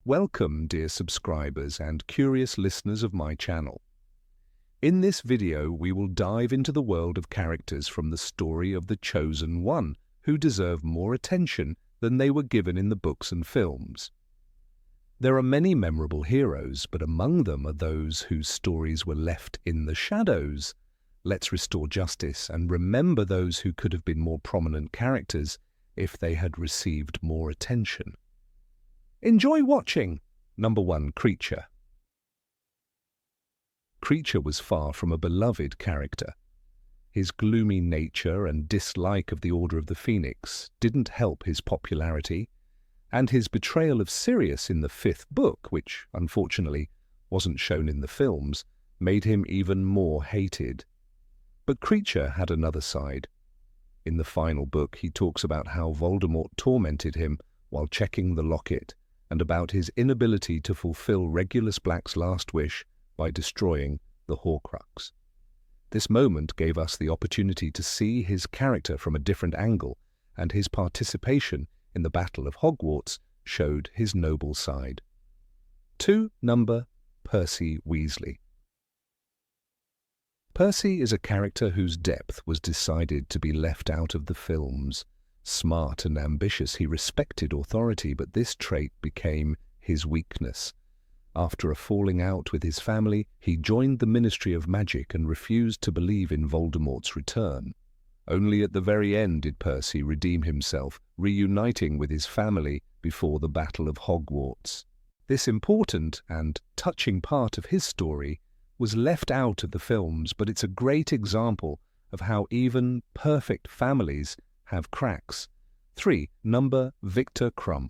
Welcome, dear subscribers and curious listeners of my channel. In this video, we will dive into the world of characters from the story of the Chosen One, who deserve more attention than they were given in the books and films. There are many memorable heroes, but among them are those whose stories were left in the shadows. Let's restore justice and remember those who could have been more prominent characters if they had received more attention. Enjoy watching! Number 1. Kreacher. Kreacher was far from a beloved character. His gloomy nature and dislike of the Order of the Phoenix didn't help his popularity, and his betrayal of Sirius in the 5th book, which unfortunately wasn't shown in the films, made him even more hated. But Kreacher had another side. In the final book, he talks about how Voldemort tormented him while checking the locket, and about his inability to fulfill Regulus Black's last wish by destroying the Horcrux. This moment gave us the opportunity to see his character from a different angle, and his participation in the Battle of Hogwarts showed his noble side. 2. Number Percy Weasley. Percy is a character whose depth was decided to be left out of the films. Smart and ambitious, he respected authority, but this trait became his weakness. After a falling out with his family, he joined the Ministry of Magic and refused to believe in Voldemort's return. Only at the very end did Percy redeem himself, reuniting with his family before the Battle of Hogwarts. This important and touching part of his story was left out of the films, but it's a great example of how even perfect families have cracks. 3. Number Viktor Krum.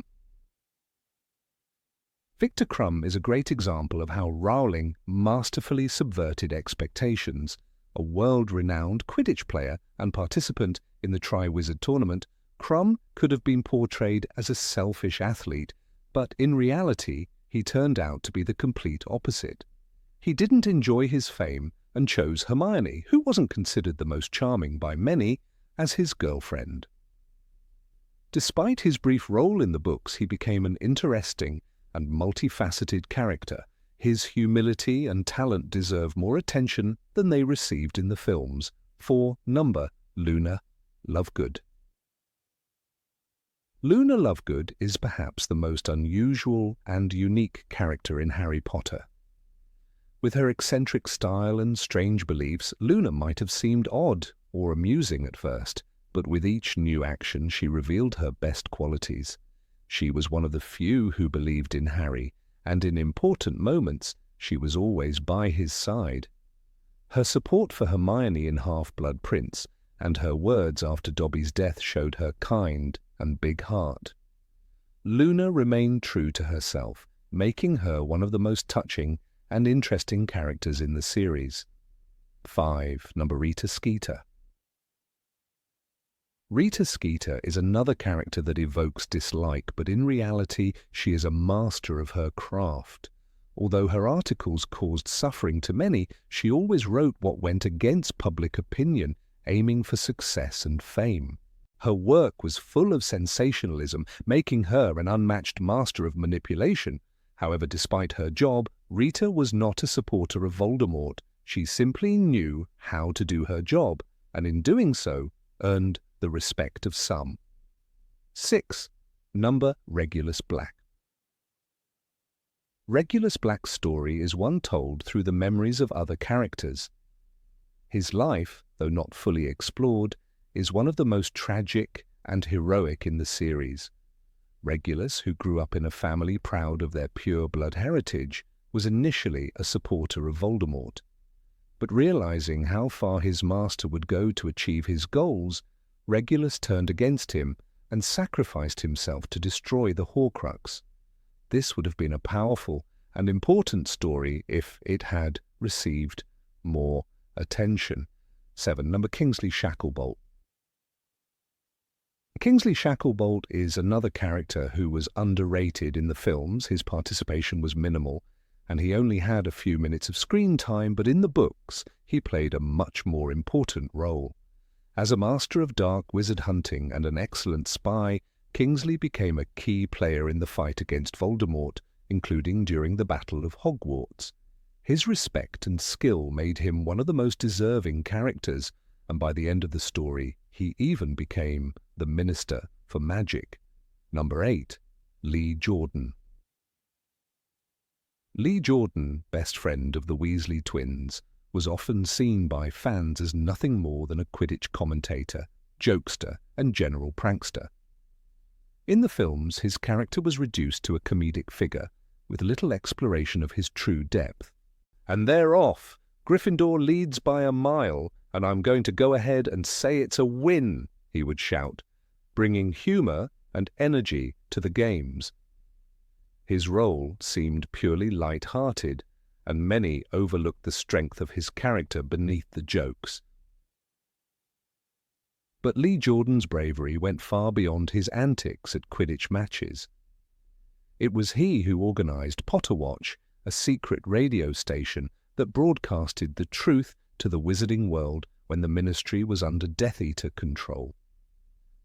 Viktor Krum is a great example of how Rowling masterfully subverted expectations. A world-renowned Quidditch player and participant in the Triwizard Tournament, Krum could have been portrayed as a selfish athlete, but in reality, he turned out to be the complete opposite. He didn't enjoy his fame and chose Hermione, who wasn't considered the most charming by many, as his girlfriend. Despite his brief role in the books, he became an interesting and multifaceted character. His humility and talent deserve more attention than they received in the films. 4. Number Luna Lovegood. Luna Lovegood is perhaps the most unusual and unique character in Harry Potter. With her eccentric style and strange beliefs, Luna might have seemed odd or amusing at first, but with each new action she revealed her best qualities. She was one of the few who believed in Harry, and in important moments she was always by his side. Her support for Hermione in Half-Blood Prince and her words after Dobby's death showed her kind and big heart. Luna remained true to herself, making her one of the most touching and interesting characters in the series. 5. Number Rita Skeeter. Rita Skeeter is another character that evokes dislike, but in reality she is a master of her craft. Although her articles caused suffering to many, she always wrote what went against public opinion, aiming for success and fame. Her work was full of sensationalism, making her an unmatched master of manipulation. However, despite her job, Rita was not a supporter of Voldemort. She simply knew how to do her job, and in doing so, earned the respect of some. 6. Number Regulus Black. Regulus Black's story is one told through the memories of other characters. His life, though not fully explored, is one of the most tragic and heroic in the series. Regulus, who grew up in a family proud of their pure-blood heritage, was initially a supporter of Voldemort. But realizing how far his master would go to achieve his goals, Regulus turned against him and sacrificed himself to destroy the Horcrux. This would have been a powerful and important story if it had received more attention. 7. Number Kingsley Shacklebolt. Kingsley Shacklebolt is another character who was underrated in the films. His participation was minimal, and he only had a few minutes of screen time, but in the books he played a much more important role. As a master of dark wizard hunting and an excellent spy, Kingsley became a key player in the fight against Voldemort, including during the Battle of Hogwarts. His respect and skill made him one of the most deserving characters, and by the end of the story, he even became the Minister for Magic. Number 8. Lee Jordan. Lee Jordan, best friend of the Weasley twins, was often seen by fans as nothing more than a Quidditch commentator, jokester, and general prankster. In the films, his character was reduced to a comedic figure, with little exploration of his true depth. "And they're off! Gryffindor leads by a mile, and I'm going to go ahead and say it's a win," he would shout, bringing humour and energy to the games. His role seemed purely light-hearted, and many overlooked the strength of his character beneath the jokes. But Lee Jordan's bravery went far beyond his antics at Quidditch matches. It was he who organised Potterwatch, a secret radio station that broadcasted the truth to the wizarding world when the Ministry was under Death Eater control.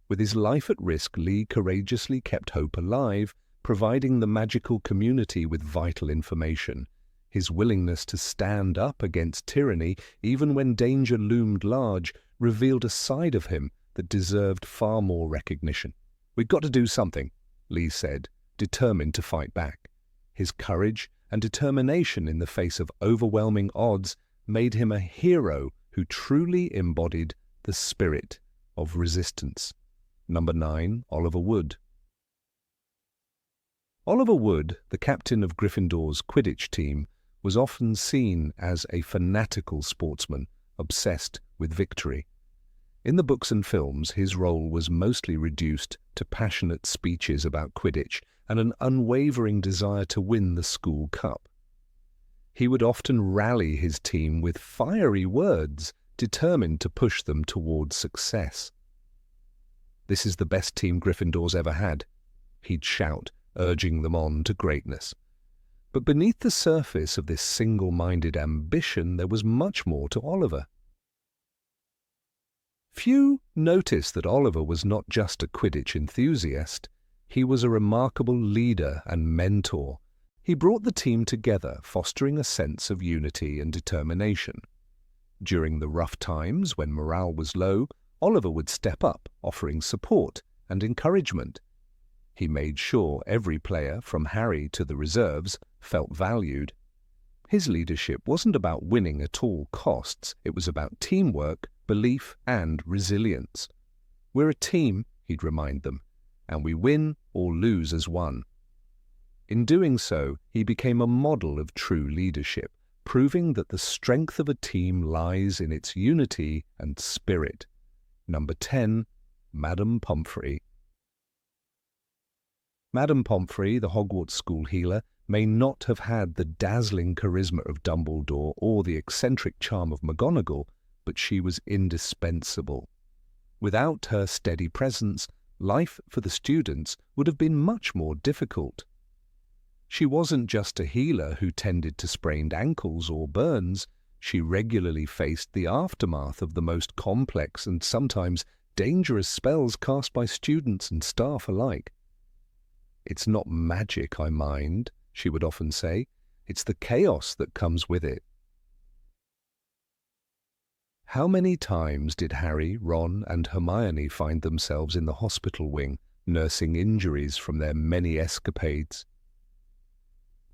With his life at risk, Lee courageously kept hope alive, providing the magical community with vital information. His willingness to stand up against tyranny, even when danger loomed large, revealed a side of him that deserved far more recognition. "We've got to do something," Lee said, determined to fight back. His courage and determination in the face of overwhelming odds made him a hero who truly embodied the spirit of resistance. Number 9. Oliver Wood. Oliver Wood, the captain of Gryffindor's Quidditch team, was often seen as a fanatical sportsman, obsessed with victory. In the books and films, his role was mostly reduced to passionate speeches about Quidditch and an unwavering desire to win the school cup. He would often rally his team with fiery words, determined to push them towards success. "This is the best team Gryffindor's ever had," he'd shout, urging them on to greatness. But beneath the surface of this single-minded ambition, there was much more to Oliver. Few noticed that Oliver was not just a Quidditch enthusiast. He was a remarkable leader and mentor. He brought the team together, fostering a sense of unity and determination. During the rough times, when morale was low, Oliver would step up, offering support and encouragement. He made sure every player, from Harry to the reserves, felt valued. His leadership wasn't about winning at all costs. It was about teamwork, belief, and resilience. "We're a team," he'd remind them, "and we win or lose as one." In doing so, he became a model of true leadership, proving that the strength of a team lies in its unity and spirit. Number 10. Madame Pomfrey. Madame Pomfrey, the Hogwarts school healer, may not have had the dazzling charisma of Dumbledore or the eccentric charm of McGonagall, but she was indispensable. Without her steady presence, life for the students would have been much more difficult. She wasn't just a healer who tended to sprained ankles or burns. She regularly faced the aftermath of the most complex and sometimes dangerous spells cast by students and staff alike. "It's not magic I mind," she would often say. "It's the chaos that comes with it." How many times did Harry, Ron, and Hermione find themselves in the hospital wing, nursing injuries from their many escapades?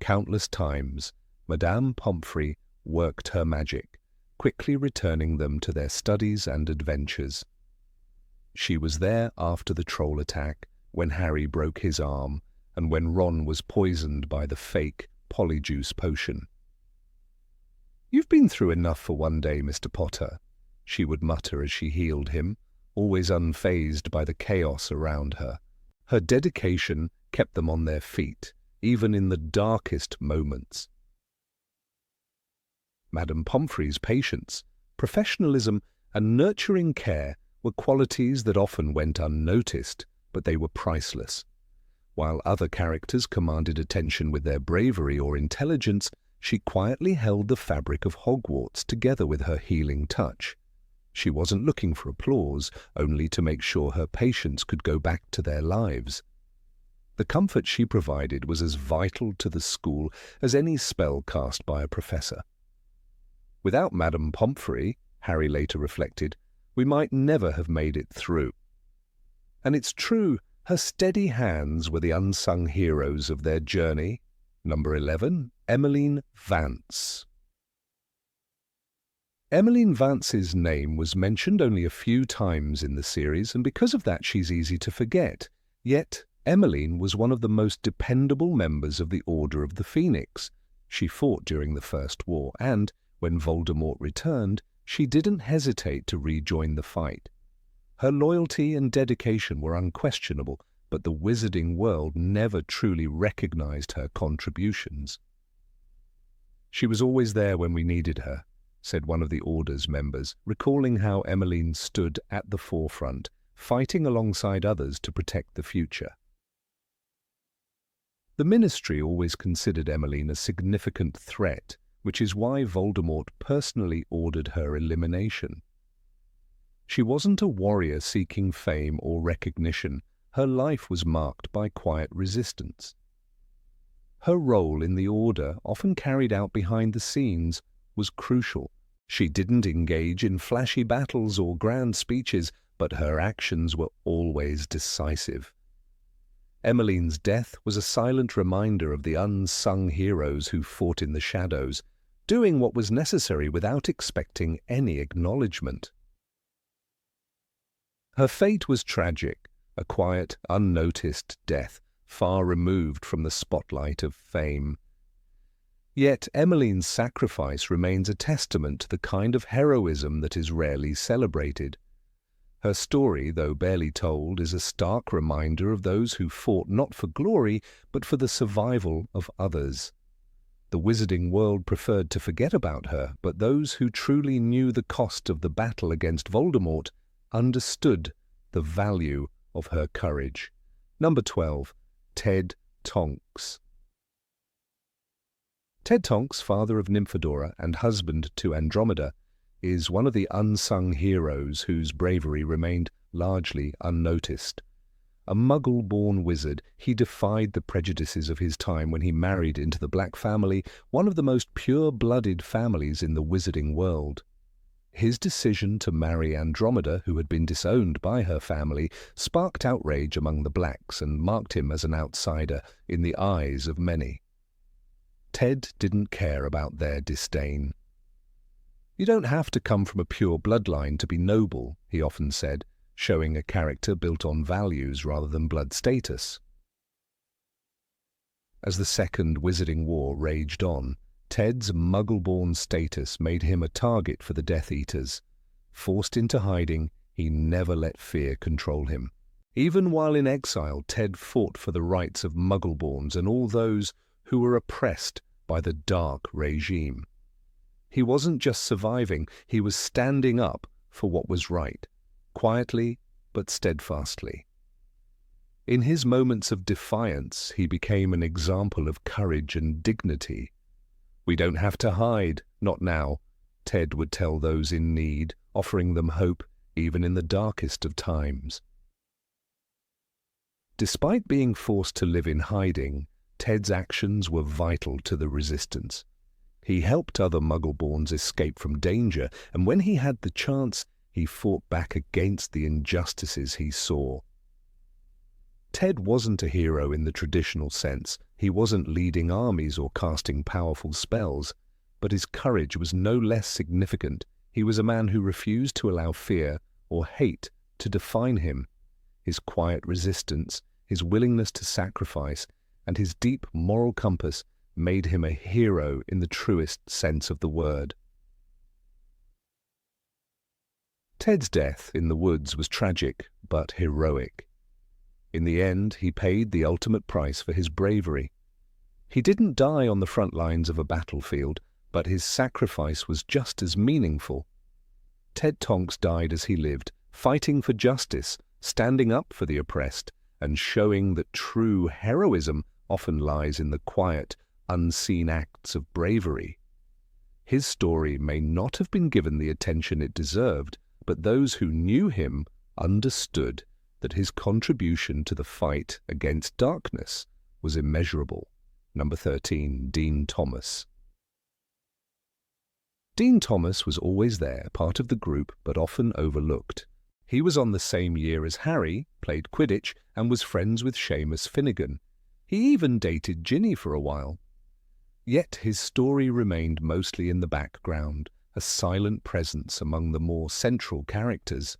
Countless times, Madame Pomfrey worked her magic, quickly returning them to their studies and adventures. She was there after the troll attack, when Harry broke his arm, and when Ron was poisoned by the fake polyjuice potion. "You've been through enough for one day, Mr. Potter," she would mutter as she healed him, always unfazed by the chaos around her. Her dedication kept them on their feet, even in the darkest moments. Madame Pomfrey's patience, professionalism, and nurturing care were qualities that often went unnoticed, but they were priceless. While other characters commanded attention with their bravery or intelligence, she quietly held the fabric of Hogwarts together with her healing touch. She wasn't looking for applause, only to make sure her patients could go back to their lives. The comfort she provided was as vital to the school as any spell cast by a professor. Without Madame Pomfrey, Harry later reflected, we might never have made it through. And it's true, her steady hands were the unsung heroes of their journey. Number 11, Emmeline Vance. Emmeline Vance's name was mentioned only a few times in the series, and because of that she's easy to forget. Yet, Emmeline was one of the most dependable members of the Order of the Phoenix. She fought during the First War, and, when Voldemort returned, she didn't hesitate to rejoin the fight. Her loyalty and dedication were unquestionable, but the wizarding world never truly recognized her contributions. "She was always there when we needed her," said one of the Order's members, recalling how Emmeline stood at the forefront, fighting alongside others to protect the future. The Ministry always considered Emmeline a significant threat, which is why Voldemort personally ordered her elimination. She wasn't a warrior seeking fame or recognition. Her life was marked by quiet resistance. Her role in the Order, often carried out behind the scenes, was crucial. She didn't engage in flashy battles or grand speeches, but her actions were always decisive. Emmeline's death was a silent reminder of the unsung heroes who fought in the shadows, doing what was necessary without expecting any acknowledgement. Her fate was tragic, a quiet, unnoticed death, far removed from the spotlight of fame. Yet Emmeline's sacrifice remains a testament to the kind of heroism that is rarely celebrated. Her story, though barely told, is a stark reminder of those who fought not for glory, but for the survival of others. The wizarding world preferred to forget about her, but those who truly knew the cost of the battle against Voldemort understood the value of her courage. Number 12, Ted Tonks. Ted Tonks, father of Nymphadora and husband to Andromeda, is one of the unsung heroes whose bravery remained largely unnoticed. A Muggle-born wizard, he defied the prejudices of his time when he married into the Black family, one of the most pure-blooded families in the wizarding world. His decision to marry Andromeda, who had been disowned by her family, sparked outrage among the Blacks and marked him as an outsider in the eyes of many. Ted didn't care about their disdain. "You don't have to come from a pure bloodline to be noble," he often said, showing a character built on values rather than blood status. As the Second Wizarding War raged on, Ted's Muggle-born status made him a target for the Death Eaters. Forced into hiding, he never let fear control him. Even while in exile, Ted fought for the rights of Muggle-borns and all those who were oppressed by the dark regime. He wasn't just surviving, he was standing up for what was right, quietly but steadfastly. In his moments of defiance, he became an example of courage and dignity. "We don't have to hide, not now," Ted would tell those in need, offering them hope even in the darkest of times. Despite being forced to live in hiding, Ted's actions were vital to the resistance. He helped other Muggle-borns escape from danger, and when he had the chance, he fought back against the injustices he saw. Ted wasn't a hero in the traditional sense. He wasn't leading armies or casting powerful spells, but his courage was no less significant. He was a man who refused to allow fear or hate to define him. His quiet resistance, his willingness to sacrifice, and his deep moral compass made him a hero in the truest sense of the word. Ted's death in the woods was tragic but heroic. In the end, he paid the ultimate price for his bravery. He didn't die on the front lines of a battlefield, but his sacrifice was just as meaningful. Ted Tonks died as he lived, fighting for justice, standing up for the oppressed, and showing that true heroism often lies in the quiet, unseen acts of bravery. His story may not have been given the attention it deserved, but those who knew him understood that his contribution to the fight against darkness was immeasurable. Number 13, Dean Thomas. Dean Thomas was always there, part of the group, but often overlooked. He was on the same year as Harry, played Quidditch, and was friends with Seamus Finnegan. He even dated Ginny for a while. Yet his story remained mostly in the background, a silent presence among the more central characters.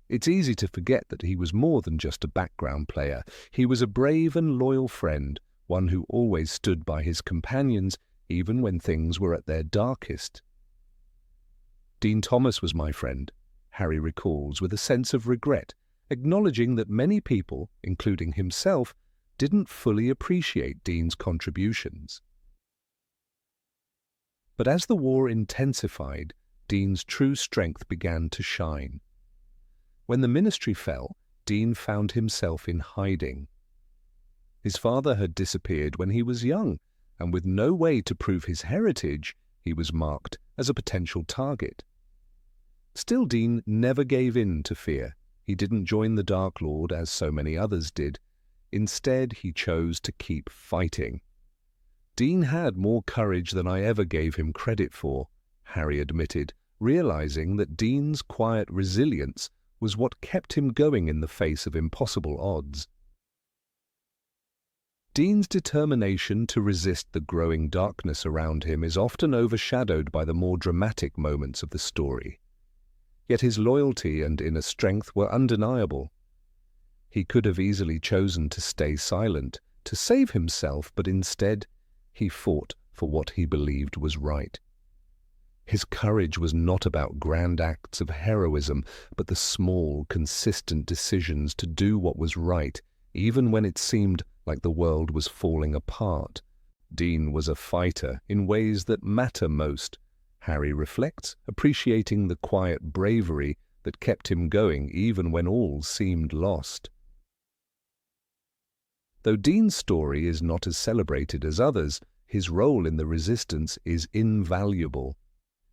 It's easy to forget that he was more than just a background player. He was a brave and loyal friend, one who always stood by his companions, even when things were at their darkest. Dean Thomas was my friend, Harry recalls with a sense of regret, acknowledging that many people, including himself, didn't fully appreciate Dean's contributions. But as the war intensified, Dean's true strength began to shine. When the ministry fell, Dean found himself in hiding. His father had disappeared when he was young, and with no way to prove his heritage, he was marked as a potential target. Still, Dean never gave in to fear. He didn't join the Dark Lord as so many others did. Instead, he chose to keep fighting. Dean had more courage than I ever gave him credit for, Harry admitted, realizing that Dean's quiet resilience was what kept him going in the face of impossible odds. Dean's determination to resist the growing darkness around him is often overshadowed by the more dramatic moments of the story. Yet his loyalty and inner strength were undeniable. He could have easily chosen to stay silent, to save himself, but instead he fought for what he believed was right. His courage was not about grand acts of heroism, but the small, consistent decisions to do what was right, even when it seemed like the world was falling apart. Dean was a fighter in ways that matter most, Harry reflects, appreciating the quiet bravery that kept him going even when all seemed lost. Though Dean's story is not as celebrated as others, his role in the resistance is invaluable.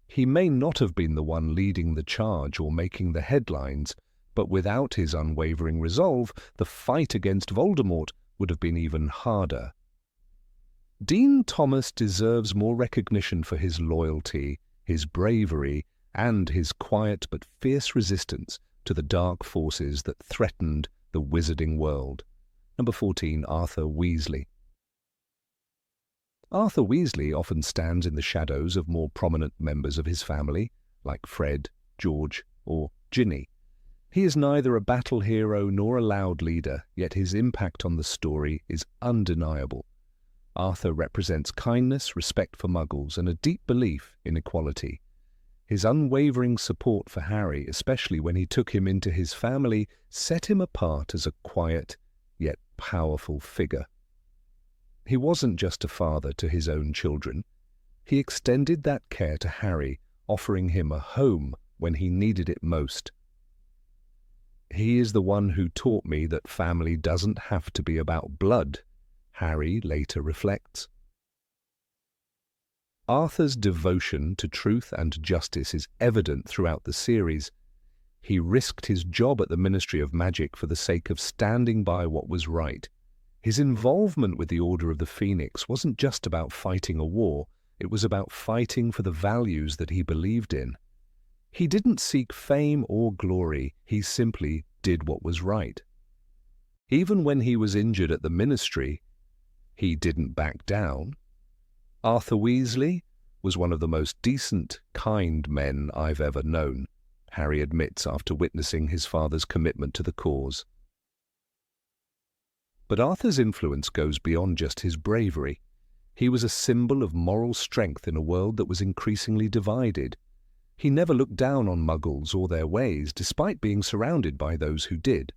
He may not have been the one leading the charge or making the headlines, but without his unwavering resolve, the fight against Voldemort would have been even harder. Dean Thomas deserves more recognition for his loyalty, his bravery, and his quiet but fierce resistance to the dark forces that threatened the wizarding world. Number 14, Arthur Weasley. Arthur Weasley often stands in the shadows of more prominent members of his family, like Fred, George, or Ginny. He is neither a battle hero nor a loud leader, yet his impact on the story is undeniable. Arthur represents kindness, respect for Muggles, and a deep belief in equality. His unwavering support for Harry, especially when he took him into his family, set him apart as a quiet yet powerful figure. He wasn't just a father to his own children. He extended that care to Harry, offering him a home when he needed it most. He is the one who taught me that family doesn't have to be about blood, Harry later reflects. Arthur's devotion to truth and justice is evident throughout the series. He risked his job at the Ministry of Magic for the sake of standing by what was right. His involvement with the Order of the Phoenix wasn't just about fighting a war, it was about fighting for the values that he believed in. He didn't seek fame or glory, he simply did what was right. Even when he was injured at the ministry, he didn't back down. Arthur Weasley was one of the most decent, kind men I've ever known, Harry admits after witnessing his father's commitment to the cause. But Arthur's influence goes beyond just his bravery. He was a symbol of moral strength in a world that was increasingly divided. He never looked down on Muggles or their ways, despite being surrounded by those who did.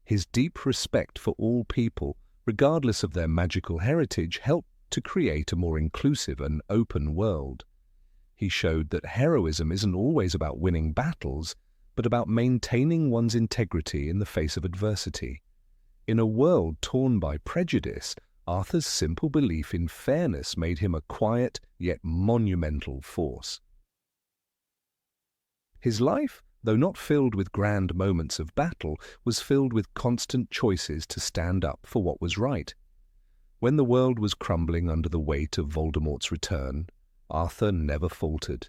His deep respect for all people, regardless of their magical heritage, helped to create a more inclusive and open world. He showed that heroism isn't always about winning battles, but about maintaining one's integrity in the face of adversity. In a world torn by prejudice, Arthur's simple belief in fairness made him a quiet yet monumental force. His life though not filled with grand moments of battle, was filled with constant choices to stand up for what was right. When the world was crumbling under the weight of Voldemort's return, Arthur never faltered.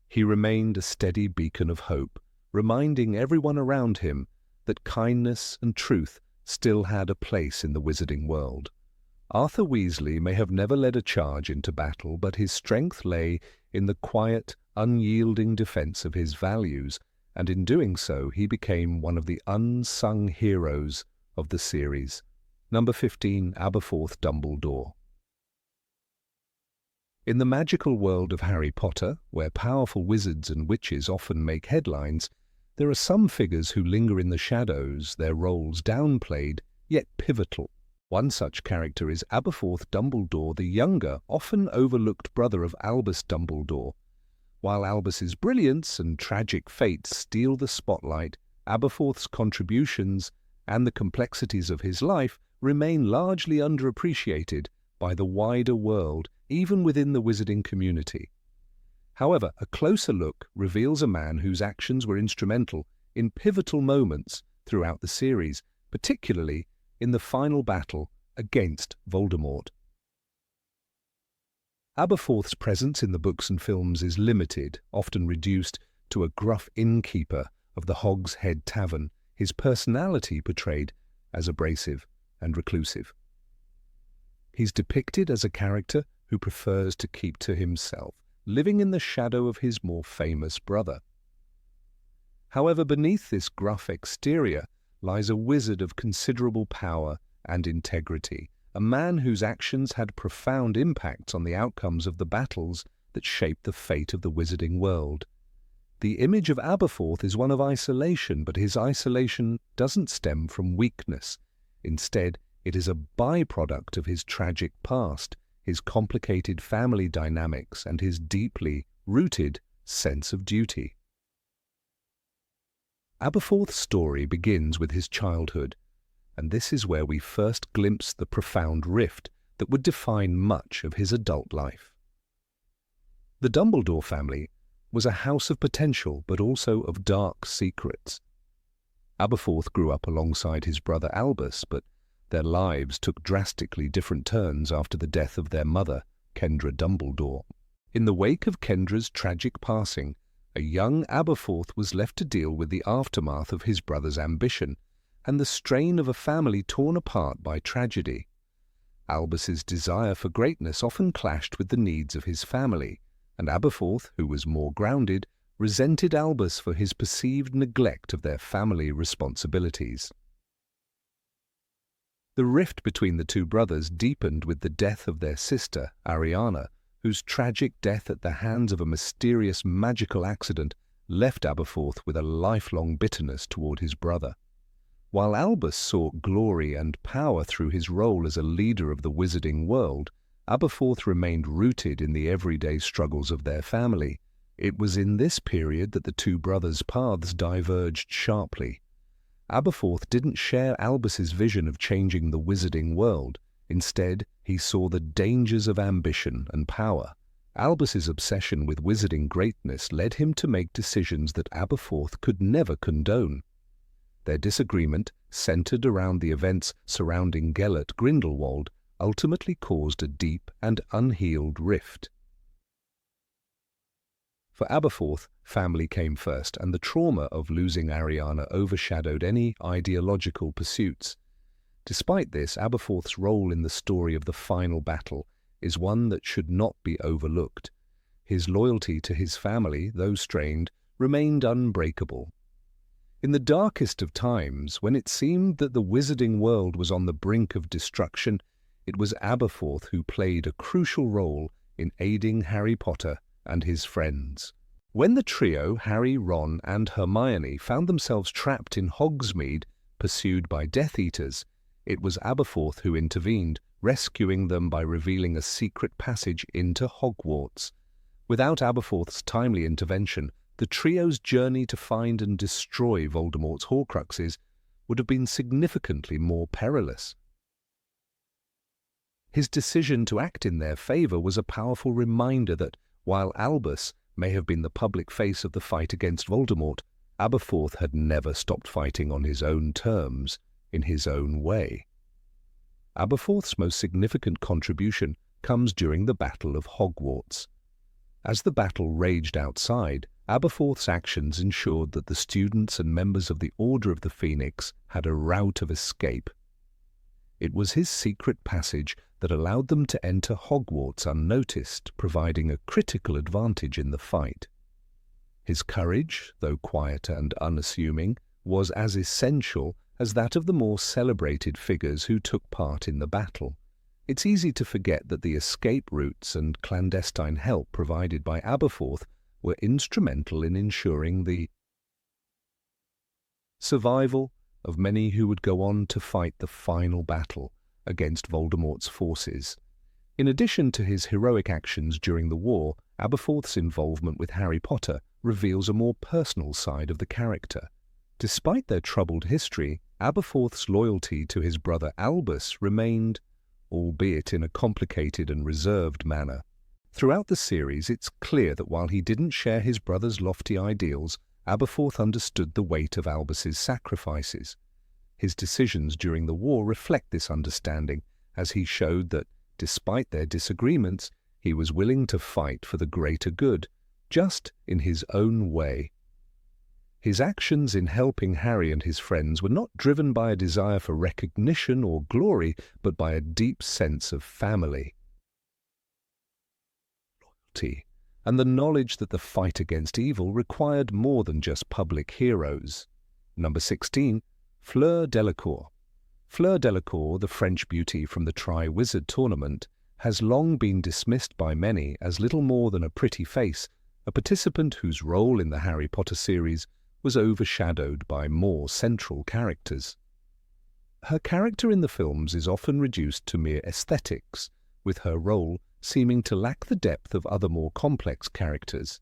He remained a steady beacon of hope, reminding everyone around him that kindness and truth still had a place in the wizarding world. Arthur Weasley may have never led a charge into battle, but his strength lay in the quiet, unyielding defense of his values, and in doing so he became one of the unsung heroes of the series. Number 15, Aberforth Dumbledore. In the magical world of Harry Potter, where powerful wizards and witches often make headlines, there are some figures who linger in the shadows, their roles downplayed, yet pivotal. One such character is Aberforth Dumbledore, the younger, often overlooked brother of Albus Dumbledore. While Albus's brilliance and tragic fate steal the spotlight, Aberforth's contributions and the complexities of his life remain largely underappreciated by the wider world, even within the wizarding community. However, a closer look reveals a man whose actions were instrumental in pivotal moments throughout the series, particularly in the final battle against Voldemort. Aberforth's presence in the books and films is limited, often reduced to a gruff innkeeper of the Hog's Head Tavern, his personality portrayed as abrasive and reclusive. He's depicted as a character who prefers to keep to himself, living in the shadow of his more famous brother. However, beneath this gruff exterior lies a wizard of considerable power and integrity, a man whose actions had profound impacts on the outcomes of the battles that shaped the fate of the wizarding world. The image of Aberforth is one of isolation, but his isolation doesn't stem from weakness. Instead, it is a byproduct of his tragic past, his complicated family dynamics, and his deeply rooted sense of duty. Aberforth's story begins with his childhood, and this is where we first glimpse the profound rift that would define much of his adult life. The Dumbledore family was a house of potential, but also of dark secrets. Aberforth grew up alongside his brother Albus, but their lives took drastically different turns after the death of their mother, Kendra Dumbledore. In the wake of Kendra's tragic passing, a young Aberforth was left to deal with the aftermath of his brother's ambition and the strain of a family torn apart by tragedy. Albus's desire for greatness often clashed with the needs of his family, and Aberforth, who was more grounded, resented Albus for his perceived neglect of their family responsibilities. The rift between the two brothers deepened with the death of their sister, Ariana, whose tragic death at the hands of a mysterious magical accident left Aberforth with a lifelong bitterness toward his brother. While Albus sought glory and power through his role as a leader of the wizarding world, Aberforth remained rooted in the everyday struggles of their family. It was in this period that the two brothers' paths diverged sharply. Aberforth didn't share Albus's vision of changing the wizarding world. Instead, he saw the dangers of ambition and power. Albus's obsession with wizarding greatness led him to make decisions that Aberforth could never condone. Their disagreement, centered around the events surrounding Gellert Grindelwald, ultimately caused a deep and unhealed rift. For Aberforth, family came first, and the trauma of losing Ariana overshadowed any ideological pursuits. Despite this, Aberforth's role in the story of the final battle is one that should not be overlooked. His loyalty to his family, though strained, remained unbreakable. In the darkest of times, when it seemed that the wizarding world was on the brink of destruction, it was Aberforth who played a crucial role in aiding Harry Potter and his friends. When the trio, Harry, Ron, and Hermione, found themselves trapped in Hogsmeade, pursued by Death Eaters, it was Aberforth who intervened, rescuing them by revealing a secret passage into Hogwarts. Without Aberforth's timely intervention, the trio's journey to find and destroy Voldemort's Horcruxes would have been significantly more perilous. His decision to act in their favor was a powerful reminder that, while Albus may have been the public face of the fight against Voldemort, Aberforth had never stopped fighting on his own terms, in his own way. Aberforth's most significant contribution comes during the Battle of Hogwarts. As the battle raged outside, Aberforth's actions ensured that the students and members of the Order of the Phoenix had a route of escape. It was his secret passage that allowed them to enter Hogwarts unnoticed, providing a critical advantage in the fight. His courage, though quiet and unassuming, was as essential as that of the more celebrated figures who took part in the battle. It's easy to forget that the escape routes and clandestine help provided by Aberforth were instrumental in ensuring the survival of many who would go on to fight the final battle against Voldemort's forces. In addition to his heroic actions during the war, Aberforth's involvement with Harry Potter reveals a more personal side of the character. Despite their troubled history, Aberforth's loyalty to his brother Albus remained, albeit in a complicated and reserved manner. Throughout the series, it's clear that while he didn't share his brother's lofty ideals, Aberforth understood the weight of Albus's sacrifices. His decisions during the war reflect this understanding, as he showed that, despite their disagreements, he was willing to fight for the greater good, just in his own way. His actions in helping Harry and his friends were not driven by a desire for recognition or glory, but by a deep sense of family, loyalty, and the knowledge that the fight against evil required more than just public heroes. Number 16. Fleur Delacour. Fleur Delacour, the French beauty from the Tri-Wizard tournament, has long been dismissed by many as little more than a pretty face, a participant whose role in the Harry Potter series was overshadowed by more central characters. Her character in the films is often reduced to mere aesthetics, with her role seeming to lack the depth of other more complex characters.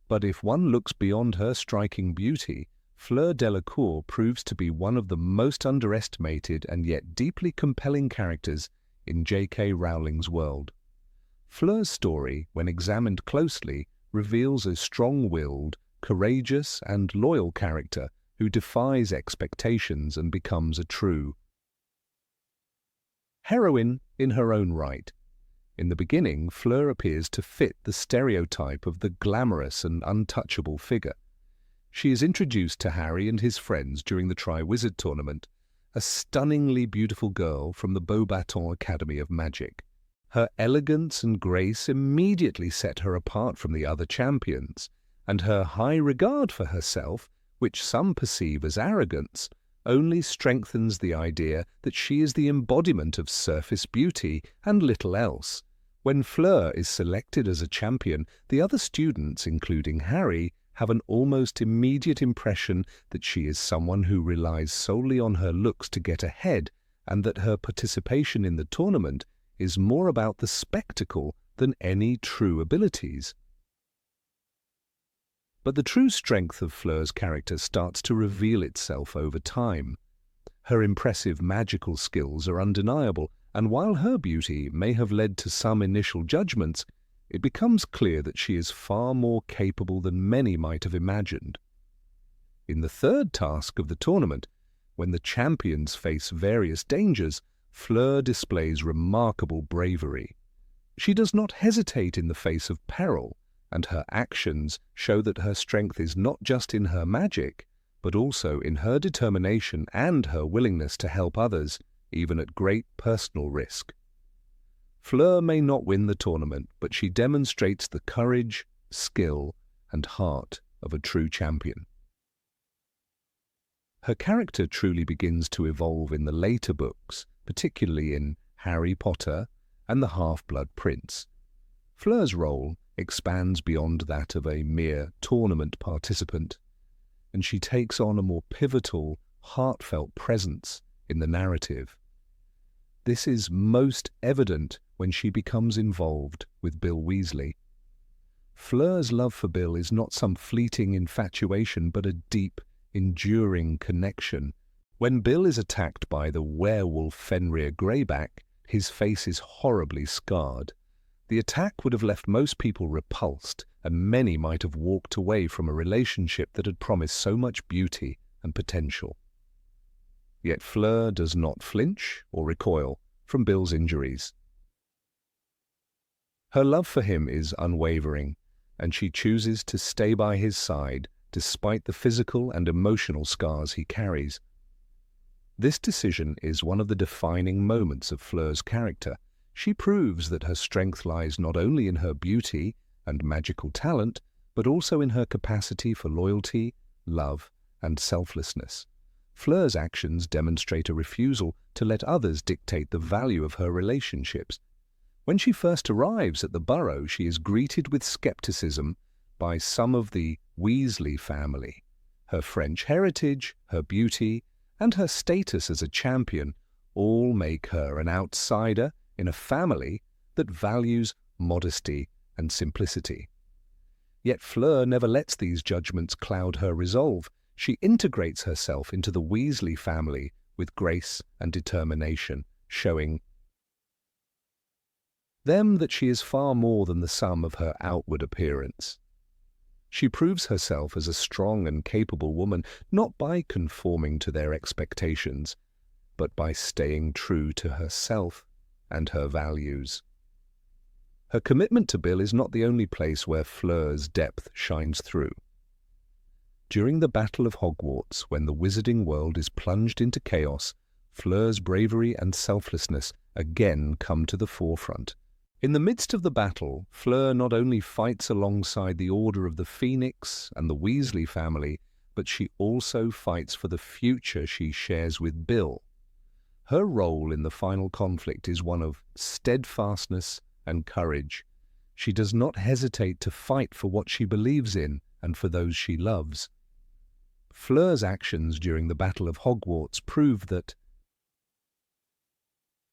But if one looks beyond her striking beauty, Fleur Delacour proves to be one of the most underestimated and yet deeply compelling characters in J.K. Rowling's world. Fleur's story, when examined closely, reveals a strong-willed, courageous and loyal character who defies expectations and becomes a true heroine in her own right. In the beginning, Fleur appears to fit the stereotype of the glamorous and untouchable figure. She is introduced to Harry and his friends during the Tri-Wizard tournament, a stunningly beautiful girl from the Beauxbatons Academy of Magic. Her elegance and grace immediately set her apart from the other champions, and her high regard for herself, which some perceive as arrogance, only strengthens the idea that she is the embodiment of surface beauty and little else. When Fleur is selected as a champion, the other students, including Harry, have an almost immediate impression that she is someone who relies solely on her looks to get ahead, and that her participation in the tournament is more about the spectacle than any true abilities. But the true strength of Fleur's character starts to reveal itself over time. Her impressive magical skills are undeniable, and while her beauty may have led to some initial judgments, it becomes clear that she is far more capable than many might have imagined. In the third task of the tournament, when the champions face various dangers, Fleur displays remarkable bravery. She does not hesitate in the face of peril, and her actions show that her strength is not just in her magic, but also in her determination and her willingness to help others, even at great personal risk. Fleur may not win the tournament, but she demonstrates the courage, skill, and heart of a true champion. Her character truly begins to evolve in the later books, particularly in Harry Potter and the Half-Blood Prince. Fleur's role expands beyond that of a mere tournament participant, and she takes on a more pivotal, heartfelt presence in the narrative. This is most evident when she becomes involved with Bill Weasley. Fleur's love for Bill is not some fleeting infatuation, but a deep, enduring connection. When Bill is attacked by the werewolf Fenrir Greyback, his face is horribly scarred. The attack would have left most people repulsed, and many might have walked away from a relationship that had promised so much beauty and potential. Yet Fleur does not flinch or recoil from Bill's injuries. Her love for him is unwavering, and she chooses to stay by his side despite the physical and emotional scars he carries. This decision is one of the defining moments of Fleur's character. She proves that her strength lies not only in her beauty and magical talent, but also in her capacity for loyalty, love, and selflessness. Fleur's actions demonstrate a refusal to let others dictate the value of her relationships. When she first arrives at the Burrow, she is greeted with skepticism by some of the Weasley family. Her French heritage, her beauty, and her status as a champion all make her an outsider in a family that values modesty and simplicity. Yet Fleur never lets these judgments cloud her resolve. She integrates herself into the Weasley family with grace and determination, showing them that she is far more than the sum of her outward appearance. She proves herself as a strong and capable woman, not by conforming to their expectations, but by staying true to herself and her values. Her commitment to Bill is not the only place where Fleur's depth shines through. During the Battle of Hogwarts, when the wizarding world is plunged into chaos, Fleur's bravery and selflessness again come to the forefront. In the midst of the battle, Fleur not only fights alongside the Order of the Phoenix and the Weasley family, but she also fights for the future she shares with Bill. Her role in the final conflict is one of steadfastness and courage. She does not hesitate to fight for what she believes in and for those she loves. Fleur's actions during the Battle of Hogwarts prove that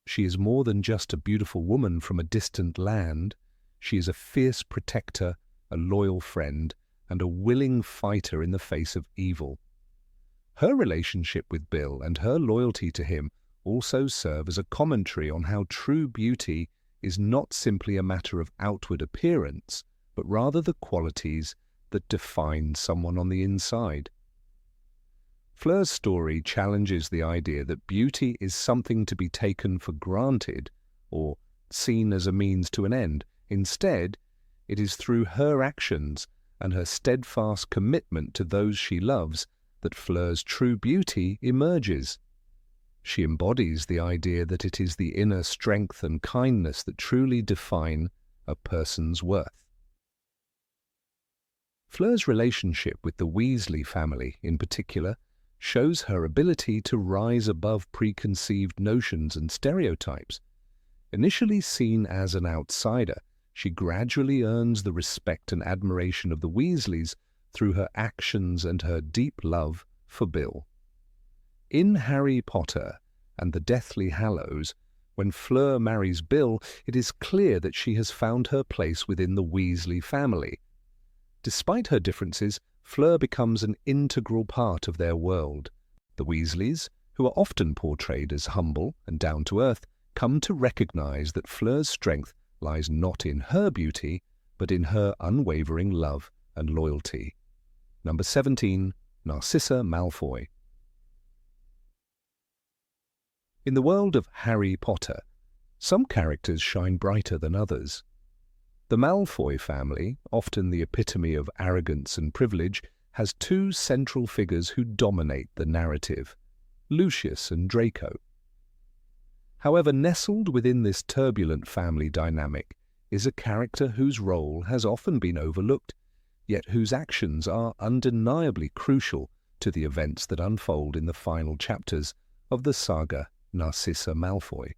she is more than just a beautiful woman from a distant land. She is a fierce protector, a loyal friend, and a willing fighter in the face of evil. Her relationship with Bill and her loyalty to him also serve as a commentary on how true beauty is not simply a matter of outward appearance, but rather the qualities that define someone on the inside. Fleur's story challenges the idea that beauty is something to be taken for granted or seen as a means to an end. Instead, it is through her actions and her steadfast commitment to those she loves that Fleur's true beauty emerges. She embodies the idea that it is the inner strength and kindness that truly define a person's worth. Fleur's relationship with the Weasley family, in particular, shows her ability to rise above preconceived notions and stereotypes. Initially seen as an outsider, she gradually earns the respect and admiration of the Weasleys through her actions and her deep love for Bill. In Harry Potter and the Deathly Hallows, when Fleur marries Bill, it is clear that she has found her place within the Weasley family. Despite her differences, Fleur becomes an integral part of their world. The Weasleys, who are often portrayed as humble and down-to-earth, come to recognize that Fleur's strength lies not in her beauty, but in her unwavering love and loyalty. Number 17. Narcissa Malfoy. In the world of Harry Potter, some characters shine brighter than others. The Malfoy family, often the epitome of arrogance and privilege, has two central figures who dominate the narrative, Lucius and Draco. However, nestled within this turbulent family dynamic is a character whose role has often been overlooked, yet whose actions are undeniably crucial to the events that unfold in the final chapters of the saga Narcissa Malfoy.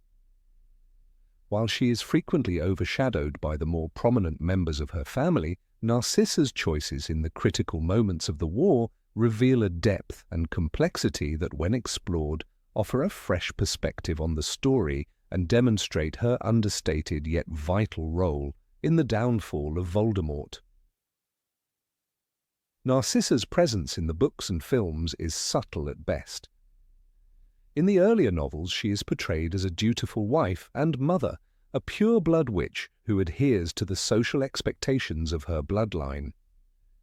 While she is frequently overshadowed by the more prominent members of her family, Narcissa's choices in the critical moments of the war reveal a depth and complexity that, when explored, offer a fresh perspective on the story and demonstrate her understated yet vital role in the downfall of Voldemort. Narcissa's presence in the books and films is subtle at best. In the earlier novels, she is portrayed as a dutiful wife and mother, a pure-blood witch who adheres to the social expectations of her bloodline.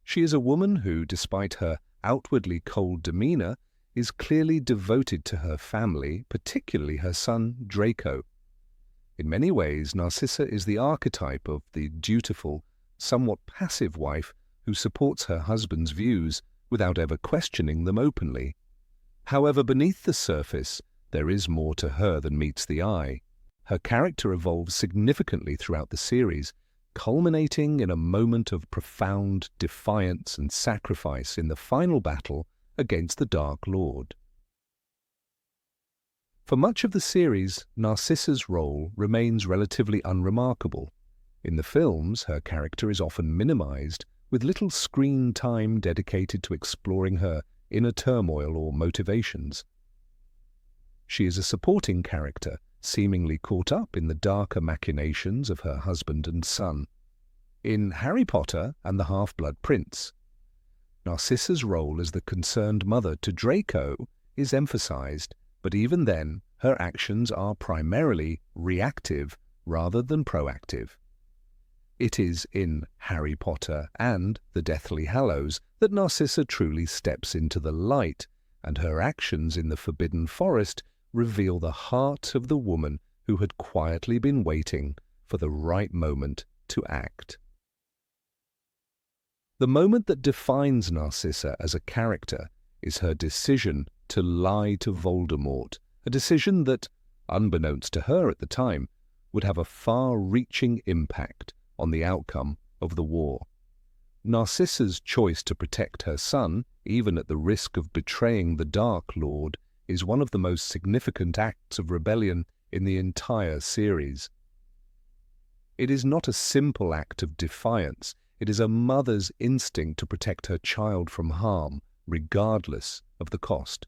She is a woman who, despite her outwardly cold demeanor, is clearly devoted to her family, particularly her son Draco. In many ways, Narcissa is the archetype of the dutiful, somewhat passive wife who supports her husband's views without ever questioning them openly. However, beneath the surface, there is more to her than meets the eye. Her character evolves significantly throughout the series, culminating in a moment of profound defiance and sacrifice in the final battle against the Dark Lord. For much of the series, Narcissa's role remains relatively unremarkable. In the films, her character is often minimized, with little screen time dedicated to exploring her inner turmoil or motivations. She is a supporting character, seemingly caught up in the darker machinations of her husband and son. In Harry Potter and the Half-Blood Prince, Narcissa's role as the concerned mother to Draco is emphasized, but even then, her actions are primarily reactive rather than proactive. It is in Harry Potter and the Deathly Hallows that Narcissa truly steps into the light, and her actions in the Forbidden Forest reveal the heart of the woman who had quietly been waiting for the right moment to act. The moment that defines Narcissa as a character is her decision to lie to Voldemort, a decision that, unbeknownst to her at the time, would have a far-reaching impact on the outcome of the war. Narcissa's choice to protect her son, even at the risk of betraying the Dark Lord, is one of the most significant acts of rebellion in the entire series. It is not a simple act of defiance, it is a mother's instinct to protect her child from harm, regardless of the cost.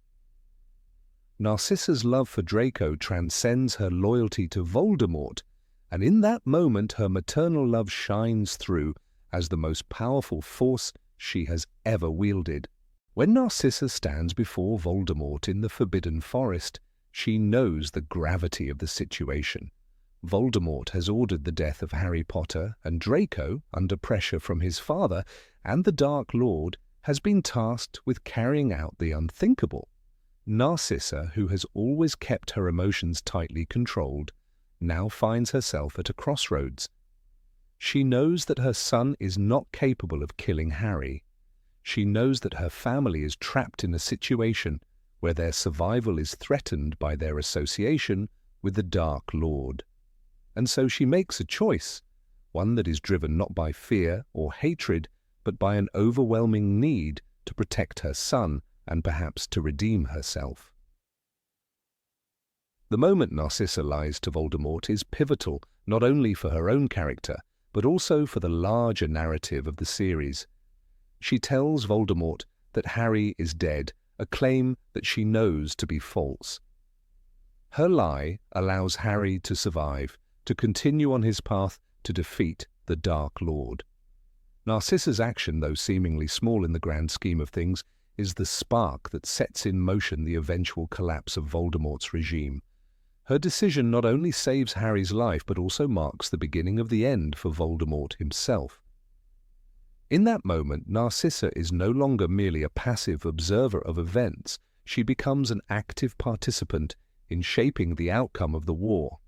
Narcissa's love for Draco transcends her loyalty to Voldemort, and in that moment her maternal love shines through as the most powerful force she has ever wielded. When Narcissa stands before Voldemort in the Forbidden Forest, she knows the gravity of the situation. Voldemort has ordered the death of Harry Potter, and Draco, under pressure from his father, and the Dark Lord, has been tasked with carrying out the unthinkable. Narcissa, who has always kept her emotions tightly controlled, now finds herself at a crossroads. She knows that her son is not capable of killing Harry. She knows that her family is trapped in a situation where their survival is threatened by their association with the Dark Lord. And so she makes a choice, one that is driven not by fear or hatred, but by an overwhelming need to protect her son and perhaps to redeem herself. The moment Narcissa lies to Voldemort is pivotal not only for her own character, but also for the larger narrative of the series. She tells Voldemort that Harry is dead, a claim that she knows to be false. Her lie allows Harry to survive, to continue on his path to defeat the Dark Lord. Narcissa's action, though seemingly small in the grand scheme of things, is the spark that sets in motion the eventual collapse of Voldemort's regime. Her decision not only saves Harry's life, but also marks the beginning of the end for Voldemort himself. In that moment, Narcissa is no longer merely a passive observer of events. She becomes an active participant in shaping the outcome of the war.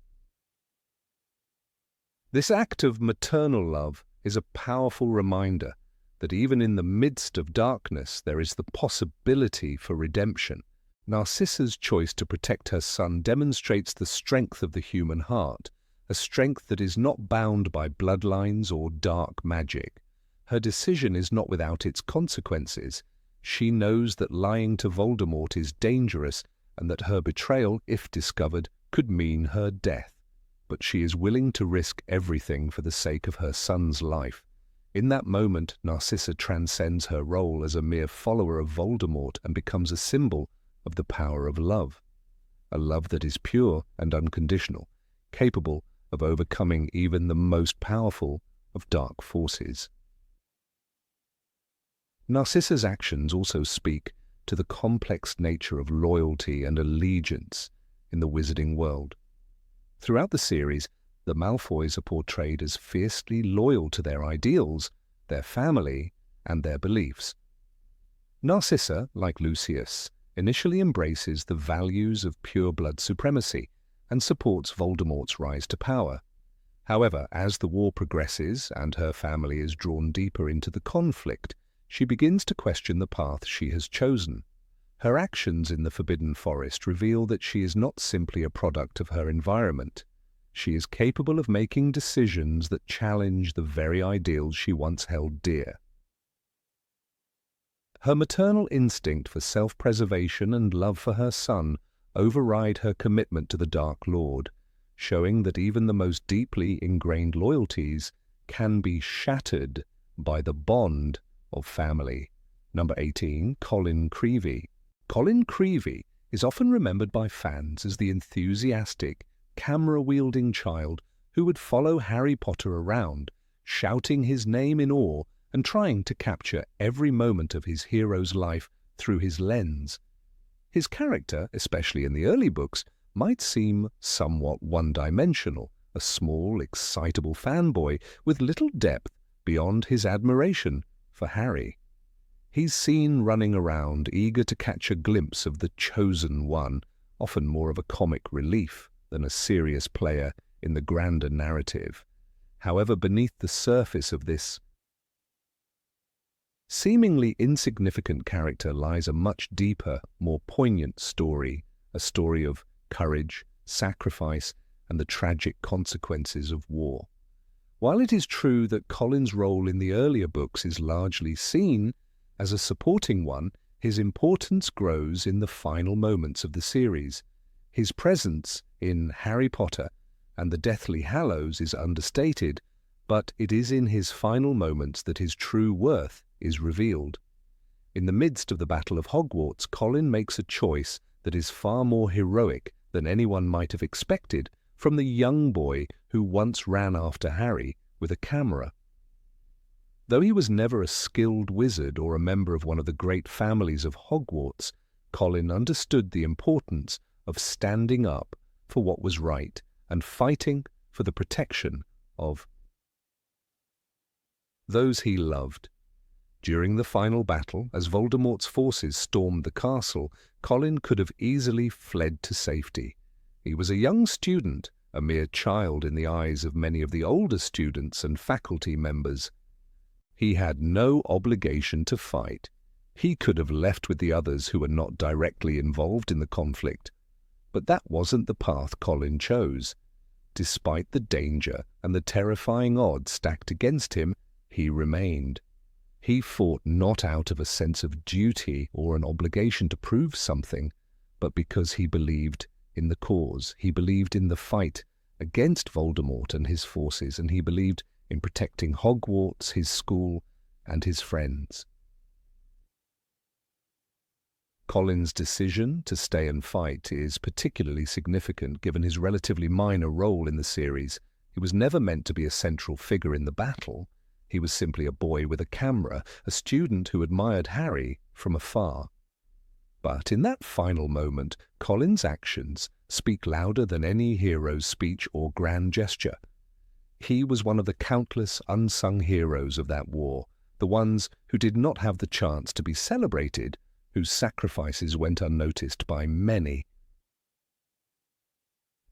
This act of maternal love is a powerful reminder that even in the midst of darkness there is the possibility for redemption. Narcissa's choice to protect her son demonstrates the strength of the human heart, a strength that is not bound by bloodlines or dark magic. Her decision is not without its consequences. She knows that lying to Voldemort is dangerous and that her betrayal, if discovered, could mean her death. But she is willing to risk everything for the sake of her son's life. In that moment, Narcissa transcends her role as a mere follower of Voldemort and becomes a symbol of the power of love, a love that is pure and unconditional, capable of overcoming even the most powerful of dark forces. Narcissa's actions also speak to the complex nature of loyalty and allegiance in the wizarding world. Throughout the series, The Malfoys are portrayed as fiercely loyal to their ideals, their family, and their beliefs. Narcissa, like Lucius, initially embraces the values of pure-blood supremacy and supports Voldemort's rise to power. However, as the war progresses and her family is drawn deeper into the conflict, she begins to question the path she has chosen. Her actions in the Forbidden Forest reveal that she is not simply a product of her environment. She is capable of making decisions that challenge the very ideals she once held dear. Her maternal instinct for self-preservation and love for her son override her commitment to the Dark Lord, showing that even the most deeply ingrained loyalties can be shattered by the bond of family. Number 18, Colin Creevey. Colin Creevey is often remembered by fans as the enthusiastic, camera-wielding child who would follow Harry Potter around, shouting his name in awe and trying to capture every moment of his hero's life through his lens. His character, especially in the early books, might seem somewhat one-dimensional, a small, excitable fanboy with little depth beyond his admiration for Harry. He's seen running around, eager to catch a glimpse of the chosen one, often more of a comic relief than a serious player in the grander narrative. However, beneath the surface of this seemingly insignificant character lies a much deeper, more poignant story, a story of courage, sacrifice, and the tragic consequences of war. While it is true that Colin's role in the earlier books is largely seen as a supporting one, his importance grows in the final moments of the series. His presence in Harry Potter and the Deathly Hallows is understated, but it is in his final moments that his true worth is revealed. In the midst of the Battle of Hogwarts, Colin makes a choice that is far more heroic than anyone might have expected from the young boy who once ran after Harry with a camera. Though he was never a skilled wizard or a member of one of the great families of Hogwarts, Colin understood the importance of standing up for what was right and fighting for the protection of those he loved. During the final battle, as Voldemort's forces stormed the castle, Colin could have easily fled to safety. He was a young student, a mere child in the eyes of many of the older students and faculty members. He had no obligation to fight. He could have left with the others who were not directly involved in the conflict. But that wasn't the path Colin chose. Despite the danger and the terrifying odds stacked against him, he remained. He fought not out of a sense of duty or an obligation to prove something, but because he believed in the cause. He believed in the fight against Voldemort and his forces, and he believed in protecting Hogwarts, his school, and his friends. Colin's decision to stay and fight is particularly significant given his relatively minor role in the series. He was never meant to be a central figure in the battle. He was simply a boy with a camera, a student who admired Harry from afar. But in that final moment, Colin's actions speak louder than any hero's speech or grand gesture. He was one of the countless unsung heroes of that war, the ones who did not have the chance to be celebrated, whose sacrifices went unnoticed by many.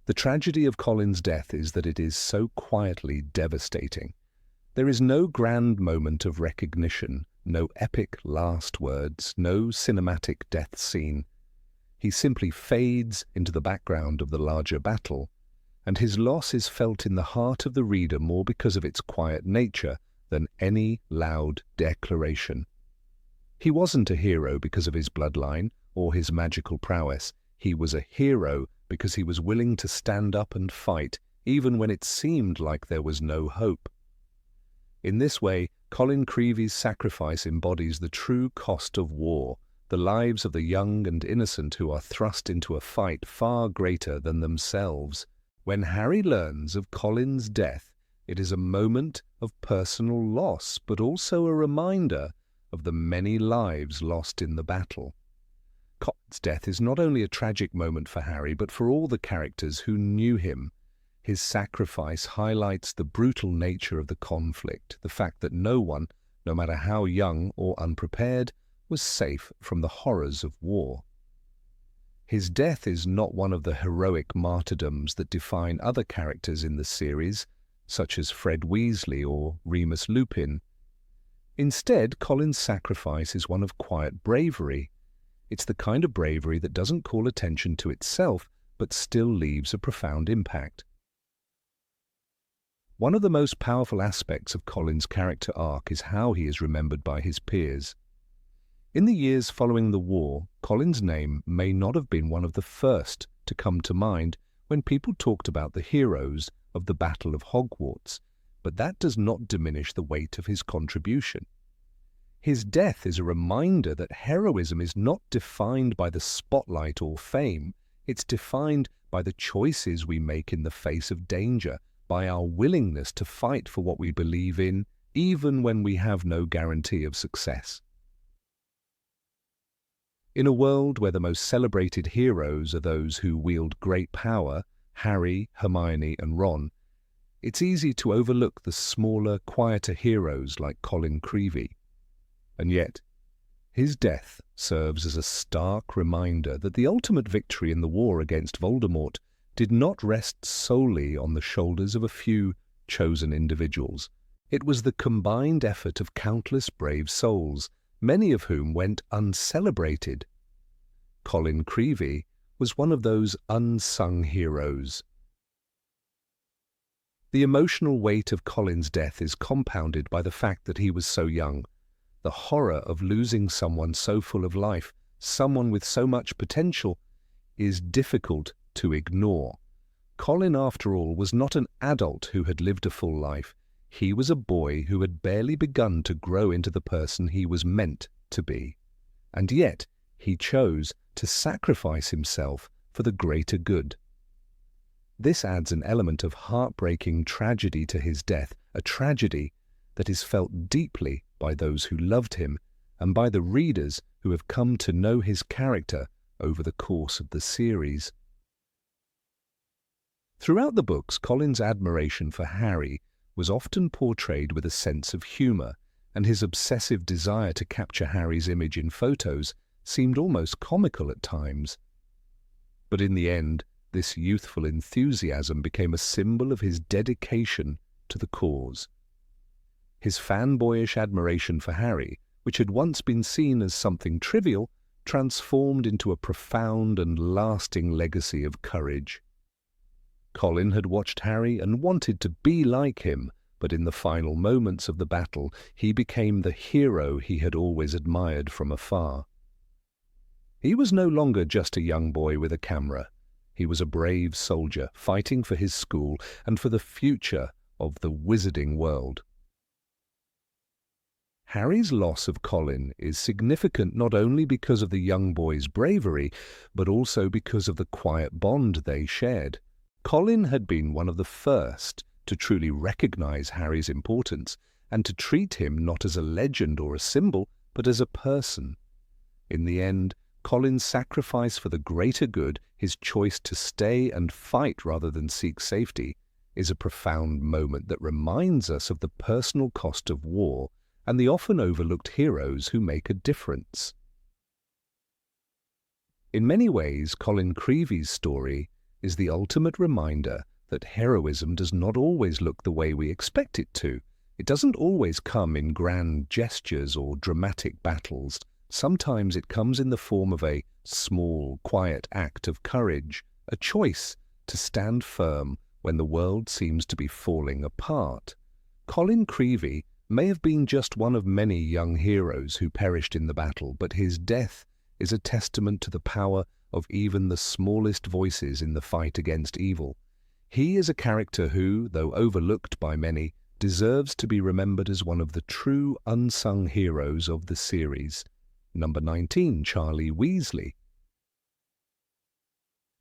The tragedy of Colin's death is that it is so quietly devastating. There is no grand moment of recognition, no epic last words, no cinematic death scene. He simply fades into the background of the larger battle, and his loss is felt in the heart of the reader more because of its quiet nature than any loud declaration. He wasn't a hero because of his bloodline or his magical prowess. He was a hero because he was willing to stand up and fight, even when it seemed like there was no hope. In this way, Colin Creevey's sacrifice embodies the true cost of war, the lives of the young and innocent who are thrust into a fight far greater than themselves. When Harry learns of Colin's death, it is a moment of personal loss, but also a reminder of the many lives lost in the battle. Colin's death is not only a tragic moment for Harry, but for all the characters who knew him. His sacrifice highlights the brutal nature of the conflict, the fact that no one, no matter how young or unprepared, was safe from the horrors of war. His death is not one of the heroic martyrdoms that define other characters in the series, such as Fred Weasley or Remus Lupin. Instead, Colin's sacrifice is one of quiet bravery. It's the kind of bravery that doesn't call attention to itself, but still leaves a profound impact. One of the most powerful aspects of Colin's character arc is how he is remembered by his peers. In the years following the war, Colin's name may not have been one of the first to come to mind when people talked about the heroes of the Battle of Hogwarts, but that does not diminish the weight of his contribution. His death is a reminder that heroism is not defined by the spotlight or fame. It's defined by the choices we make in the face of danger, by our willingness to fight for what we believe in, even when we have no guarantee of success. In a world where the most celebrated heroes are those who wield great power, Harry, Hermione, and Ron, it's easy to overlook the smaller, quieter heroes like Colin Creevey. And yet, his death serves as a stark reminder that the ultimate victory in the war against Voldemort did not rest solely on the shoulders of a few chosen individuals. It was the combined effort of countless brave souls, many of whom went uncelebrated. Colin Creevey was one of those unsung heroes. The emotional weight of Colin's death is compounded by the fact that he was so young. The horror of losing someone so full of life, someone with so much potential, is difficult to ignore. Colin, after all, was not an adult who had lived a full life. He was a boy who had barely begun to grow into the person he was meant to be. And yet, he chose to sacrifice himself for the greater good. This adds an element of heartbreaking tragedy to his death, a tragedy that is felt deeply by those who loved him and by the readers who have come to know his character over the course of the series. Throughout the books, Colin's admiration for Harry was often portrayed with a sense of humour, and his obsessive desire to capture Harry's image in photos seemed almost comical at times. But in the end, this youthful enthusiasm became a symbol of his dedication to the cause. His fanboyish admiration for Harry, which had once been seen as something trivial, transformed into a profound and lasting legacy of courage. Colin had watched Harry and wanted to be like him, but in the final moments of the battle, he became the hero he had always admired from afar. He was no longer just a young boy with a camera. He was a brave soldier fighting for his school and for the future of the wizarding world. Harry's loss of Colin is significant not only because of the young boy's bravery, but also because of the quiet bond they shared. Colin had been one of the first to truly recognize Harry's importance and to treat him not as a legend or a symbol, but as a person. In the end, Colin's sacrifice for the greater good, his choice to stay and fight rather than seek safety, is a profound moment that reminds us of the personal cost of war and the often overlooked heroes who make a difference. In many ways, Colin Creevey's story is the ultimate reminder that heroism does not always look the way we expect it to. It doesn't always come in grand gestures or dramatic battles. Sometimes it comes in the form of a small, quiet act of courage, a choice to stand firm when the world seems to be falling apart. Colin Creevey may have been just one of many young heroes who perished in the battle, but his death is a testament to the power of even the smallest voices in the fight against evil. He is a character who, though overlooked by many, deserves to be remembered as one of the true unsung heroes of the series. Number 19, Charlie Weasley.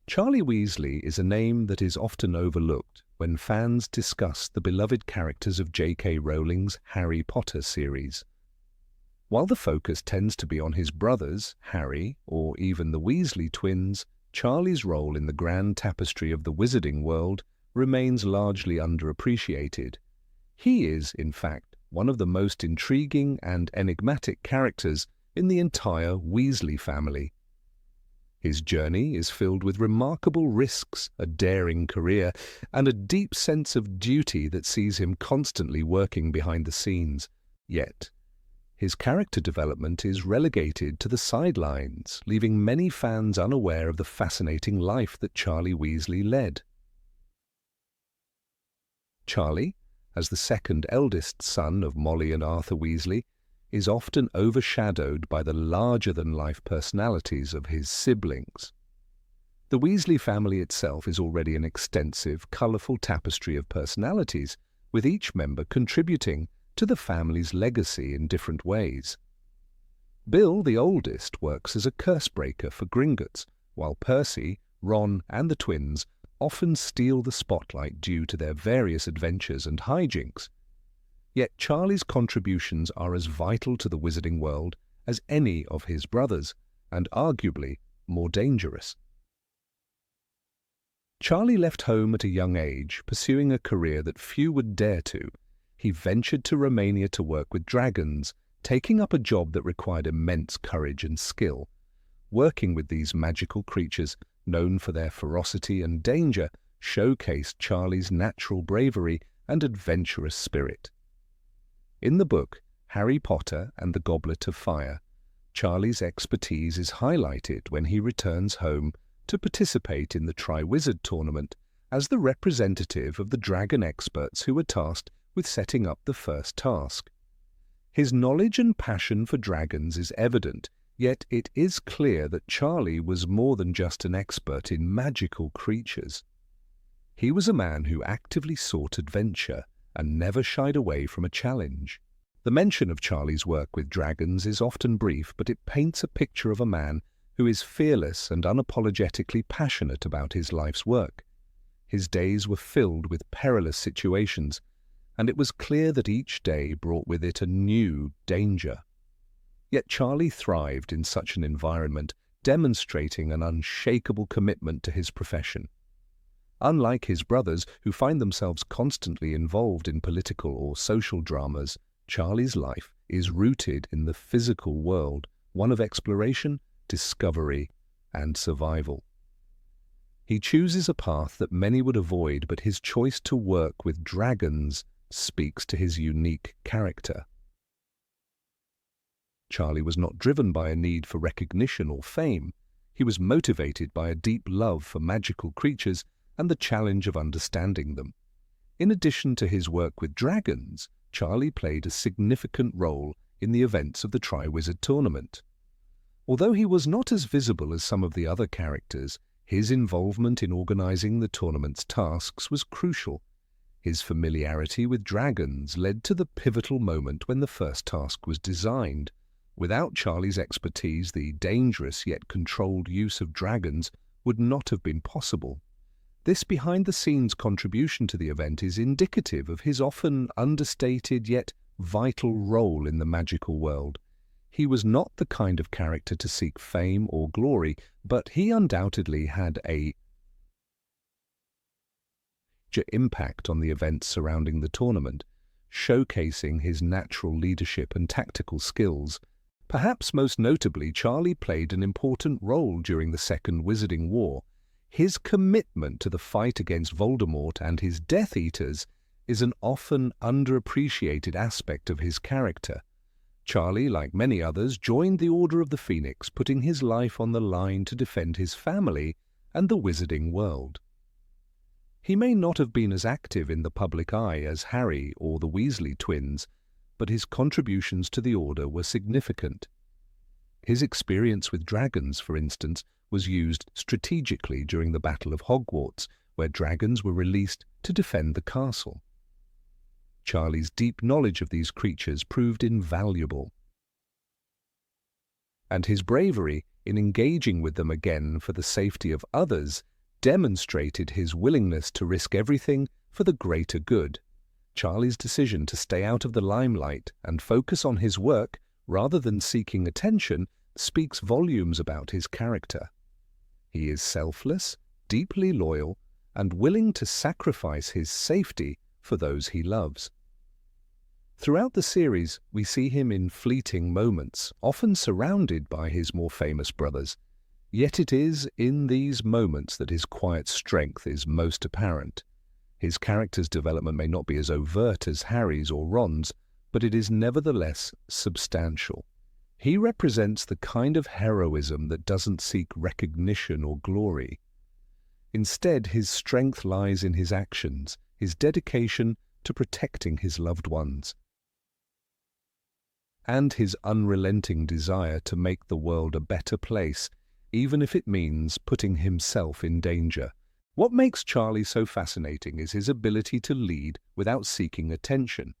Charlie Weasley is a name that is often overlooked when fans discuss the beloved characters of J.K. Rowling's Harry Potter series. While the focus tends to be on his brothers, Harry, or even the Weasley twins, Charlie's role in the grand tapestry of the wizarding world remains largely underappreciated. He is, in fact, one of the most intriguing and enigmatic characters in the entire Weasley family. His journey is filled with remarkable risks, a daring career, and a deep sense of duty that sees him constantly working behind the scenes. Yet, his character development is relegated to the sidelines, leaving many fans unaware of the fascinating life that Charlie Weasley led. Charlie, as the second eldest son of Molly and Arthur Weasley, is often overshadowed by the larger-than-life personalities of his siblings. The Weasley family itself is already an extensive, colourful tapestry of personalities, with each member contributing to the family's legacy in different ways. Bill, the oldest, works as a curse-breaker for Gringotts, while Percy, Ron and the twins often steal the spotlight due to their various adventures and hijinks. Yet Charlie's contributions are as vital to the wizarding world as any of his brothers, and arguably more dangerous. Charlie left home at a young age, pursuing a career that few would dare to. He ventured to Romania to work with dragons, taking up a job that required immense courage and skill. Working with these magical creatures, known for their ferocity and danger, showcased Charlie's natural bravery and adventurous spirit. In the book Harry Potter and the Goblet of Fire, Charlie's expertise is highlighted when he returns home to participate in the Triwizard Tournament as the representative of the dragon experts who were tasked with setting up the first task. His knowledge and passion for dragons is evident, yet it is clear that Charlie was more than just an expert in magical creatures. He was a man who actively sought adventure and never shied away from a challenge. The mention of Charlie's work with dragons is often brief, but it paints a picture of a man who is fearless and unapologetically passionate about his life's work. His days were filled with perilous situations, and it was clear that each day brought with it a new danger. Yet Charlie thrived in such an environment, demonstrating an unshakable commitment to his profession. Unlike his brothers, who find themselves constantly involved in political or social dramas, Charlie's life is rooted in the physical world, one of exploration, discovery, and survival. He chooses a path that many would avoid, but his choice to work with dragons speaks to his unique character. Charlie was not driven by a need for recognition or fame. He was motivated by a deep love for magical creatures and the challenge of understanding them. In addition to his work with dragons, Charlie played a significant role in the events of the Triwizard Tournament. Although he was not as visible as some of the other characters, his involvement in organizing the tournament's tasks was crucial. His familiarity with dragons led to the pivotal moment when the first task was designed. Without Charlie's expertise, the dangerous yet controlled use of dragons would not have been possible. This behind-the-scenes contribution to the event is indicative of his often understated yet vital role in the magical world. He was not the kind of character to seek fame or glory, but he undoubtedly had a major impact on the events surrounding the tournament, showcasing his natural leadership and tactical skills. Perhaps most notably, Charlie played an important role during the Second Wizarding War. His commitment to the fight against Voldemort and his Death Eaters is an often underappreciated aspect of his character. Charlie, like many others, joined the Order of the Phoenix, putting his life on the line to defend his family and the wizarding world. He may not have been as active in the public eye as Harry or the Weasley twins, but his contributions to the Order were significant. His experience with dragons, for instance, was used strategically during the Battle of Hogwarts, where dragons were released to defend the castle. Charlie's deep knowledge of these creatures proved invaluable, and his bravery in engaging with them again for the safety of others demonstrated his willingness to risk everything for the greater good. Charlie's decision to stay out of the limelight and focus on his work rather than seeking attention speaks volumes about his character. He is selfless, deeply loyal, and willing to sacrifice his safety for those he loves. Throughout the series, we see him in fleeting moments, often surrounded by his more famous brothers. Yet it is in these moments that his quiet strength is most apparent. His character's development may not be as overt as Harry's or Ron's, but it is nevertheless substantial. He represents the kind of heroism that doesn't seek recognition or glory. Instead, his strength lies in his actions, his dedication to protecting his loved ones, and his unrelenting desire to make the world a better place, even if it means putting himself in danger. What makes Charlie so fascinating is his ability to lead without seeking attention.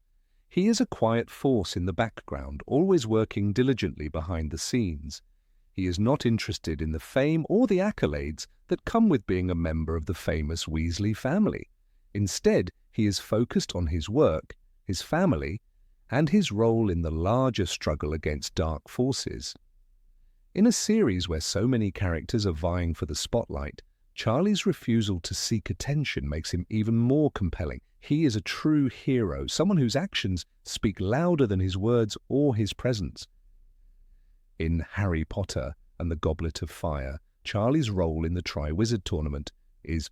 He is a quiet force in the background, always working diligently behind the scenes. He is not interested in the fame or the accolades that come with being a member of the famous Weasley family. Instead, he is focused on his work, his family, and his role in the larger struggle against dark forces. In a series where so many characters are vying for the spotlight, Charlie's refusal to seek attention makes him even more compelling. He is a true hero, someone whose actions speak louder than his words or his presence. In Harry Potter and the Goblet of Fire, Charlie's role in the Triwizard Tournament is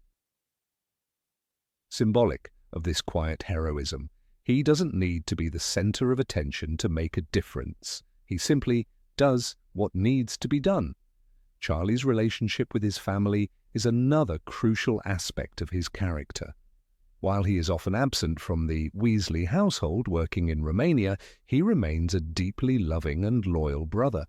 symbolic of this quiet heroism. He doesn't need to be the center of attention to make a difference. He simply does what needs to be done. Charlie's relationship with his family is another crucial aspect of his character. While he is often absent from the Weasley household working in Romania, he remains a deeply loving and loyal brother.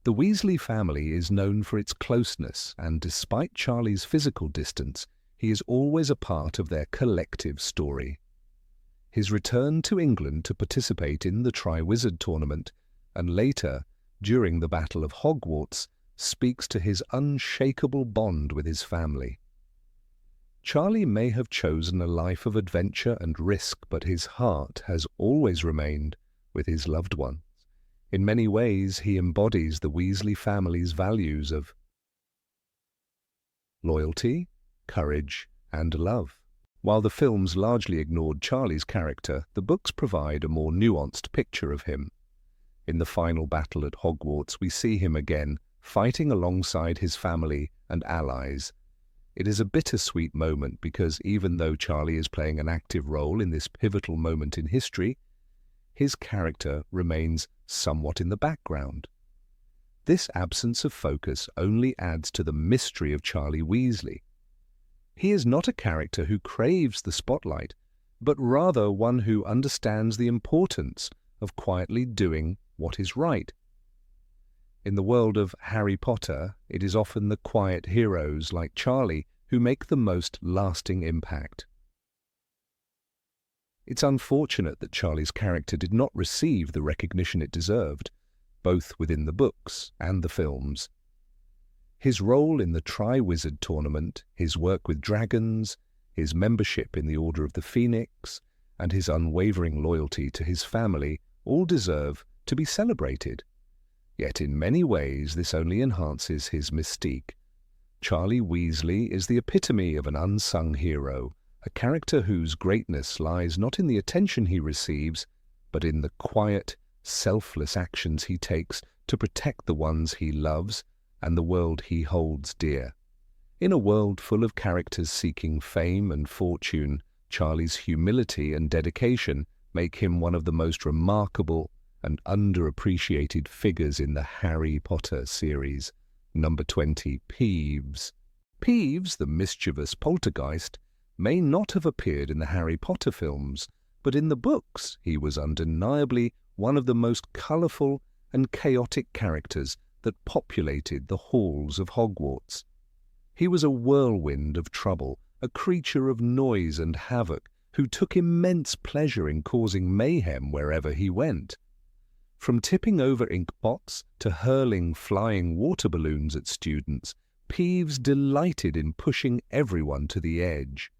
The Weasley family is known for its closeness, and despite Charlie's physical distance, he is always a part of their collective story. His return to England to participate in the Triwizard Tournament, and later, during the Battle of Hogwarts, speaks to his unshakable bond with his family. Charlie may have chosen a life of adventure and risk, but his heart has always remained with his loved ones. In many ways, he embodies the Weasley family's values of loyalty, courage, and love. While the films largely ignored Charlie's character, the books provide a more nuanced picture of him. In the final battle at Hogwarts, we see him again, fighting alongside his family and allies. It is a bittersweet moment because even though Charlie is playing an active role in this pivotal moment in history, his character remains somewhat in the background. This absence of focus only adds to the mystery of Charlie Weasley. He is not a character who craves the spotlight, but rather one who understands the importance of quietly doing what is right. In the world of Harry Potter, it is often the quiet heroes like Charlie who make the most lasting impact. It's unfortunate that Charlie's character did not receive the recognition it deserved, both within the books and the films. His role in the Triwizard Tournament, his work with dragons, his membership in the Order of the Phoenix, and his unwavering loyalty to his family all deserve to be celebrated. Yet in many ways this only enhances his mystique. Charlie Weasley is the epitome of an unsung hero, a character whose greatness lies not in the attention he receives, but in the quiet, selfless actions he takes to protect the ones he loves and the world he holds dear. In a world full of characters seeking fame and fortune, Charlie's humility and dedication make him one of the most remarkable and underappreciated figures in the Harry Potter series. Number 20, Peeves. Peeves, the mischievous poltergeist, may not have appeared in the Harry Potter films, but in the books he was undeniably one of the most colourful and chaotic characters that populated the halls of Hogwarts. He was a whirlwind of trouble, a creature of noise and havoc, who took immense pleasure in causing mayhem wherever he went. From tipping over ink pots to hurling flying water balloons at students, Peeves delighted in pushing everyone to the edge.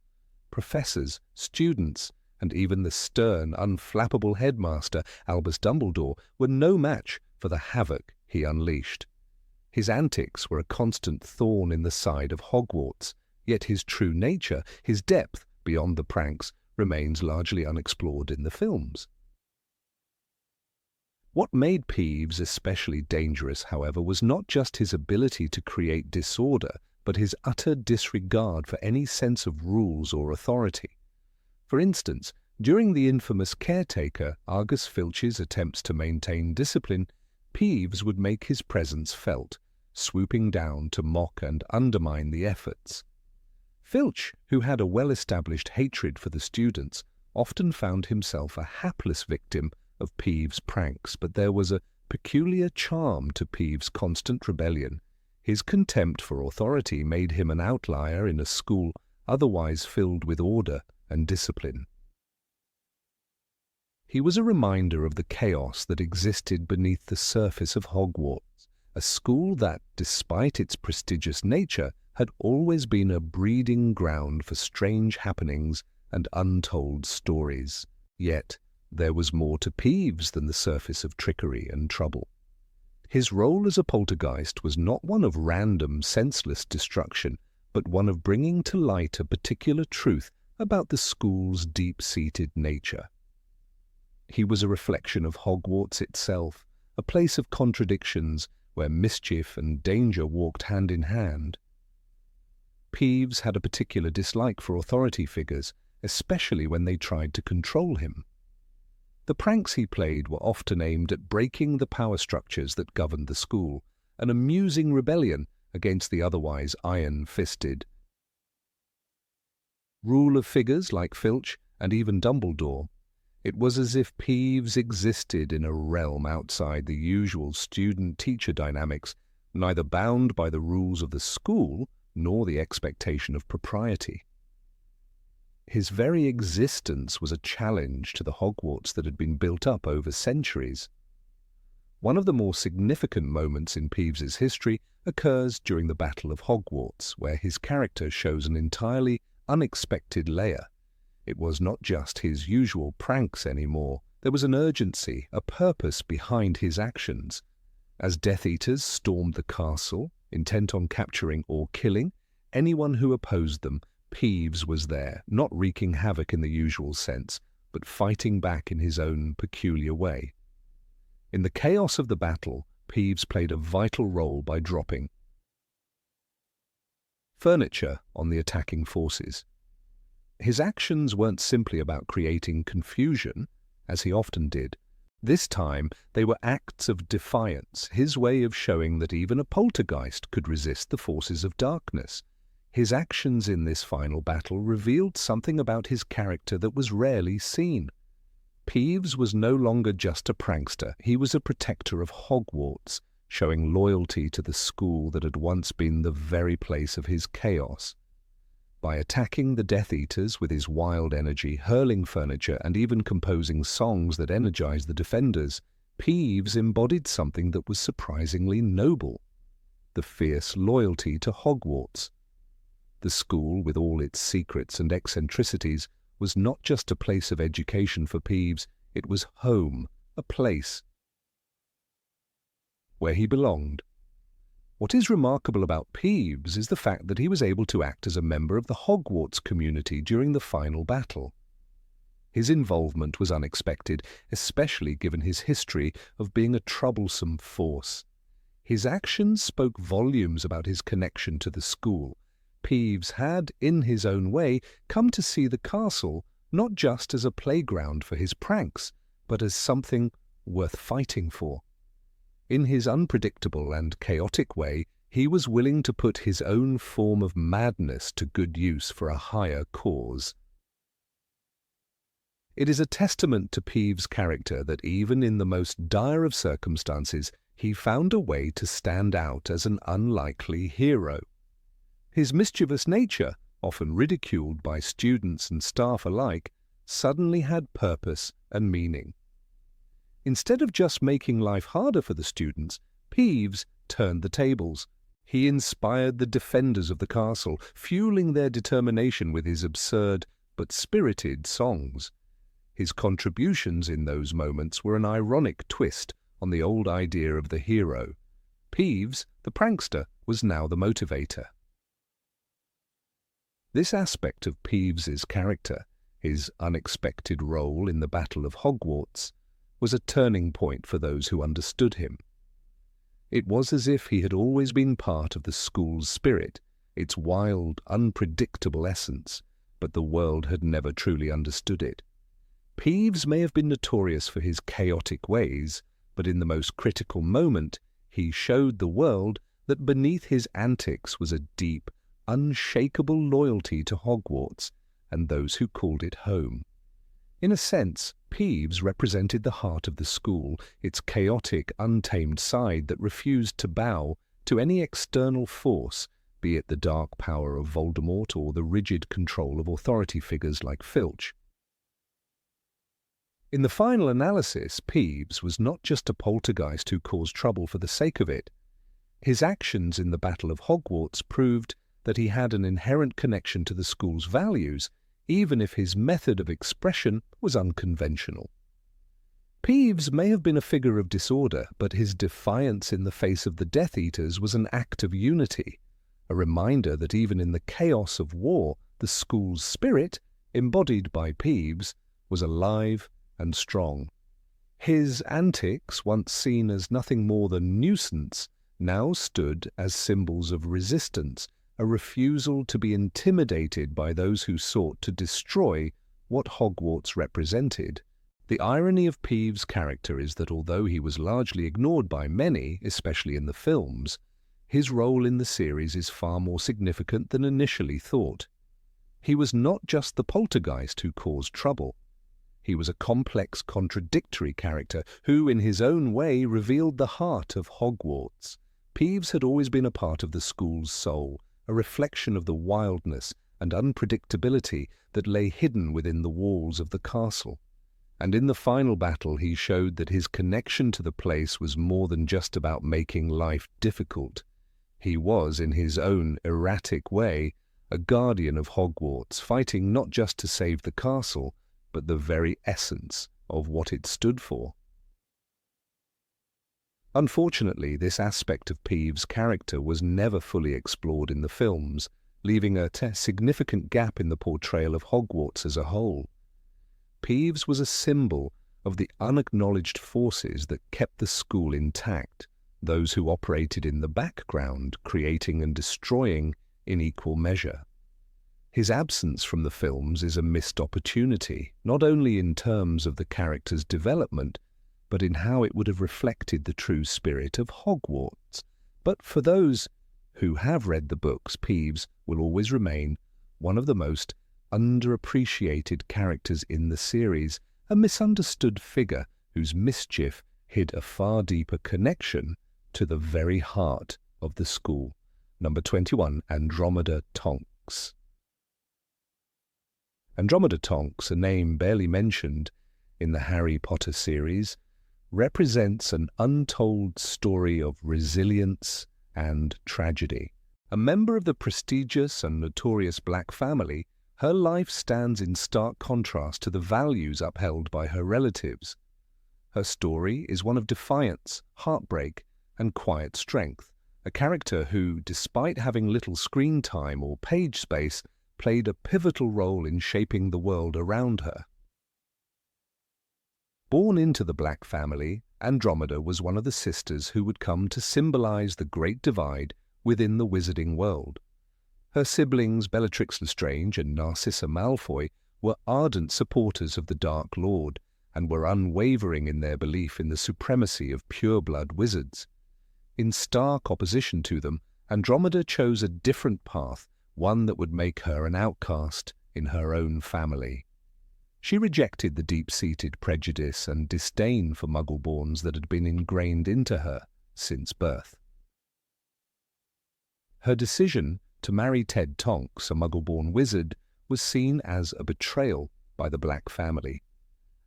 Professors, students, and even the stern, unflappable headmaster, Albus Dumbledore, were no match for the havoc he unleashed. His antics were a constant thorn in the side of Hogwarts, Yet his true nature, his depth beyond the pranks, remains largely unexplored in the films. What made Peeves especially dangerous, however, was not just his ability to create disorder, but his utter disregard for any sense of rules or authority. For instance, during the infamous caretaker Argus Filch's attempts to maintain discipline, Peeves would make his presence felt, swooping down to mock and undermine the efforts. Filch, who had a well-established hatred for the students, often found himself a hapless victim of Peeves' pranks, but there was a peculiar charm to Peeves' constant rebellion. His contempt for authority made him an outlier in a school otherwise filled with order and discipline. He was a reminder of the chaos that existed beneath the surface of Hogwarts, a school that, despite its prestigious nature, had always been a breeding ground for strange happenings and untold stories. Yet, there was more to Peeves than the surface of trickery and trouble. His role as a poltergeist was not one of random, senseless destruction, but one of bringing to light a particular truth about the school's deep-seated nature. He was a reflection of Hogwarts itself, a place of contradictions where mischief and danger walked hand in hand. Peeves had a particular dislike for authority figures, especially when they tried to control him. The pranks he played were often aimed at breaking the power structures that governed the school, an amusing rebellion against the otherwise iron-fisted rule of figures like Filch and even Dumbledore. It was as if Peeves existed in a realm outside the usual student-teacher dynamics, neither bound by the rules of the school nor the expectation of propriety. His very existence was a challenge to the Hogwarts that had been built up over centuries. One of the more significant moments in Peeves's history occurs during the Battle of Hogwarts, where his character shows an entirely unexpected layer. It was not just his usual pranks anymore. There was an urgency, a purpose behind his actions. As Death Eaters stormed the castle, intent on capturing or killing anyone who opposed them, Peeves was there, not wreaking havoc in the usual sense, but fighting back in his own peculiar way. In the chaos of the battle, Peeves played a vital role by dropping furniture on the attacking forces. His actions weren't simply about creating confusion, as he often did. This time, they were acts of defiance, his way of showing that even a poltergeist could resist the forces of darkness. His actions in this final battle revealed something about his character that was rarely seen. Peeves was no longer just a prankster, he was a protector of Hogwarts, showing loyalty to the school that had once been the very place of his chaos. By attacking the Death Eaters with his wild energy, hurling furniture, and even composing songs that energized the defenders, Peeves embodied something that was surprisingly noble: the fierce loyalty to Hogwarts. The school, with all its secrets and eccentricities, was not just a place of education for Peeves, it was home, a place where he belonged. What is remarkable about Peeves is the fact that he was able to act as a member of the Hogwarts community during the final battle. His involvement was unexpected, especially given his history of being a troublesome force. His actions spoke volumes about his connection to the school. Peeves had, in his own way, come to see the castle not just as a playground for his pranks, but as something worth fighting for. In his unpredictable and chaotic way, he was willing to put his own form of madness to good use for a higher cause. It is a testament to Peeves' character that even in the most dire of circumstances, he found a way to stand out as an unlikely hero. His mischievous nature, often ridiculed by students and staff alike, suddenly had purpose and meaning. Instead of just making life harder for the students, Peeves turned the tables. He inspired the defenders of the castle, fueling their determination with his absurd but spirited songs. His contributions in those moments were an ironic twist on the old idea of the hero. Peeves, the prankster, was now the motivator. This aspect of Peeves's character, his unexpected role in the Battle of Hogwarts, was a turning point for those who understood him. It was as if he had always been part of the school's spirit, its wild, unpredictable essence, but the world had never truly understood it. Peeves may have been notorious for his chaotic ways, but in the most critical moment, he showed the world that beneath his antics was a deep, unshakable loyalty to Hogwarts and those who called it home. In a sense, Peeves represented the heart of the school, its chaotic, untamed side that refused to bow to any external force, be it the dark power of Voldemort or the rigid control of authority figures like Filch. In the final analysis, Peeves was not just a poltergeist who caused trouble for the sake of it. His actions in the Battle of Hogwarts proved that he had an inherent connection to the school's values, even if his method of expression was unconventional. Peeves may have been a figure of disorder, but his defiance in the face of the Death Eaters was an act of unity, a reminder that even in the chaos of war, the school's spirit, embodied by Peeves, was alive and strong. His antics, once seen as nothing more than nuisance, now stood as symbols of resistance, a refusal to be intimidated by those who sought to destroy what Hogwarts represented. The irony of Peeves' character is that although he was largely ignored by many, especially in the films, his role in the series is far more significant than initially thought. He was not just the poltergeist who caused trouble. He was a complex, contradictory character who, in his own way, revealed the heart of Hogwarts. Peeves had always been a part of the school's soul, a reflection of the wildness and unpredictability that lay hidden within the walls of the castle. And in the final battle he showed that his connection to the place was more than just about making life difficult. He was, in his own erratic way, a guardian of Hogwarts, fighting not just to save the castle, but the very essence of what it stood for. Unfortunately, this aspect of Peeves' character was never fully explored in the films, leaving a significant gap in the portrayal of Hogwarts as a whole. Peeves was a symbol of the unacknowledged forces that kept the school intact, those who operated in the background, creating and destroying in equal measure. His absence from the films is a missed opportunity, not only in terms of the character's development, but in how it would have reflected the true spirit of Hogwarts. But for those who have read the books, Peeves will always remain one of the most underappreciated characters in the series, a misunderstood figure whose mischief hid a far deeper connection to the very heart of the school. Number 21, Andromeda Tonks. Andromeda Tonks, a name barely mentioned in the Harry Potter series, represents an untold story of resilience and tragedy. A member of the prestigious and notorious Black family, her life stands in stark contrast to the values upheld by her relatives. Her story is one of defiance, heartbreak, and quiet strength, a character who, despite having little screen time or page space, played a pivotal role in shaping the world around her. Born into the Black family, Andromeda was one of the sisters who would come to symbolize the great divide within the wizarding world. Her siblings Bellatrix Lestrange and Narcissa Malfoy were ardent supporters of the Dark Lord and were unwavering in their belief in the supremacy of pure-blood wizards. In stark opposition to them, Andromeda chose a different path, one that would make her an outcast in her own family. She rejected the deep-seated prejudice and disdain for Muggle-borns that had been ingrained into her since birth. Her decision to marry Ted Tonks, a Muggle-born wizard, was seen as a betrayal by the Black family.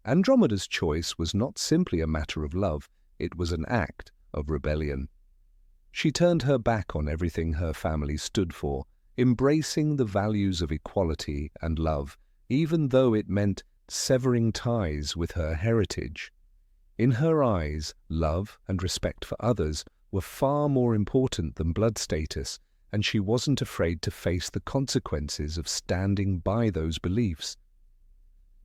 Andromeda's choice was not simply a matter of love, it was an act of rebellion. She turned her back on everything her family stood for, embracing the values of equality and love, even though it meant severing ties with her heritage. In her eyes, love and respect for others were far more important than blood status, and she wasn't afraid to face the consequences of standing by those beliefs.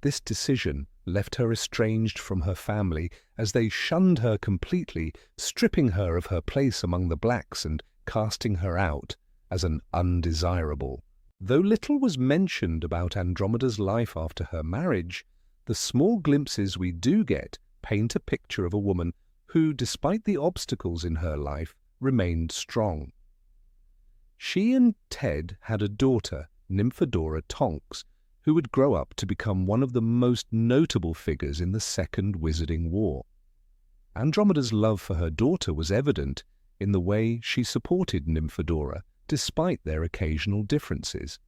This decision left her estranged from her family as they shunned her completely, stripping her of her place among the blacks and casting her out as an undesirable. Though little was mentioned about Andromeda's life after her marriage, the small glimpses we do get paint a picture of a woman who, despite the obstacles in her life, remained strong. She and Ted had a daughter, Nymphadora Tonks, who would grow up to become one of the most notable figures in the Second Wizarding War. Andromeda's love for her daughter was evident in the way she supported Nymphadora, despite their occasional differences.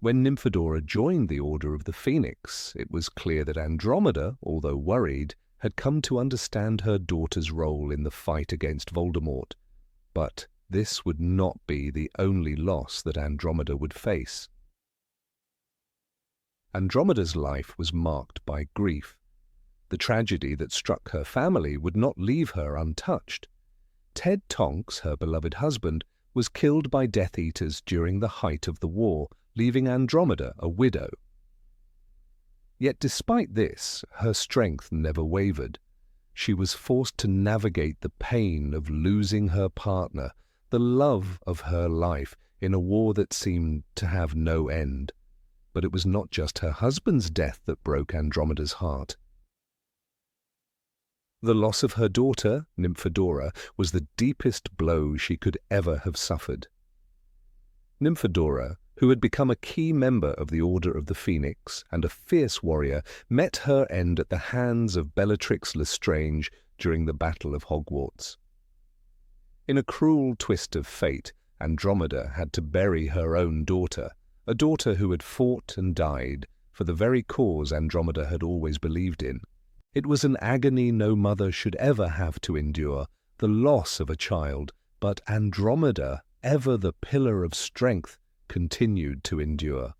When Nymphadora joined the Order of the Phoenix, it was clear that Andromeda, although worried, had come to understand her daughter's role in the fight against Voldemort. But this would not be the only loss that Andromeda would face. Andromeda's life was marked by grief. The tragedy that struck her family would not leave her untouched. Ted Tonks, her beloved husband, was killed by Death Eaters during the height of the war, leaving Andromeda a widow. Yet despite this, her strength never wavered. She was forced to navigate the pain of losing her partner, the love of her life, in a war that seemed to have no end. But it was not just her husband's death that broke Andromeda's heart. The loss of her daughter, Nymphadora, was the deepest blow she could ever have suffered. Nymphadora, who had become a key member of the Order of the Phoenix and a fierce warrior, met her end at the hands of Bellatrix Lestrange during the Battle of Hogwarts. In a cruel twist of fate, Andromeda had to bury her own daughter, a daughter who had fought and died for the very cause Andromeda had always believed in. It was an agony no mother should ever have to endure, the loss of a child, but Andromeda, ever the pillar of strength, continued to endure.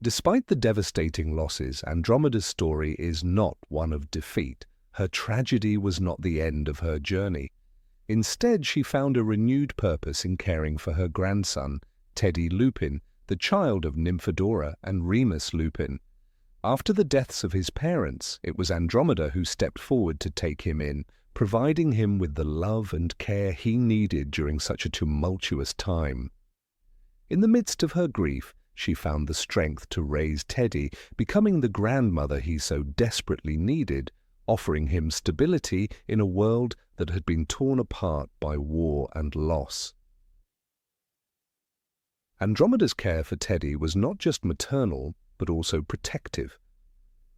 Despite the devastating losses, Andromeda's story is not one of defeat. Her tragedy was not the end of her journey. Instead, she found a renewed purpose in caring for her grandson, Teddy Lupin, the child of Nymphadora and Remus Lupin. After the deaths of his parents, it was Andromeda who stepped forward to take him in, providing him with the love and care he needed during such a tumultuous time. In the midst of her grief, she found the strength to raise Teddy, becoming the grandmother he so desperately needed, offering him stability in a world that had been torn apart by war and loss. Andromeda's care for Teddy was not just maternal, but also protective.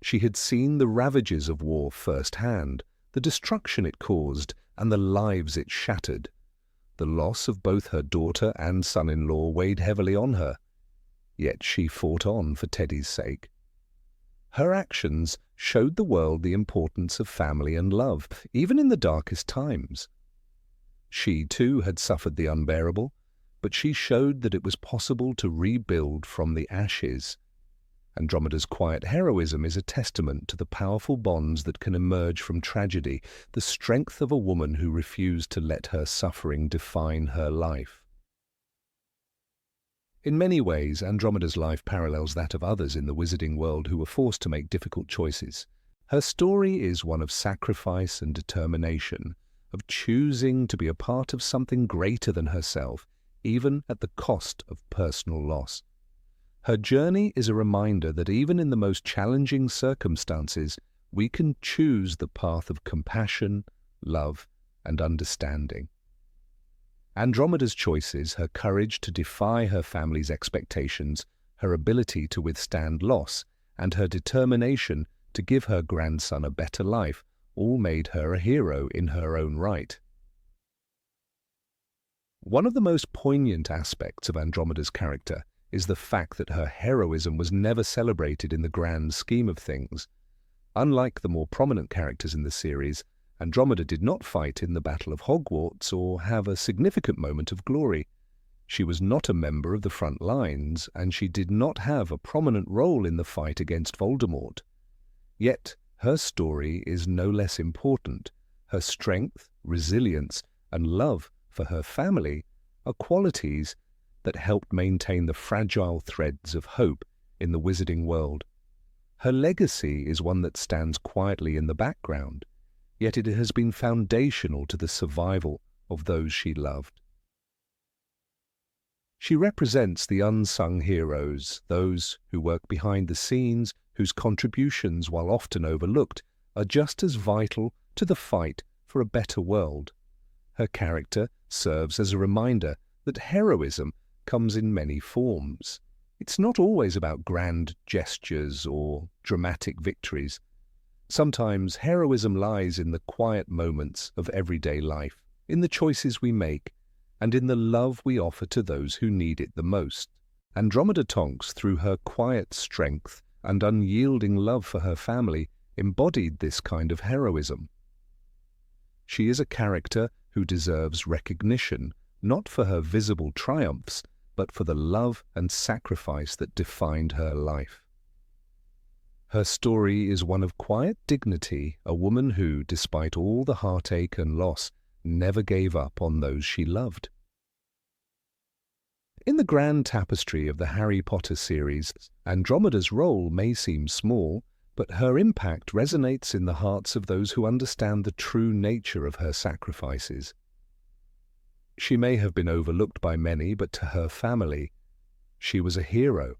She had seen the ravages of war firsthand, the destruction it caused, and the lives it shattered. The loss of both her daughter and son-in-law weighed heavily on her, yet she fought on for Teddy's sake. Her actions showed the world the importance of family and love, even in the darkest times. She, too, had suffered the unbearable, but she showed that it was possible to rebuild from the ashes. Andromeda's quiet heroism is a testament to the powerful bonds that can emerge from tragedy, the strength of a woman who refused to let her suffering define her life. In many ways, Andromeda's life parallels that of others in the wizarding world who were forced to make difficult choices. Her story is one of sacrifice and determination, of choosing to be a part of something greater than herself, even at the cost of personal loss. Her journey is a reminder that even in the most challenging circumstances, we can choose the path of compassion, love, and understanding. Andromeda's choices, her courage to defy her family's expectations, her ability to withstand loss, and her determination to give her grandson a better life, all made her a hero in her own right. One of the most poignant aspects of Andromeda's character is the fact that her heroism was never celebrated in the grand scheme of things. Unlike the more prominent characters in the series, Andromeda did not fight in the Battle of Hogwarts or have a significant moment of glory. She was not a member of the front lines, and she did not have a prominent role in the fight against Voldemort. Yet, her story is no less important. Her strength, resilience, and love for her family are qualities that helped maintain the fragile threads of hope in the wizarding world. Her legacy is one that stands quietly in the background, yet it has been foundational to the survival of those she loved. She represents the unsung heroes, those who work behind the scenes, whose contributions, while often overlooked, are just as vital to the fight for a better world. Her character serves as a reminder that heroism comes in many forms. It's not always about grand gestures or dramatic victories. Sometimes heroism lies in the quiet moments of everyday life, in the choices we make, and in the love we offer to those who need it the most. Andromeda Tonks, through her quiet strength and unyielding love for her family, embodied this kind of heroism. She is a character who deserves recognition, not for her visible triumphs, but for the love and sacrifice that defined her life. Her story is one of quiet dignity, a woman who, despite all the heartache and loss, never gave up on those she loved. In the grand tapestry of the Harry Potter series, Andromeda's role may seem small, but her impact resonates in the hearts of those who understand the true nature of her sacrifices. She may have been overlooked by many, but to her family, she was a hero.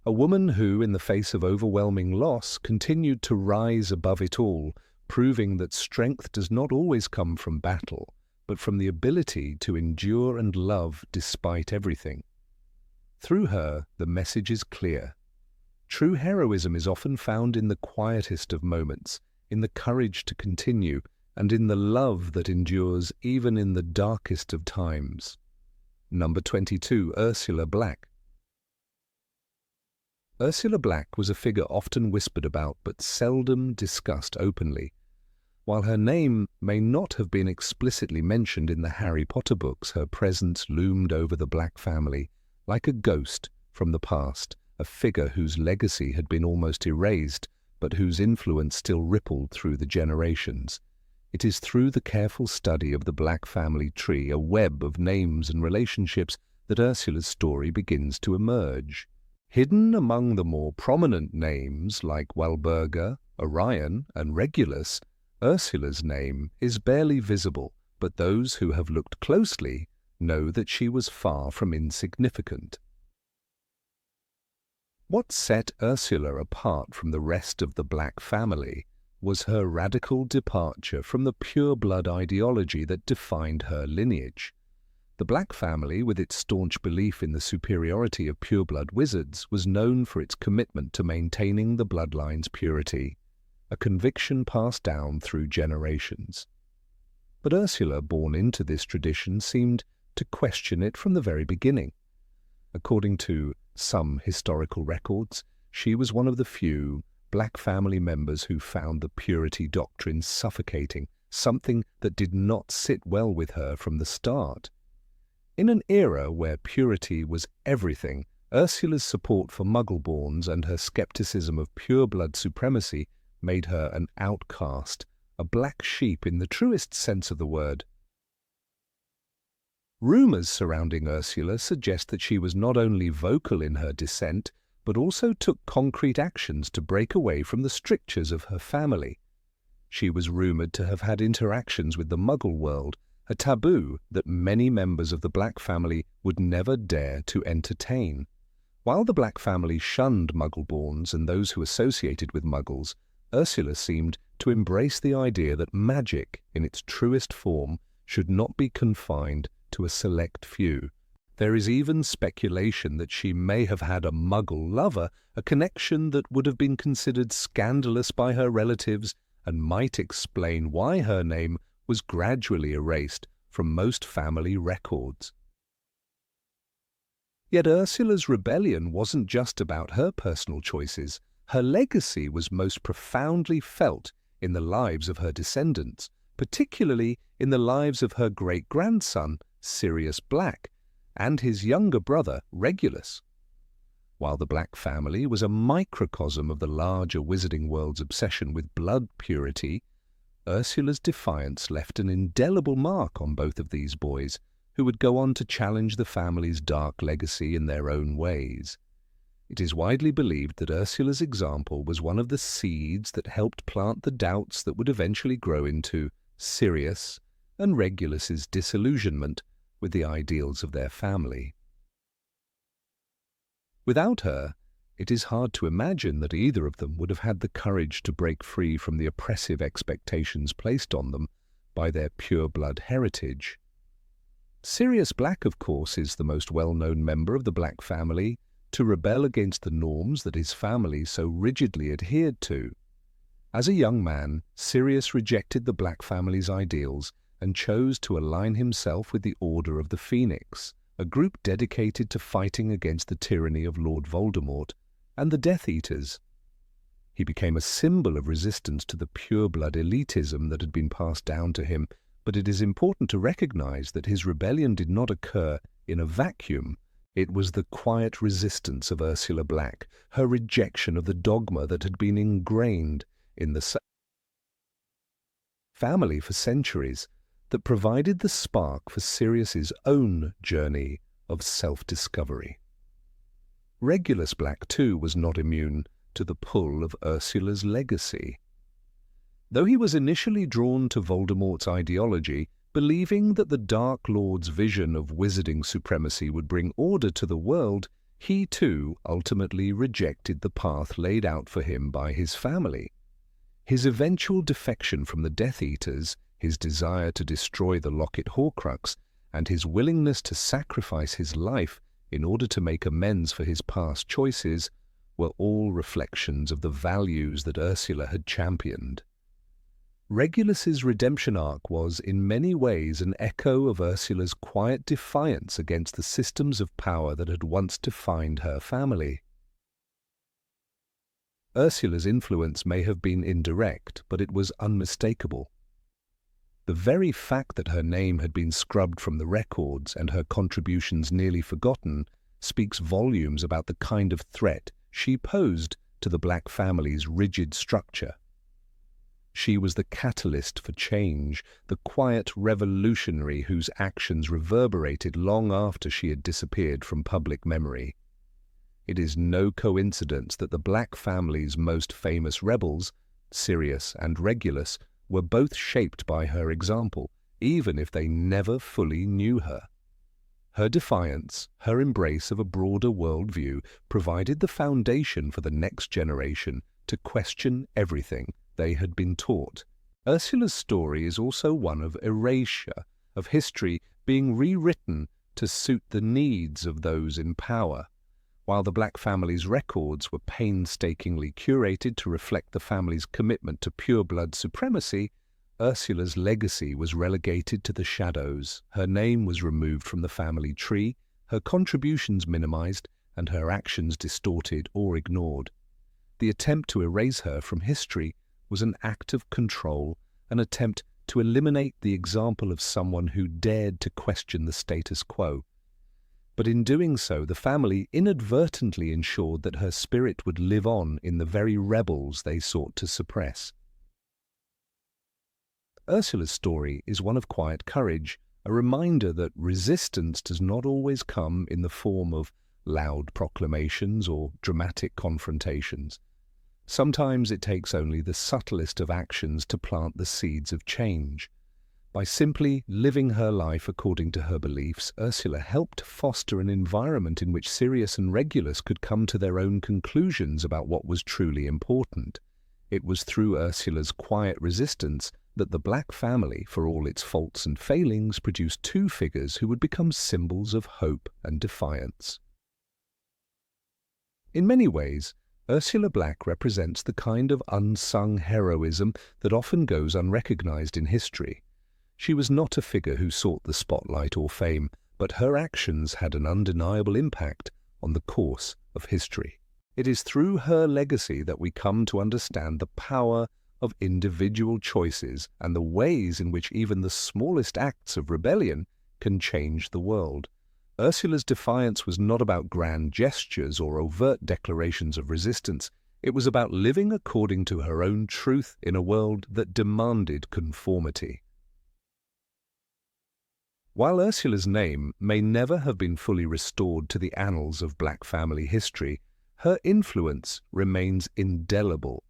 A woman who, in the face of overwhelming loss, continued to rise above it all, proving that strength does not always come from battle, but from the ability to endure and love despite everything. Through her, the message is clear. True heroism is often found in the quietest of moments, in the courage to continue, and in the love that endures even in the darkest of times. Number 22, Ursula Black. Ursula Black was a figure often whispered about but seldom discussed openly. While her name may not have been explicitly mentioned in the Harry Potter books, her presence loomed over the Black family like a ghost from the past, a figure whose legacy had been almost erased, but whose influence still rippled through the generations. It is through the careful study of the Black family tree, a web of names and relationships, that Ursula's story begins to emerge. Hidden among the more prominent names like Walburga, Orion, and Regulus, Ursula's name is barely visible, but those who have looked closely know that she was far from insignificant. What set Ursula apart from the rest of the Black family was her radical departure from the pure-blood ideology that defined her lineage. The Black family, with its staunch belief in the superiority of pure-blood wizards, was known for its commitment to maintaining the bloodline's purity, a conviction passed down through generations. But Ursula, born into this tradition, seemed to question it from the very beginning. According to some historical records, she was one of the few Black family members who found the purity doctrine suffocating, something that did not sit well with her from the start. In an era where purity was everything, Ursula's support for Muggle-borns and her skepticism of pure-blood supremacy made her an outcast, a black sheep in the truest sense of the word. Rumours surrounding Ursula suggest that she was not only vocal in her dissent, but also took concrete actions to break away from the strictures of her family. She was rumoured to have had interactions with the Muggle world, a taboo that many members of the Black family would never dare to entertain. While the Black family shunned Muggle-borns and those who associated with Muggles, Ursula seemed to embrace the idea that magic, in its truest form, should not be confined to a select few. There is even speculation that she may have had a Muggle lover, a connection that would have been considered scandalous by her relatives and might explain why her name was gradually erased from most family records. Yet Ursula's rebellion wasn't just about her personal choices. Her legacy was most profoundly felt in the lives of her descendants, particularly in the lives of her great-grandson, Sirius Black, and his younger brother, Regulus. While the Black family was a microcosm of the larger wizarding world's obsession with blood purity, Ursula's defiance left an indelible mark on both of these boys, who would go on to challenge the family's dark legacy in their own ways. It is widely believed that Ursula's example was one of the seeds that helped plant the doubts that would eventually grow into Sirius and Regulus's disillusionment with the ideals of their family. Without her, it is hard to imagine that either of them would have had the courage to break free from the oppressive expectations placed on them by their pure-blood heritage. Sirius Black, of course, is the most well-known member of the Black family to rebel against the norms that his family so rigidly adhered to. As a young man, Sirius rejected the Black family's ideals and chose to align himself with the Order of the Phoenix, a group dedicated to fighting against the tyranny of Lord Voldemort and the Death Eaters. He became a symbol of resistance to the pure-blood elitism that had been passed down to him, but it is important to recognize that his rebellion did not occur in a vacuum. It was the quiet resistance of Ursula Black, her rejection of the dogma that had been ingrained in the family for centuries, that provided the spark for Sirius's own journey of self-discovery. Regulus Black, too, was not immune to the pull of Ursula's legacy. Though he was initially drawn to Voldemort's ideology, believing that the Dark Lord's vision of wizarding supremacy would bring order to the world, he too ultimately rejected the path laid out for him by his family. His eventual defection from the Death Eaters, his desire to destroy the Locket Horcrux, and his willingness to sacrifice his life in order to make amends for his past choices were all reflections of the values that Ursula had championed. Regulus's redemption arc was in many ways an echo of Ursula's quiet defiance against the systems of power that had once defined her family. Ursula's influence may have been indirect, but it was unmistakable. The very fact that her name had been scrubbed from the records and her contributions nearly forgotten speaks volumes about the kind of threat she posed to the Black family's rigid structure. She was the catalyst for change, the quiet revolutionary whose actions reverberated long after she had disappeared from public memory. It is no coincidence that the Black family's most famous rebels, Sirius and Regulus, were both shaped by her example, even if they never fully knew her. Her defiance, her embrace of a broader worldview, provided the foundation for the next generation to question everything they had been taught. Ursula's story is also one of erasure, of history being rewritten to suit the needs of those in power. While the Black family's records were painstakingly curated to reflect the family's commitment to pure-blood supremacy, Ursula's legacy was relegated to the shadows. Her name was removed from the family tree, her contributions minimized, and her actions distorted or ignored. The attempt to erase her from history was an act of control, an attempt to eliminate the example of someone who dared to question the status quo. But in doing so, the family inadvertently ensured that her spirit would live on in the very rebels they sought to suppress. Ursula's story is one of quiet courage, a reminder that resistance does not always come in the form of loud proclamations or dramatic confrontations. Sometimes it takes only the subtlest of actions to plant the seeds of change. By simply living her life according to her beliefs, Ursula helped foster an environment in which Sirius and Regulus could come to their own conclusions about what was truly important. It was through Ursula's quiet resistance that the Black family, for all its faults and failings, produced two figures who would become symbols of hope and defiance. In many ways, Ursula Black represents the kind of unsung heroism that often goes unrecognized in history. She was not a figure who sought the spotlight or fame, but her actions had an undeniable impact on the course of history. It is through her legacy that we come to understand the power of individual choices and the ways in which even the smallest acts of rebellion can change the world. Ursula's defiance was not about grand gestures or overt declarations of resistance. It was about living according to her own truth in a world that demanded conformity. While Ursula's name may never have been fully restored to the annals of Black family history, her influence remains indelible.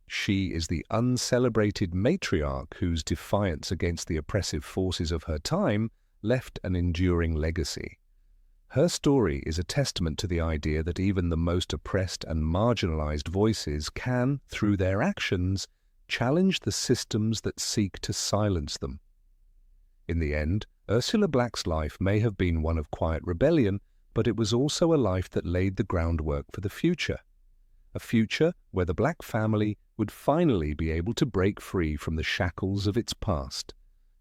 She is the uncelebrated matriarch whose defiance against the oppressive forces of her time left an enduring legacy. Her story is a testament to the idea that even the most oppressed and marginalized voices can, through their actions, challenge the systems that seek to silence them. In the end, Ursula Black's life may have been one of quiet rebellion, but it was also a life that laid the groundwork for the future. A future where the Black family would finally be able to break free from the shackles of its past.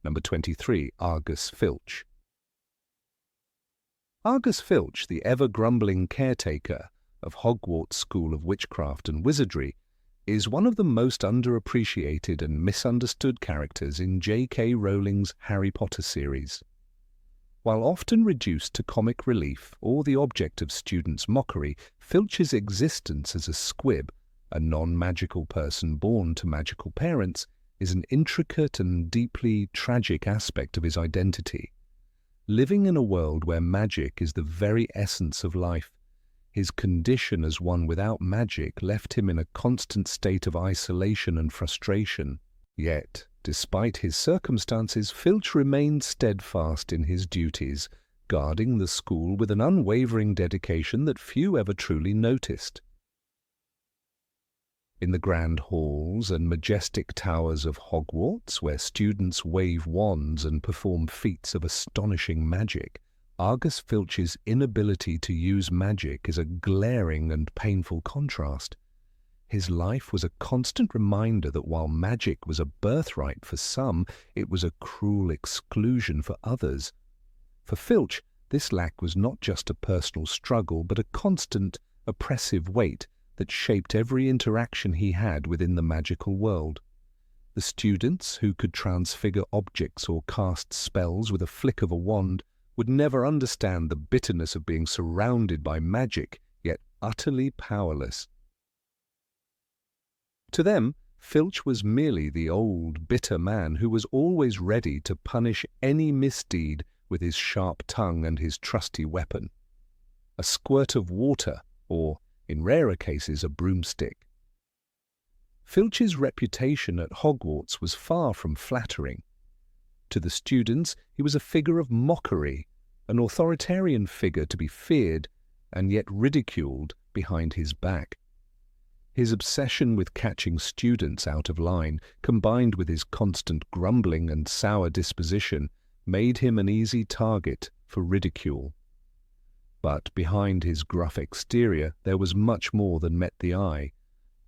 Number 23, Argus Filch. Argus Filch, the ever-grumbling caretaker of Hogwarts School of Witchcraft and Wizardry, is one of the most underappreciated and misunderstood characters in J.K. Rowling's Harry Potter series. While often reduced to comic relief or the object of students' mockery, Filch's existence as a squib, a non-magical person born to magical parents, is an intricate and deeply tragic aspect of his identity. Living in a world where magic is the very essence of life, his condition as one without magic left him in a constant state of isolation and frustration. Yet, despite his circumstances, Filch remained steadfast in his duties, guarding the school with an unwavering dedication that few ever truly noticed. In the grand halls and majestic towers of Hogwarts, where students wave wands and perform feats of astonishing magic, Argus Filch's inability to use magic is a glaring and painful contrast. His life was a constant reminder that while magic was a birthright for some, it was a cruel exclusion for others. For Filch, this lack was not just a personal struggle, but a constant, oppressive weight that shaped every interaction he had within the magical world. The students, who could transfigure objects or cast spells with a flick of a wand, would never understand the bitterness of being surrounded by magic, yet utterly powerless. To them, Filch was merely the old, bitter man who was always ready to punish any misdeed with his sharp tongue and his trusty weapon. A squirt of water, or, in rarer cases, a broomstick. Filch's reputation at Hogwarts was far from flattering. To the students, he was a figure of mockery, an authoritarian figure to be feared and yet ridiculed behind his back. His obsession with catching students out of line, combined with his constant grumbling and sour disposition, made him an easy target for ridicule. But behind his gruff exterior there was much more than met the eye.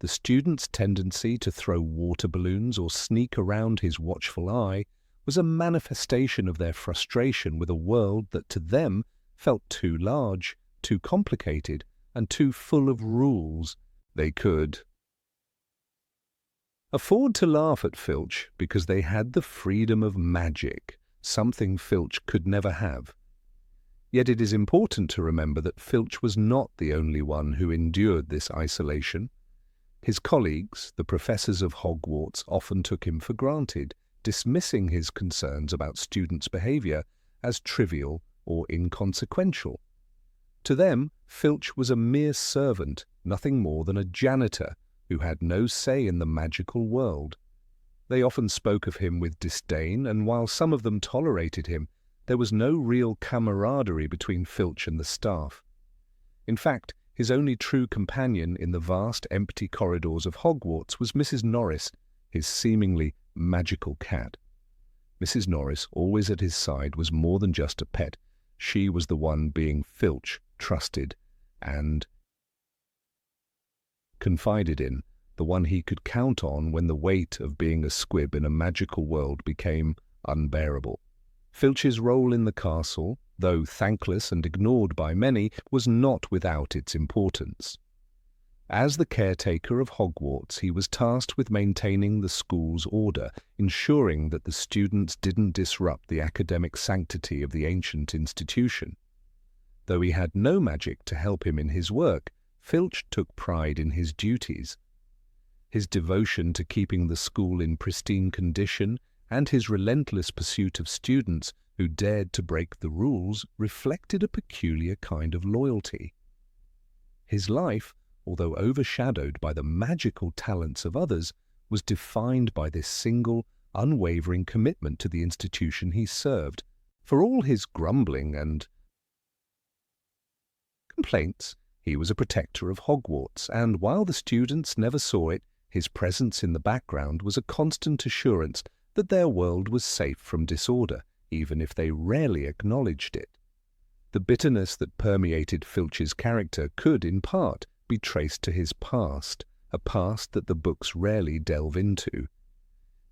The students' tendency to throw water balloons or sneak around his watchful eye was a manifestation of their frustration with a world that to them felt too large, too complicated, and too full of rules. They could afford to laugh at Filch because they had the freedom of magic, something Filch could never have. Yet it is important to remember that Filch was not the only one who endured this isolation. His colleagues, the professors of Hogwarts, often took him for granted, dismissing his concerns about students' behavior as trivial or inconsequential. To them, Filch was a mere servant, nothing more than a janitor who had no say in the magical world. They often spoke of him with disdain, and while some of them tolerated him, there was no real camaraderie between Filch and the staff. In fact, his only true companion in the vast empty corridors of Hogwarts was Mrs. Norris, his seemingly magical cat. Mrs. Norris, always at his side, was more than just a pet. She was the one being Filch trusted and confided in, the one he could count on when the weight of being a squib in a magical world became unbearable. Filch's role in the castle, though thankless and ignored by many, was not without its importance. As the caretaker of Hogwarts, he was tasked with maintaining the school's order, ensuring that the students didn't disrupt the academic sanctity of the ancient institution. Though he had no magic to help him in his work, Filch took pride in his duties. His devotion to keeping the school in pristine condition and his relentless pursuit of students who dared to break the rules reflected a peculiar kind of loyalty. His life, although overshadowed by the magical talents of others, was defined by this single, unwavering commitment to the institution he served. For all his grumbling and complaints, he was a protector of Hogwarts, and while the students never saw it, his presence in the background was a constant assurance that their world was safe from disorder, even if they rarely acknowledged it. The bitterness that permeated Filch's character could, in part, be traced to his past, a past that the books rarely delve into.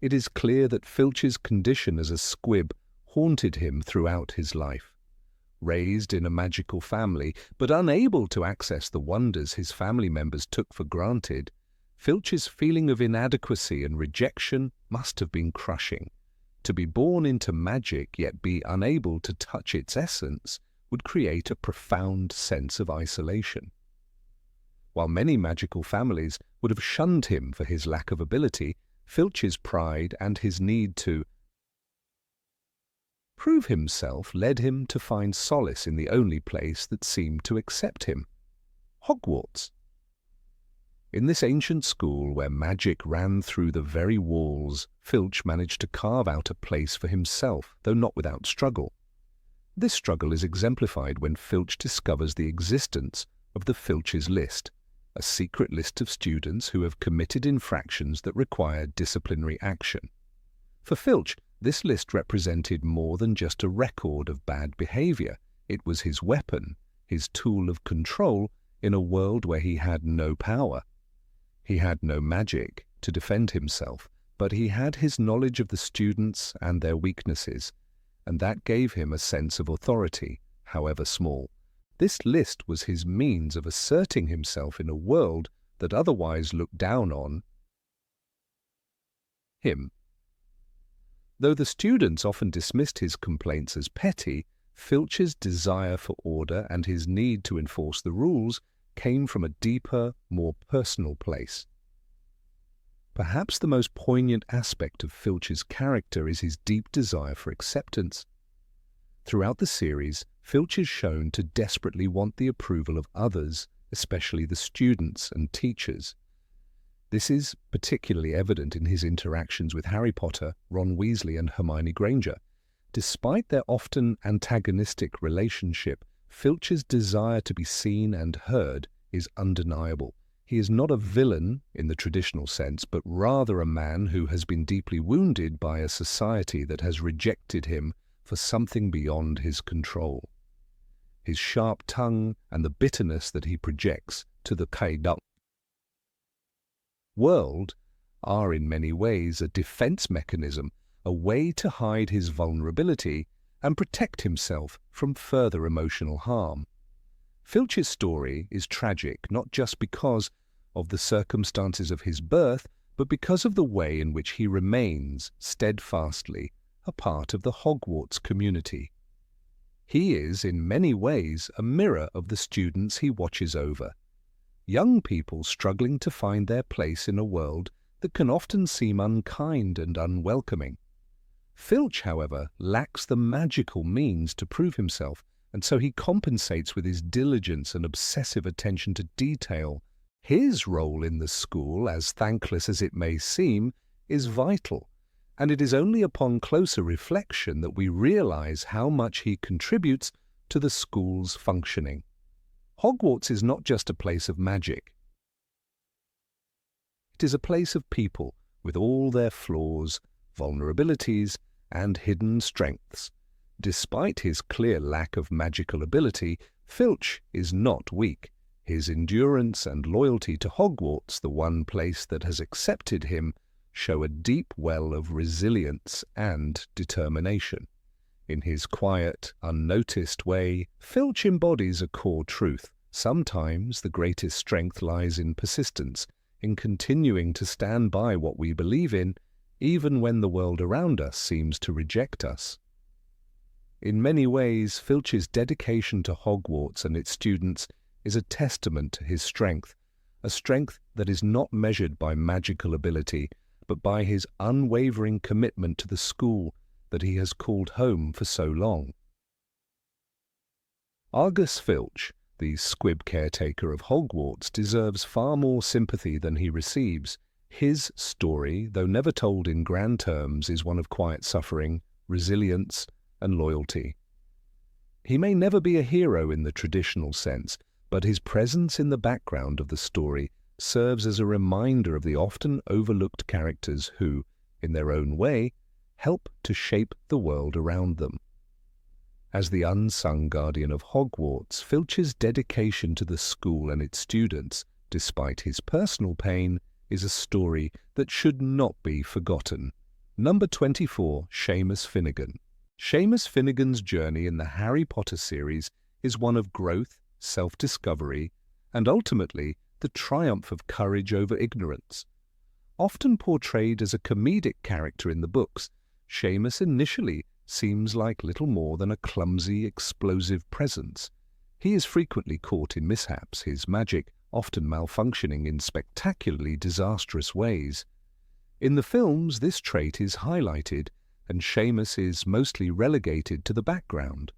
It is clear that Filch's condition as a squib haunted him throughout his life. Raised in a magical family, but unable to access the wonders his family members took for granted, Filch's feeling of inadequacy and rejection must have been crushing. To be born into magic yet be unable to touch its essence would create a profound sense of isolation. While many magical families would have shunned him for his lack of ability, Filch's pride and his need to prove himself led him to find solace in the only place that seemed to accept him: Hogwarts. In this ancient school where magic ran through the very walls, Filch managed to carve out a place for himself, though not without struggle. This struggle is exemplified when Filch discovers the existence of the Filch's List, a secret list of students who have committed infractions that require disciplinary action. For Filch, this list represented more than just a record of bad behavior. It was his weapon, his tool of control in a world where he had no power. He had no magic to defend himself, but he had his knowledge of the students and their weaknesses, and that gave him a sense of authority, however small. This list was his means of asserting himself in a world that otherwise looked down on him. Though the students often dismissed his complaints as petty, Filch's desire for order and his need to enforce the rules came from a deeper, more personal place. Perhaps the most poignant aspect of Filch's character is his deep desire for acceptance. Throughout the series, Filch is shown to desperately want the approval of others, especially the students and teachers. This is particularly evident in his interactions with Harry Potter, Ron Weasley, and Hermione Granger. Despite their often antagonistic relationship, Filch's desire to be seen and heard is undeniable. He is not a villain in the traditional sense, but rather a man who has been deeply wounded by a society that has rejected him for something beyond his control. His sharp tongue and the bitterness that he projects to the Kaiduk world are in many ways a defense mechanism, a way to hide his vulnerability and protect himself from further emotional harm. Filch's story is tragic not just because of the circumstances of his birth, but because of the way in which he remains steadfastly a part of the Hogwarts community. He is, in many ways, a mirror of the students he watches over. Young people struggling to find their place in a world that can often seem unkind and unwelcoming. Filch, however, lacks the magical means to prove himself, and so he compensates with his diligence and obsessive attention to detail. His role in the school, as thankless as it may seem, is vital, and it is only upon closer reflection that we realize how much he contributes to the school's functioning. Hogwarts is not just a place of magic. It is a place of people with all their flaws, vulnerabilities, and hidden strengths. Despite his clear lack of magical ability, Filch is not weak. His endurance and loyalty to Hogwarts, the one place that has accepted him, show a deep well of resilience and determination. In his quiet, unnoticed way, Filch embodies a core truth. Sometimes the greatest strength lies in persistence, in continuing to stand by what we believe in, even when the world around us seems to reject us. In many ways, Filch's dedication to Hogwarts and its students is a testament to his strength, a strength that is not measured by magical ability, but by his unwavering commitment to the school that he has called home for so long. Argus Filch, the squib caretaker of Hogwarts, deserves far more sympathy than he receives. His story, though never told in grand terms, is one of quiet suffering, resilience, and loyalty. He may never be a hero in the traditional sense, but his presence in the background of the story serves as a reminder of the often overlooked characters who, in their own way, help to shape the world around them. As the unsung guardian of Hogwarts, Filch's dedication to the school and its students, despite his personal pain, is a story that should not be forgotten. Number 24, Seamus Finnegan. Seamus Finnegan's journey in the Harry Potter series is one of growth, self-discovery, and ultimately the triumph of courage over ignorance. Often portrayed as a comedic character in the books, Seamus initially seems like little more than a clumsy, explosive presence. He is frequently caught in mishaps, his magic often malfunctioning in spectacularly disastrous ways. In the films, this trait is highlighted, and Seamus is mostly relegated to the background.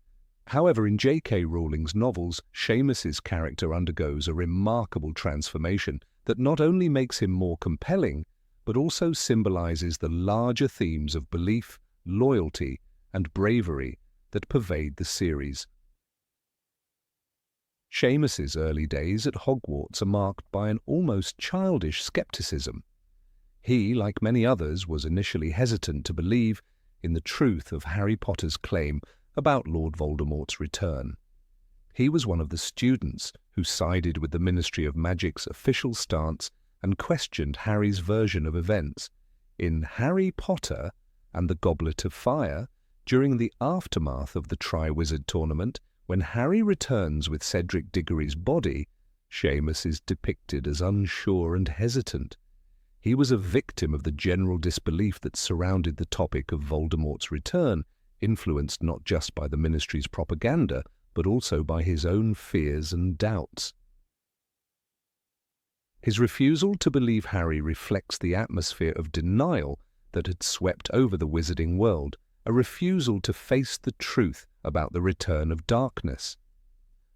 However, in J.K. Rowling's novels, Seamus's character undergoes a remarkable transformation that not only makes him more compelling, but also symbolizes the larger themes of belief, loyalty, and bravery that pervade the series. Seamus's early days at Hogwarts are marked by an almost childish skepticism. He, like many others, was initially hesitant to believe in the truth of Harry Potter's claim about Lord Voldemort's return. He was one of the students who sided with the Ministry of Magic's official stance and questioned Harry's version of events. In Harry Potter and the Goblet of Fire, during the aftermath of the Triwizard Tournament, when Harry returns with Cedric Diggory's body, Seamus is depicted as unsure and hesitant. He was a victim of the general disbelief that surrounded the topic of Voldemort's return, influenced not just by the Ministry's propaganda, but also by his own fears and doubts. His refusal to believe Harry reflects the atmosphere of denial that had swept over the wizarding world, a refusal to face the truth about the return of darkness.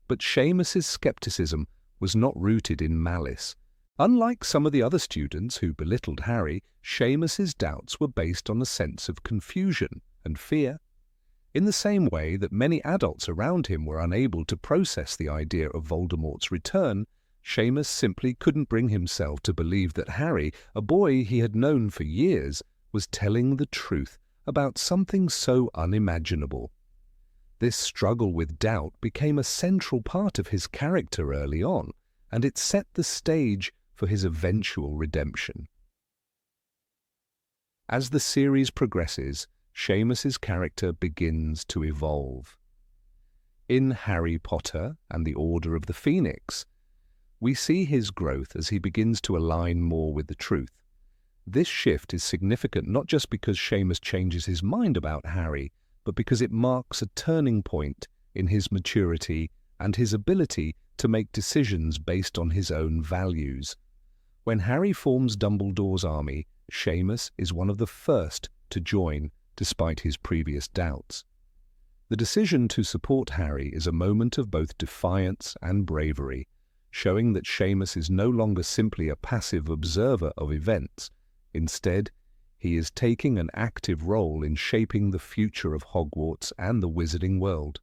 But Seamus's skepticism was not rooted in malice. Unlike some of the other students who belittled Harry, Seamus's doubts were based on a sense of confusion and fear. In the same way that many adults around him were unable to process the idea of Voldemort's return, Seamus simply couldn't bring himself to believe that Harry, a boy he had known for years, was telling the truth about something so unimaginable. This struggle with doubt became a central part of his character early on, and it set the stage for his eventual redemption. As the series progresses, Seamus's character begins to evolve. In Harry Potter and the Order of the Phoenix, we see his growth as he begins to align more with the truth. This shift is significant not just because Seamus changes his mind about Harry, but because it marks a turning point in his maturity and his ability to make decisions based on his own values. When Harry forms Dumbledore's army, Seamus is one of the first to join, despite his previous doubts. The decision to support Harry is a moment of both defiance and bravery, showing that Seamus is no longer simply a passive observer of events. Instead, he is taking an active role in shaping the future of Hogwarts and the wizarding world.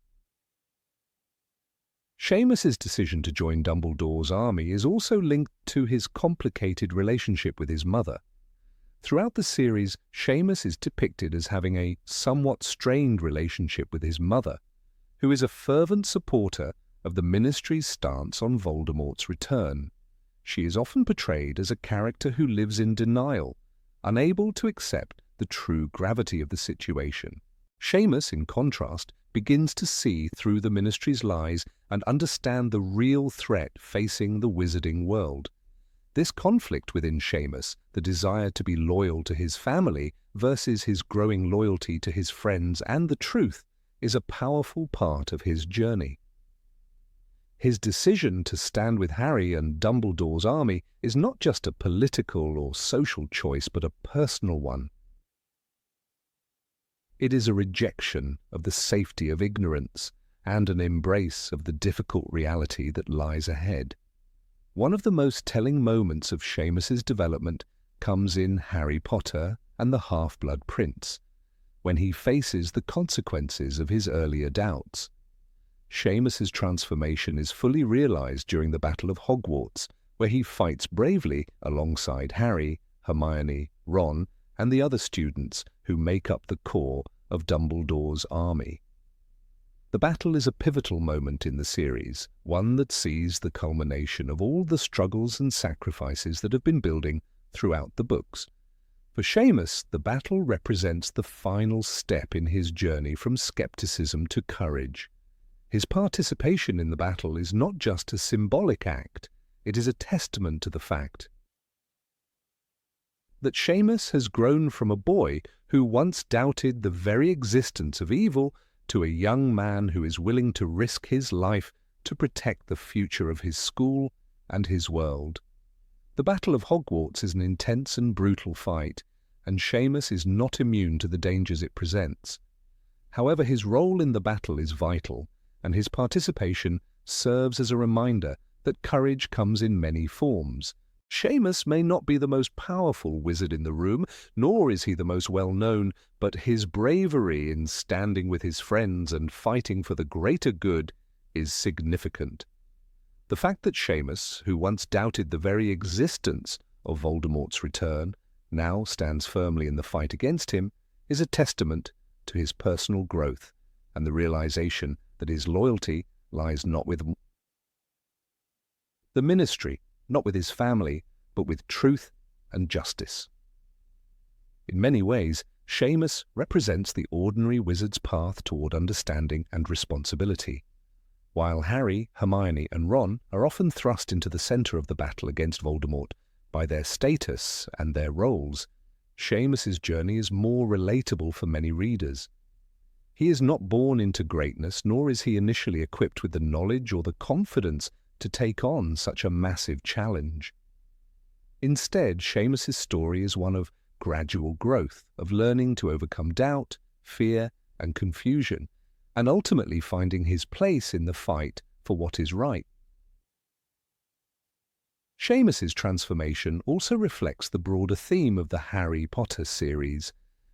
Seamus's decision to join Dumbledore's army is also linked to his complicated relationship with his mother. Throughout the series, Seamus is depicted as having a somewhat strained relationship with his mother, who is a fervent supporter of the Ministry's stance on Voldemort's return. She is often portrayed as a character who lives in denial, unable to accept the true gravity of the situation. Seamus, in contrast, begins to see through the Ministry's lies and understand the real threat facing the wizarding world. This conflict within Seamus, the desire to be loyal to his family versus his growing loyalty to his friends and the truth, is a powerful part of his journey. His decision to stand with Harry and Dumbledore's army is not just a political or social choice, but a personal one. It is a rejection of the safety of ignorance and an embrace of the difficult reality that lies ahead. One of the most telling moments of Seamus's development comes in Harry Potter and the Half-Blood Prince, when he faces the consequences of his earlier doubts. Seamus's transformation is fully realized during the Battle of Hogwarts, where he fights bravely alongside Harry, Hermione, Ron, and the other students who make up the core of Dumbledore's army. The battle is a pivotal moment in the series, one that sees the culmination of all the struggles and sacrifices that have been building throughout the books. For Seamus, the battle represents the final step in his journey from skepticism to courage. His participation in the battle is not just a symbolic act, it is a testament to the fact that Seamus has grown from a boy who once doubted the very existence of evil to a young man who is willing to risk his life to protect the future of his school and his world. The Battle of Hogwarts is an intense and brutal fight, and Seamus is not immune to the dangers it presents. However, his role in the battle is vital, and his participation serves as a reminder that courage comes in many forms. Seamus may not be the most powerful wizard in the room, nor is he the most well-known, but his bravery in standing with his friends and fighting for the greater good is significant. The fact that Seamus, who once doubted the very existence of Voldemort's return, now stands firmly in the fight against him, is a testament to his personal growth and the realization that his loyalty lies not with the Ministry, not with his family, but with truth and justice. In many ways, Seamus represents the ordinary wizard's path toward understanding and responsibility. While Harry, Hermione, and Ron are often thrust into the center of the battle against Voldemort by their status and their roles, Seamus's journey is more relatable for many readers. He is not born into greatness, nor is he initially equipped with the knowledge or the confidence to take on such a massive challenge. Instead, Seamus's story is one of gradual growth, of learning to overcome doubt, fear, and confusion, and ultimately finding his place in the fight for what is right. Seamus's transformation also reflects the broader theme of the Harry Potter series,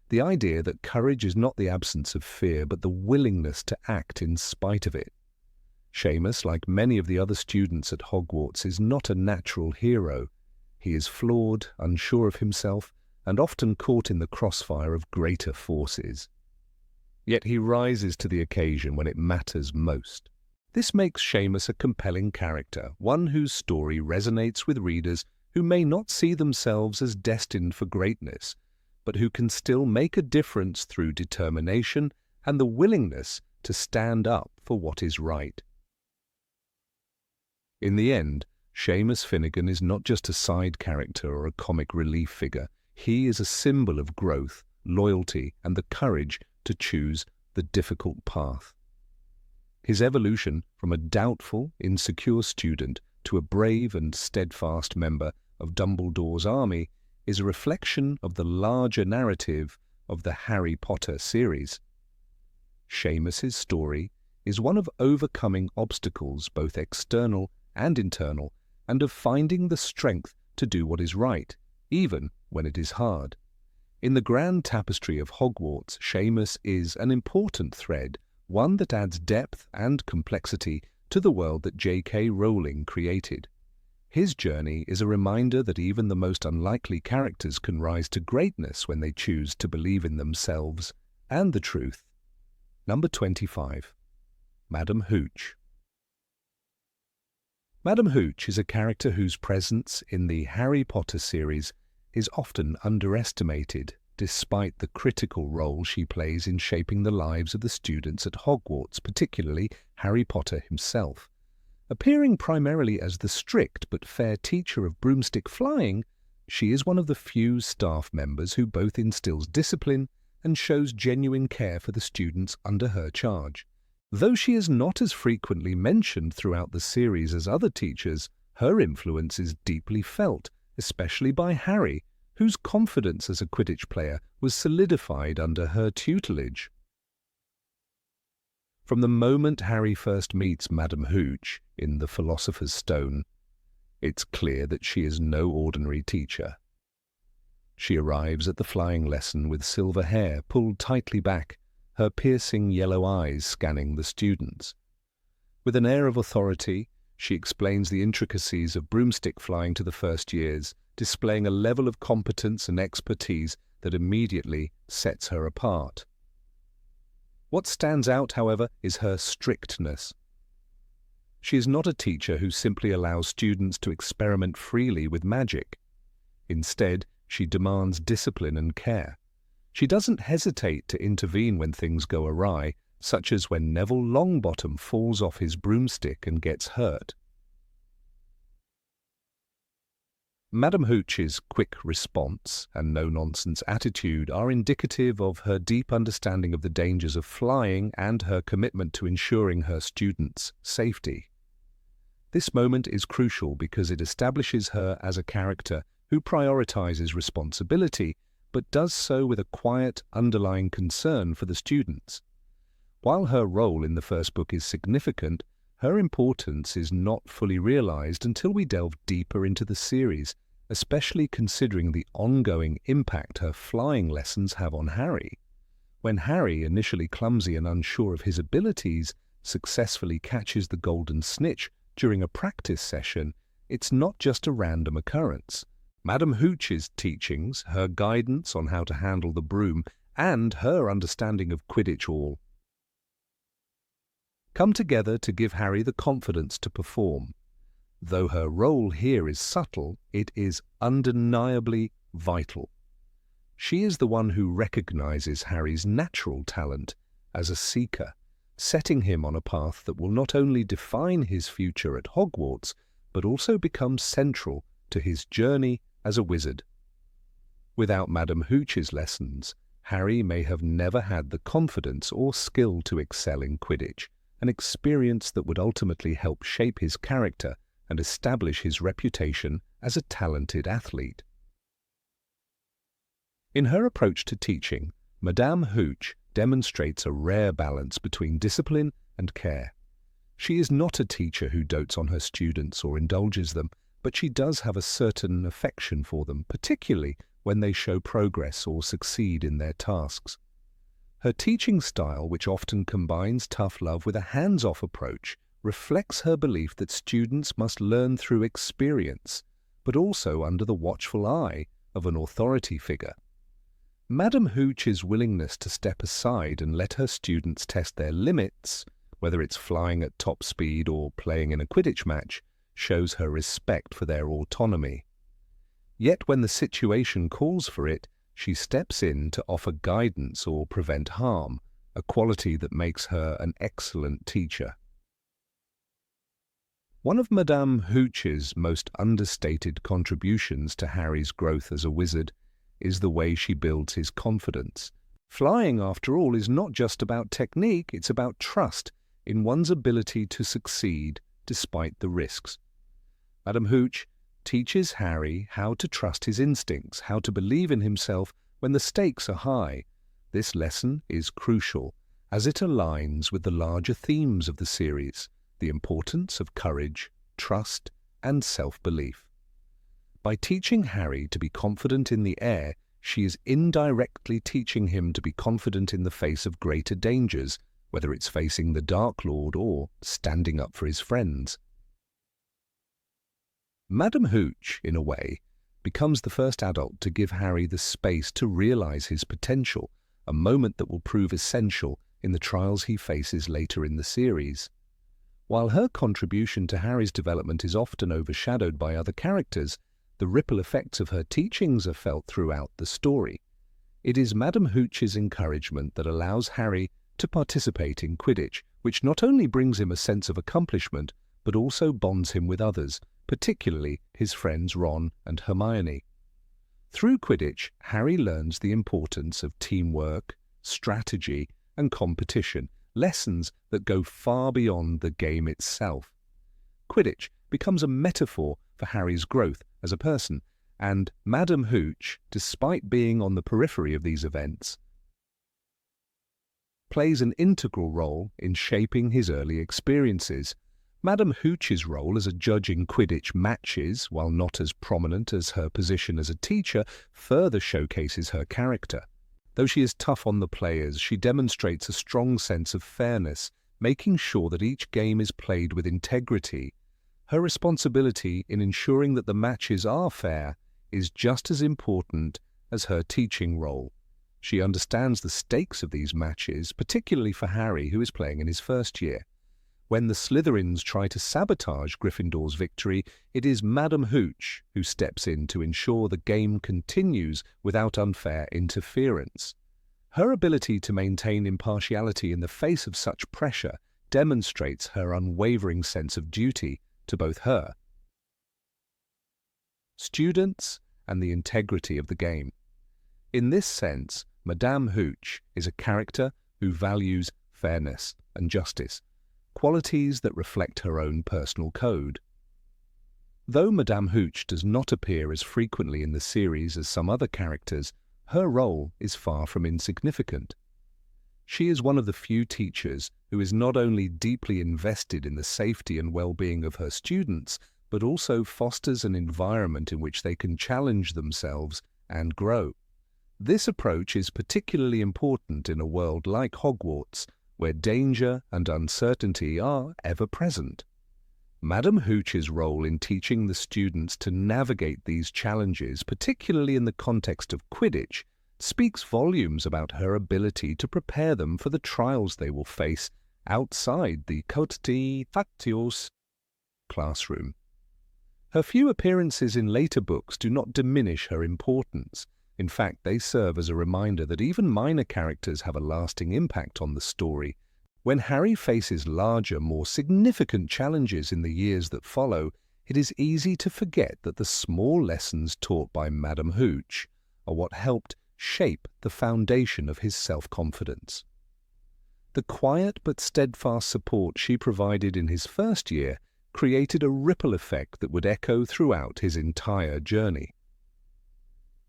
the idea that courage is not the absence of fear, but the willingness to act in spite of it. Seamus, like many of the other students at Hogwarts, is not a natural hero. He is flawed, unsure of himself, and often caught in the crossfire of greater forces. Yet he rises to the occasion when it matters most. This makes Seamus a compelling character, one whose story resonates with readers who may not see themselves as destined for greatness, but who can still make a difference through determination and the willingness to stand up for what is right. In the end, Seamus Finnegan is not just a side character or a comic relief figure. He is a symbol of growth, loyalty, and the courage to choose the difficult path. His evolution from a doubtful, insecure student to a brave and steadfast member of Dumbledore's army is a reflection of the larger narrative of the Harry Potter series. Seamus's story is one of overcoming obstacles, both external and internal, and of finding the strength to do what is right, even when it is hard. In the grand tapestry of Hogwarts, Seamus is an important thread, one that adds depth and complexity to the world that J.K. Rowling created. His journey is a reminder that even the most unlikely characters can rise to greatness when they choose to believe in themselves and the truth. Number 25. Madam Hooch. Madam Hooch is a character whose presence in the Harry Potter series is often underestimated, despite the critical role she plays in shaping the lives of the students at Hogwarts, particularly Harry Potter himself. Appearing primarily as the strict but fair teacher of broomstick flying, she is one of the few staff members who both instills discipline and shows genuine care for the students under her charge. Though she is not as frequently mentioned throughout the series as other teachers, her influence is deeply felt, especially by Harry, whose confidence as a Quidditch player was solidified under her tutelage. From the moment Harry first meets Madam Hooch in the Philosopher's Stone, it's clear that she is no ordinary teacher. She arrives at the flying lesson with silver hair pulled tightly back, her piercing yellow eyes scanning the students. With an air of authority, she explains the intricacies of broomstick flying to the first years, displaying a level of competence and expertise that immediately sets her apart. What stands out, however, is her strictness. She is not a teacher who simply allows students to experiment freely with magic. Instead, she demands discipline and care. She doesn't hesitate to intervene when things go awry, such as when Neville Longbottom falls off his broomstick and gets hurt. Madam Hooch's quick response and no-nonsense attitude are indicative of her deep understanding of the dangers of flying and her commitment to ensuring her students' safety. This moment is crucial because it establishes her as a character who prioritizes responsibility, but does so with a quiet, underlying concern for the students. While her role in the first book is significant, her importance is not fully realized until we delve deeper into the series, especially considering the ongoing impact her flying lessons have on Harry. When Harry, initially clumsy and unsure of his abilities, successfully catches the golden snitch during a practice session, it's not just a random occurrence. Madam Hooch's teachings, her guidance on how to handle the broom, and her understanding of Quidditch all come together to give Harry the confidence to perform. Though her role here is subtle, it is undeniably vital. She is the one who recognizes Harry's natural talent as a seeker, setting him on a path that will not only define his future at Hogwarts, but also become central to his journey as a wizard. Without Madam Hooch's lessons, Harry may have never had the confidence or skill to excel in Quidditch, an experience that would ultimately help shape his character and establish his reputation as a talented athlete. In her approach to teaching, Madame Hooch demonstrates a rare balance between discipline and care. She is not a teacher who dotes on her students or indulges them, but she does have a certain affection for them, particularly when they show progress or succeed in their tasks. Her teaching style, which often combines tough love with a hands-off approach, reflects her belief that students must learn through experience, but also under the watchful eye of an authority figure. Madam Hooch's willingness to step aside and let her students test their limits, whether it's flying at top speed or playing in a Quidditch match, shows her respect for their autonomy. Yet when the situation calls for it, she steps in to offer guidance or prevent harm, a quality that makes her an excellent teacher. One of Madame Hooch's most understated contributions to Harry's growth as a wizard is the way she builds his confidence. Flying, after all, is not just about technique, it's about trust in one's ability to succeed despite the risks. Madame Hooch teaches Harry how to trust his instincts, how to believe in himself when the stakes are high. This lesson is crucial, as it aligns with the larger themes of the series, the importance of courage, trust, and self-belief. By teaching Harry to be confident in the air, she is indirectly teaching him to be confident in the face of greater dangers, whether it's facing the Dark Lord or standing up for his friends. Madam Hooch, in a way, becomes the first adult to give Harry the space to realize his potential, a moment that will prove essential in the trials he faces later in the series. While her contribution to Harry's development is often overshadowed by other characters, the ripple effects of her teachings are felt throughout the story. It is Madam Hooch's encouragement that allows Harry to participate in Quidditch, which not only brings him a sense of accomplishment, but also bonds him with others, particularly his friends Ron and Hermione. Through Quidditch, Harry learns the importance of teamwork, strategy, and competition, lessons that go far beyond the game itself. Quidditch becomes a metaphor for Harry's growth as a person, and Madam Hooch, despite being on the periphery of these events, plays an integral role in shaping his early experiences. Madam Hooch's role as a judge in Quidditch matches, while not as prominent as her position as a teacher, further showcases her character. Though she is tough on the players, she demonstrates a strong sense of fairness, making sure that each game is played with integrity. Her responsibility in ensuring that the matches are fair is just as important as her teaching role. She understands the stakes of these matches, particularly for Harry, who is playing in his first year. When the Slytherins try to sabotage Gryffindor's victory, it is Madam Hooch who steps in to ensure the game continues without unfair interference. Her ability to maintain impartiality in the face of such pressure demonstrates her unwavering sense of duty to both her students and the integrity of the game. In this sense, Madame Hooch is a character who values fairness and justice, qualities that reflect her own personal code. Though Madame Hooch does not appear as frequently in the series as some other characters, her role is far from insignificant. She is one of the few teachers who is not only deeply invested in the safety and well-being of her students, but also fosters an environment in which they can challenge themselves and grow. This approach is particularly important in a world like Hogwarts, where danger and uncertainty are ever present. Madam Hooch's role in teaching the students to navigate these challenges, particularly in the context of Quidditch, speaks volumes about her ability to prepare them for the trials they will face outside the cotidious classroom. Her few appearances in later books do not diminish her importance. In fact, they serve as a reminder that even minor characters have a lasting impact on the story. When Harry faces larger, more significant challenges in the years that follow, it is easy to forget that the small lessons taught by Madam Hooch are what helped shape the foundation of his self-confidence. The quiet but steadfast support she provided in his first year created a ripple effect that would echo throughout his entire journey.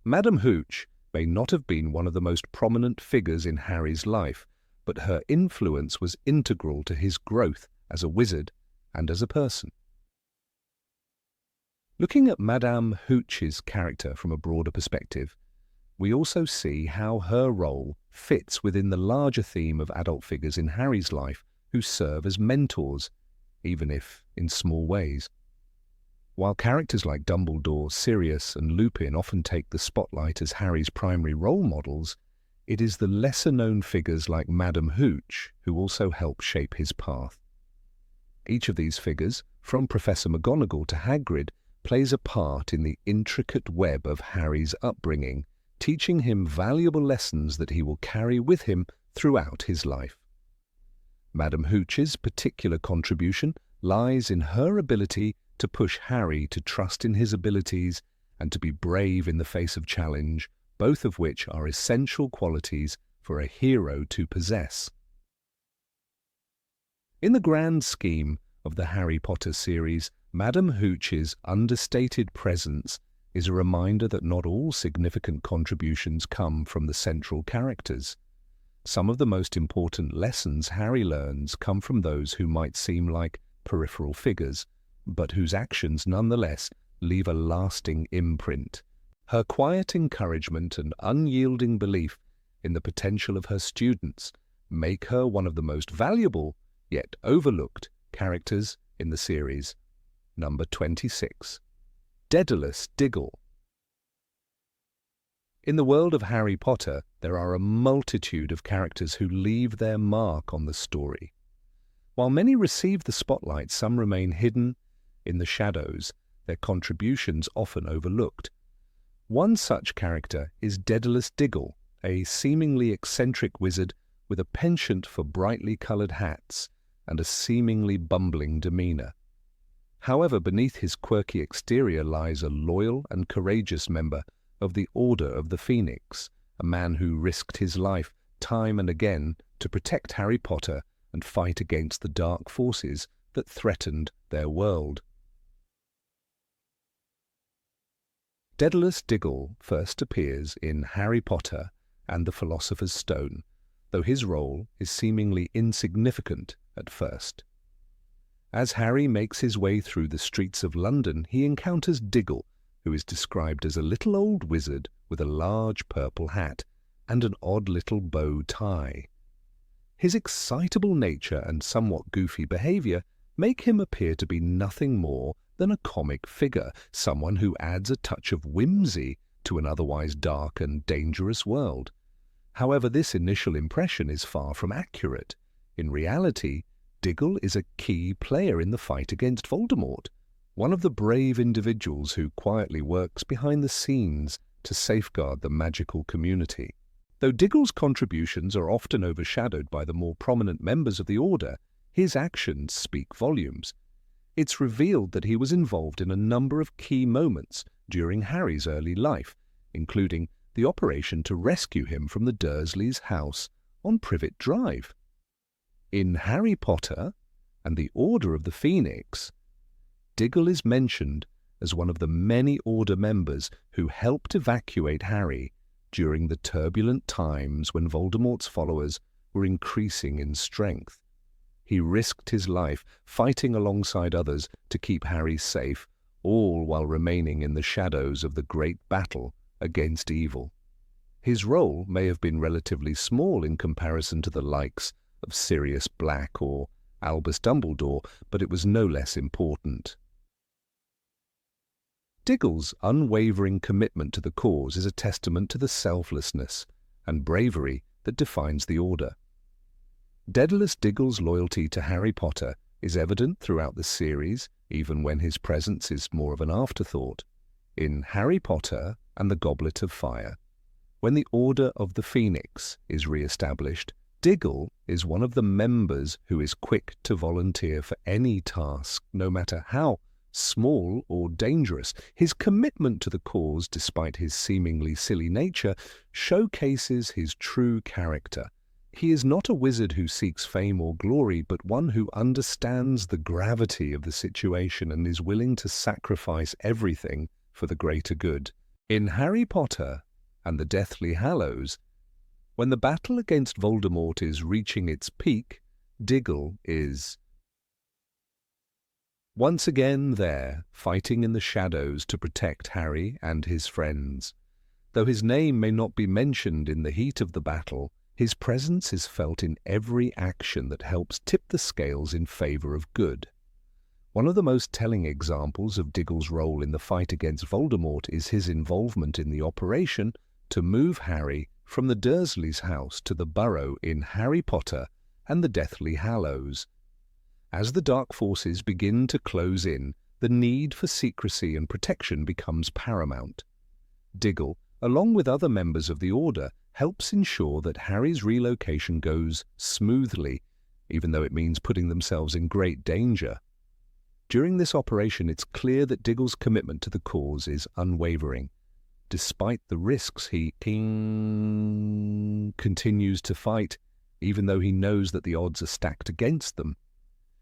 Madam Hooch may not have been one of the most prominent figures in Harry's life, but her influence was integral to his growth as a wizard and as a person. Looking at Madame Hooch's character from a broader perspective, we also see how her role fits within the larger theme of adult figures in Harry's life who serve as mentors, even if in small ways. While characters like Dumbledore, Sirius, and Lupin often take the spotlight as Harry's primary role models, it is the lesser-known figures like Madam Hooch who also help shape his path. Each of these figures, from Professor McGonagall to Hagrid, plays a part in the intricate web of Harry's upbringing, teaching him valuable lessons that he will carry with him throughout his life. Madam Hooch's particular contribution lies in her ability to push Harry to trust in his abilities and to be brave in the face of challenge, both of which are essential qualities for a hero to possess. In the grand scheme of the Harry Potter series, Madam Hooch's understated presence is a reminder that not all significant contributions come from the central characters. Some of the most important lessons Harry learns come from those who might seem like peripheral figures, but whose actions nonetheless leave a lasting imprint. Her quiet encouragement and unyielding belief in the potential of her students make her one of the most valuable, yet overlooked, characters in the series. Number 26. Daedalus Diggle. In the world of Harry Potter, there are a multitude of characters who leave their mark on the story. While many receive the spotlight, some remain hidden in the shadows, their contributions often overlooked. One such character is Daedalus Diggle, a seemingly eccentric wizard with a penchant for brightly coloured hats and a seemingly bumbling demeanour. However, beneath his quirky exterior lies a loyal and courageous member of the Order of the Phoenix, a man who risked his life time and again to protect Harry Potter and fight against the dark forces that threatened their world. Daedalus Diggle first appears in Harry Potter and the Philosopher's Stone, though his role is seemingly insignificant at first. As Harry makes his way through the streets of London, he encounters Diggle, who is described as a little old wizard with a large purple hat and an odd little bow tie. His excitable nature and somewhat goofy behavior make him appear to be nothing more than a comic figure, someone who adds a touch of whimsy to an otherwise dark and dangerous world. However, this initial impression is far from accurate. In reality, Diggle is a key player in the fight against Voldemort, one of the brave individuals who quietly works behind the scenes to safeguard the magical community. Though Diggle's contributions are often overshadowed by the more prominent members of the Order, his actions speak volumes. It's revealed that he was involved in a number of key moments during Harry's early life, including the operation to rescue him from the Dursleys' house on Privet Drive. In Harry Potter and the Order of the Phoenix, Diggle is mentioned as one of the many Order members who helped evacuate Harry during the turbulent times when Voldemort's followers were increasing in strength. He risked his life fighting alongside others to keep Harry safe, all while remaining in the shadows of the great battle against evil. His role may have been relatively small in comparison to the likes of Sirius Black or Albus Dumbledore, but it was no less important. Diggle's unwavering commitment to the cause is a testament to the selflessness and bravery that defines the Order. Daedalus Diggle's loyalty to Harry Potter is evident throughout the series, even when his presence is more of an afterthought. In Harry Potter and the Goblet of Fire, when the Order of the Phoenix is re-established, Diggle is one of the members who is quick to volunteer for any task, no matter how small or dangerous. His commitment to the cause, despite his seemingly silly nature, showcases his true character. He is not a wizard who seeks fame or glory, but one who understands the gravity of the situation and is willing to sacrifice everything for the greater good. In Harry Potter and the Deathly Hallows, when the battle against Voldemort is reaching its peak, Diggle is once again there, fighting in the shadows to protect Harry and his friends. Though his name may not be mentioned in the heat of the battle, his presence is felt in every action that helps tip the scales in favor of good. One of the most telling examples of Diggle's role in the fight against Voldemort is his involvement in the operation to move Harry from the Dursleys' house to the Burrow in Harry Potter and the Deathly Hallows. As the dark forces begin to close in, the need for secrecy and protection becomes paramount. Diggle, along with other members of the Order, helps ensure that Harry's relocation goes smoothly, even though it means putting themselves in great danger. During this operation, it's clear that Diggle's commitment to the cause is unwavering. Despite the risks, he continues to fight, even though he knows that the odds are stacked against them.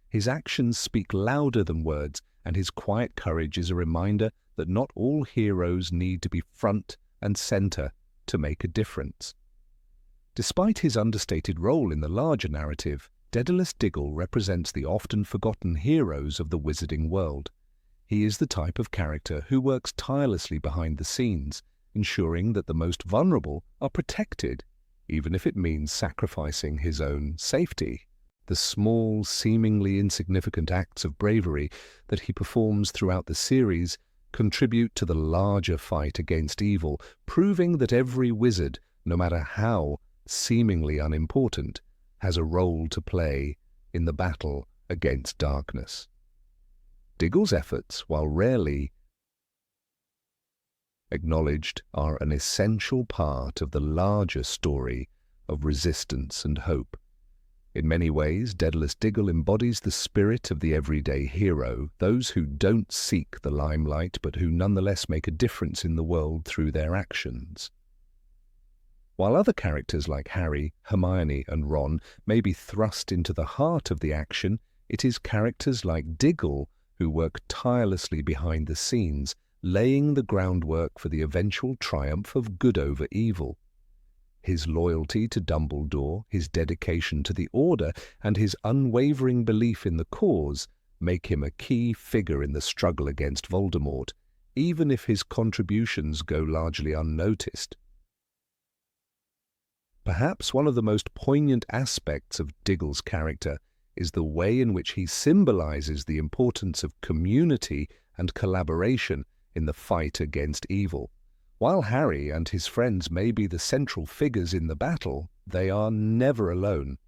His actions speak louder than words, and his quiet courage is a reminder that not all heroes need to be front and center to make a difference. Despite his understated role in the larger narrative, Daedalus Diggle represents the often forgotten heroes of the wizarding world. He is the type of character who works tirelessly behind the scenes, ensuring that the most vulnerable are protected, even if it means sacrificing his own safety. The small, seemingly insignificant acts of bravery that he performs throughout the series contribute to the larger fight against evil, proving that every wizard, no matter how seemingly unimportant, has a role to play in the battle against darkness. Diggle's efforts, while rarely acknowledged, are an essential part of the larger story of resistance and hope. In many ways, Daedalus Diggle embodies the spirit of the everyday hero, those who don't seek the limelight but who nonetheless make a difference in the world through their actions. While other characters like Harry, Hermione, and Ron may be thrust into the heart of the action, it is characters like Diggle who work tirelessly behind the scenes, laying the groundwork for the eventual triumph of good over evil. His loyalty to Dumbledore, his dedication to the Order, and his unwavering belief in the cause make him a key figure in the struggle against Voldemort, even if his contributions go largely unnoticed. Perhaps one of the most poignant aspects of Diggle's character is the way in which he symbolizes the importance of community and collaboration in the fight against evil. While Harry and his friends may be the central figures in the battle, they are never alone.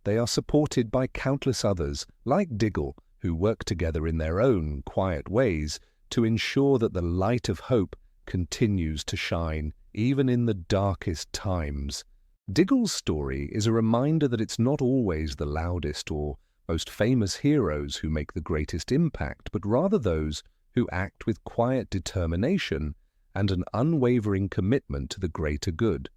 They are supported by countless others, like Diggle, who work together in their own quiet ways to ensure that the light of hope continues to shine, even in the darkest times. Diggle's story is a reminder that it's not always the loudest or most famous heroes who make the greatest impact, but rather those who act with quiet determination and an unwavering commitment to the greater good.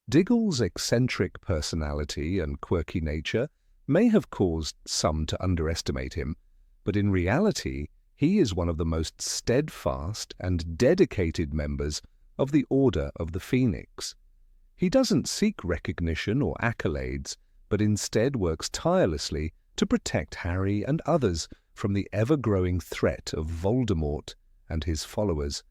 Diggle's eccentric personality and quirky nature may have caused some to underestimate him, but in reality, he is one of the most steadfast and dedicated members of the Order of the Phoenix. He doesn't seek recognition or accolades, but instead works tirelessly to protect Harry and others from the ever-growing threat of Voldemort and his followers.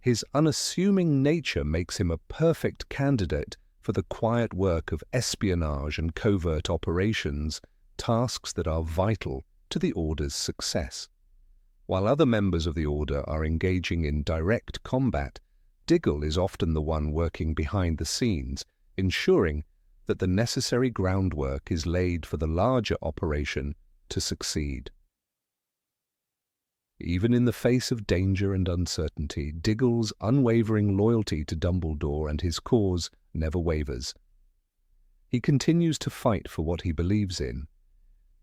His unassuming nature makes him a perfect candidate for the quiet work of espionage and covert operations, tasks that are vital to the Order's success. While other members of the Order are engaging in direct combat, Diggle is often the one working behind the scenes, ensuring that the necessary groundwork is laid for the larger operation to succeed. Even in the face of danger and uncertainty, Diggle's unwavering loyalty to Dumbledore and his cause never wavers. He continues to fight for what he believes in,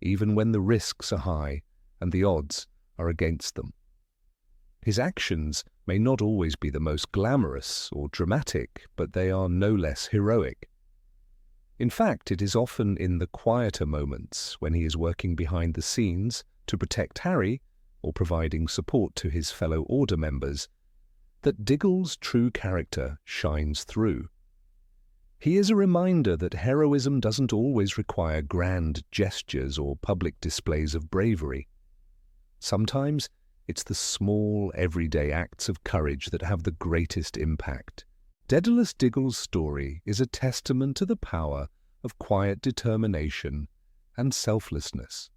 even when the risks are high and the odds are against them. His actions may not always be the most glamorous or dramatic, but they are no less heroic. In fact, it is often in the quieter moments, when he is working behind the scenes to protect Harry or providing support to his fellow Order members, that Diggle's true character shines through. He is a reminder that heroism doesn't always require grand gestures or public displays of bravery. Sometimes it's the small, everyday acts of courage that have the greatest impact. Daedalus Diggle's story is a testament to the power of quiet determination and selflessness.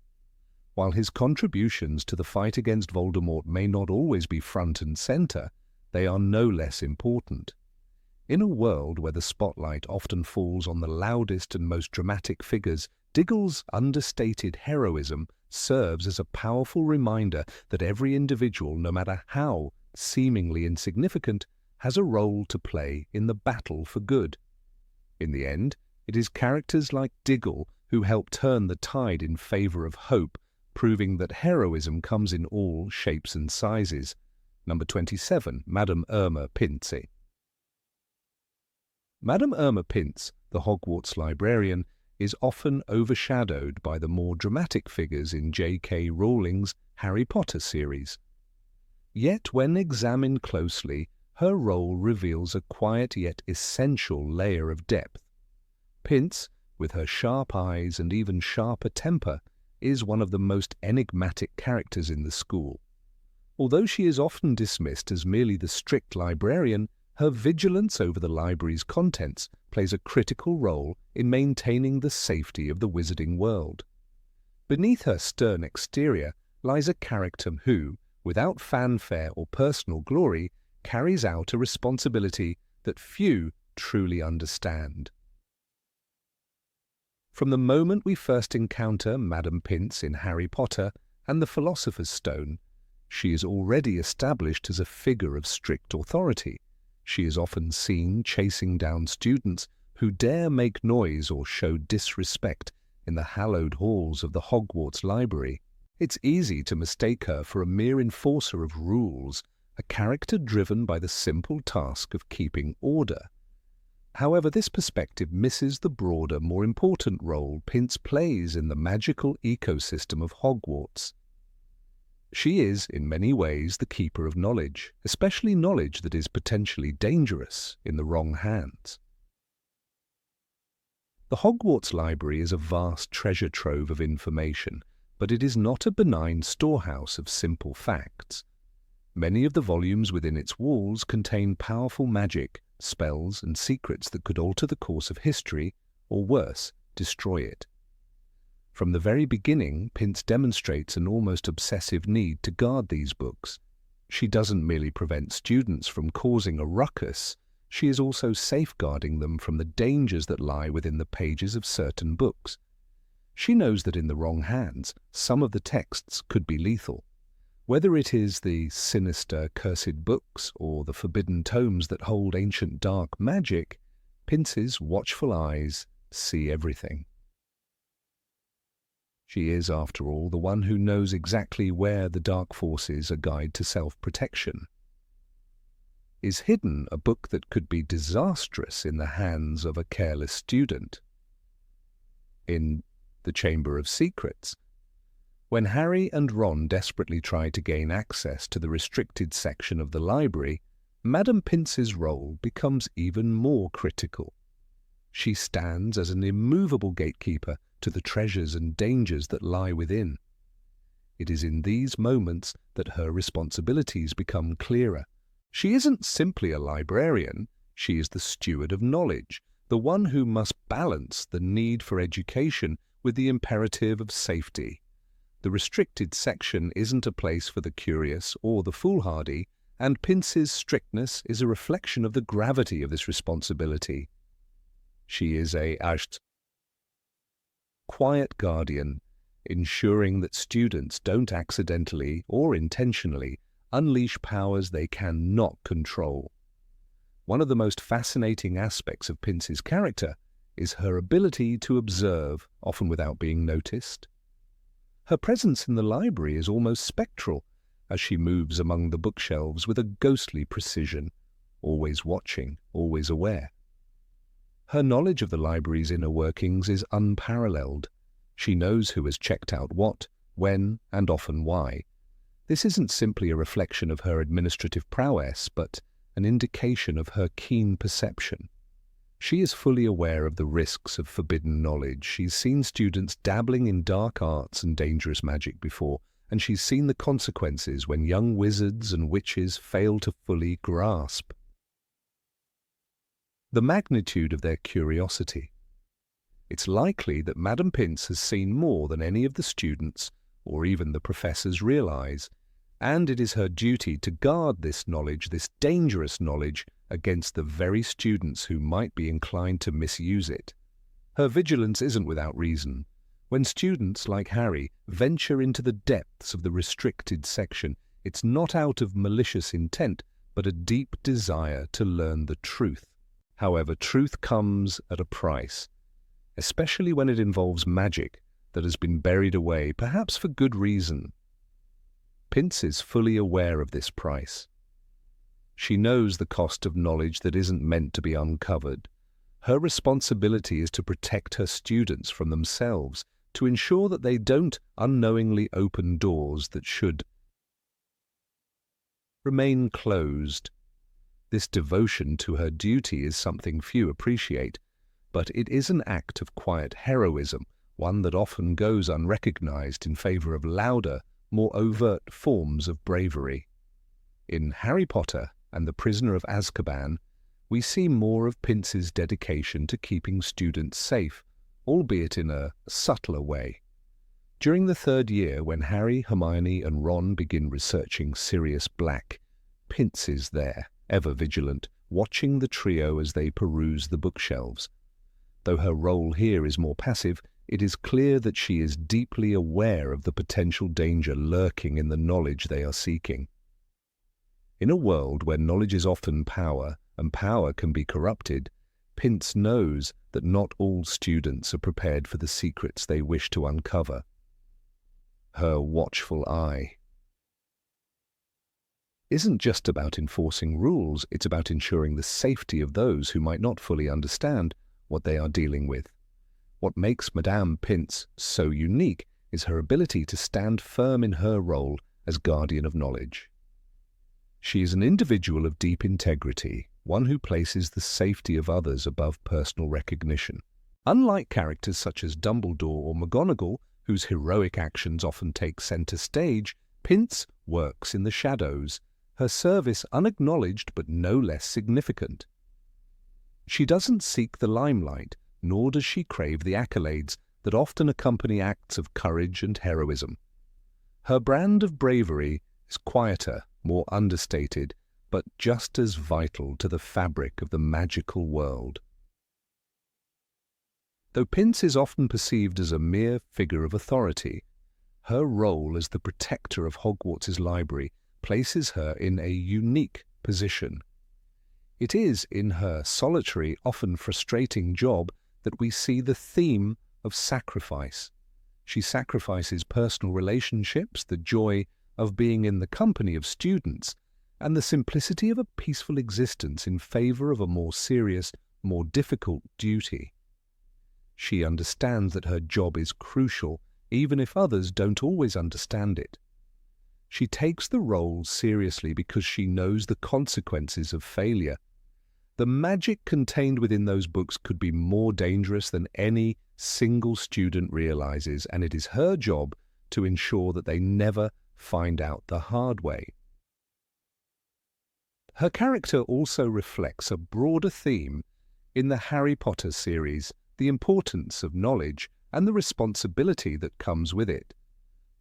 While his contributions to the fight against Voldemort may not always be front and center, they are no less important. In a world where the spotlight often falls on the loudest and most dramatic figures, Diggle's understated heroism serves as a powerful reminder that every individual, no matter how seemingly insignificant, has a role to play in the battle for good. In the end, it is characters like Diggle who help turn the tide in favor of hope, proving that heroism comes in all shapes and sizes. Number 27, Madame Irma Pince. Madame Irma Pince, the Hogwarts librarian, is often overshadowed by the more dramatic figures in J.K. Rowling's Harry Potter series. Yet when examined closely, her role reveals a quiet yet essential layer of depth. Pince, with her sharp eyes and even sharper temper, is one of the most enigmatic characters in the school. Although she is often dismissed as merely the strict librarian, her vigilance over the library's contents plays a critical role in maintaining the safety of the wizarding world. Beneath her stern exterior lies a character who, without fanfare or personal glory, carries out a responsibility that few truly understand. From the moment we first encounter Madame Pince in Harry Potter and the Philosopher's Stone, she is already established as a figure of strict authority. She is often seen chasing down students who dare make noise or show disrespect in the hallowed halls of the Hogwarts library. It's easy to mistake her for a mere enforcer of rules, a character driven by the simple task of keeping order. However, this perspective misses the broader, more important role Pince plays in the magical ecosystem of Hogwarts. She is, in many ways, the keeper of knowledge, especially knowledge that is potentially dangerous in the wrong hands. The Hogwarts Library is a vast treasure trove of information, but it is not a benign storehouse of simple facts. Many of the volumes within its walls contain powerful magic, spells, and secrets that could alter the course of history, or worse, destroy it. From the very beginning, Pince demonstrates an almost obsessive need to guard these books. She doesn't merely prevent students from causing a ruckus, she is also safeguarding them from the dangers that lie within the pages of certain books. She knows that in the wrong hands, some of the texts could be lethal. Whether it is the sinister, cursed books or the forbidden tomes that hold ancient dark magic, Pince's watchful eyes see everything. She is, after all, the one who knows exactly where the dark forces are guide to self-protection. Is hidden a book that could be disastrous in the hands of a careless student? In the Chamber of Secrets, when Harry and Ron desperately try to gain access to the restricted section of the library, Madame Pince's role becomes even more critical. She stands as an immovable gatekeeper to the treasures and dangers that lie within. It is in these moments that her responsibilities become clearer. She isn't simply a librarian, she is the steward of knowledge, the one who must balance the need for education with the imperative of safety. The restricted section isn't a place for the curious or the foolhardy, and Pince's strictness is a reflection of the gravity of this responsibility. She is a quiet guardian, ensuring that students don't accidentally or intentionally unleash powers they cannot control. One of the most fascinating aspects of Pince's character is her ability to observe, often without being noticed. Her presence in the library is almost spectral, as she moves among the bookshelves with a ghostly precision, always watching, always aware. Her knowledge of the library's inner workings is unparalleled. She knows who has checked out what, when, and often why. This isn't simply a reflection of her administrative prowess, but an indication of her keen perception. She is fully aware of the risks of forbidden knowledge. She's seen students dabbling in dark arts and dangerous magic before, and she's seen the consequences when young wizards and witches fail to fully grasp the magnitude of their curiosity. It's likely that Madame Pince has seen more than any of the students or even the professors realize, and it is her duty to guard this knowledge, this dangerous knowledge, against the very students who might be inclined to misuse it. Her vigilance isn't without reason. When students, like Harry, venture into the depths of the restricted section, it's not out of malicious intent, but a deep desire to learn the truth. However, truth comes at a price, especially when it involves magic that has been buried away, perhaps for good reason. Pince is fully aware of this price. She knows the cost of knowledge that isn't meant to be uncovered. Her responsibility is to protect her students from themselves, to ensure that they don't unknowingly open doors that should remain closed. This devotion to her duty is something few appreciate, but it is an act of quiet heroism, one that often goes unrecognized in favor of louder, more overt forms of bravery. In Harry Potter and the Prisoner of Azkaban, we see more of Pince's dedication to keeping students safe, albeit in a subtler way. During the third year, when Harry, Hermione, and Ron begin researching Sirius Black, Pince is there, ever vigilant, watching the trio as they peruse the bookshelves. Though her role here is more passive, it is clear that she is deeply aware of the potential danger lurking in the knowledge they are seeking. In a world where knowledge is often power, and power can be corrupted, Pince knows that not all students are prepared for the secrets they wish to uncover. Her watchful eye isn't just about enforcing rules, it's about ensuring the safety of those who might not fully understand what they are dealing with. What makes Madame Pince so unique is her ability to stand firm in her role as guardian of knowledge. She is an individual of deep integrity, one who places the safety of others above personal recognition. Unlike characters such as Dumbledore or McGonagall, whose heroic actions often take center stage, Pince works in the shadows, her service unacknowledged but no less significant. She doesn't seek the limelight, nor does she crave the accolades that often accompany acts of courage and heroism. Her brand of bravery is quieter, more understated, but just as vital to the fabric of the magical world. Though Pince is often perceived as a mere figure of authority, her role as the protector of Hogwarts' library places her in a unique position. It is in her solitary, often frustrating job that we see the theme of sacrifice. She sacrifices personal relationships, the joy of being in the company of students, and the simplicity of a peaceful existence in favor of a more serious, more difficult duty. She understands that her job is crucial, even if others don't always understand it. She takes the role seriously because she knows the consequences of failure. The magic contained within those books could be more dangerous than any single student realizes, and it is her job to ensure that they never find out the hard way. Her character also reflects a broader theme in the Harry Potter series, the importance of knowledge and the responsibility that comes with it.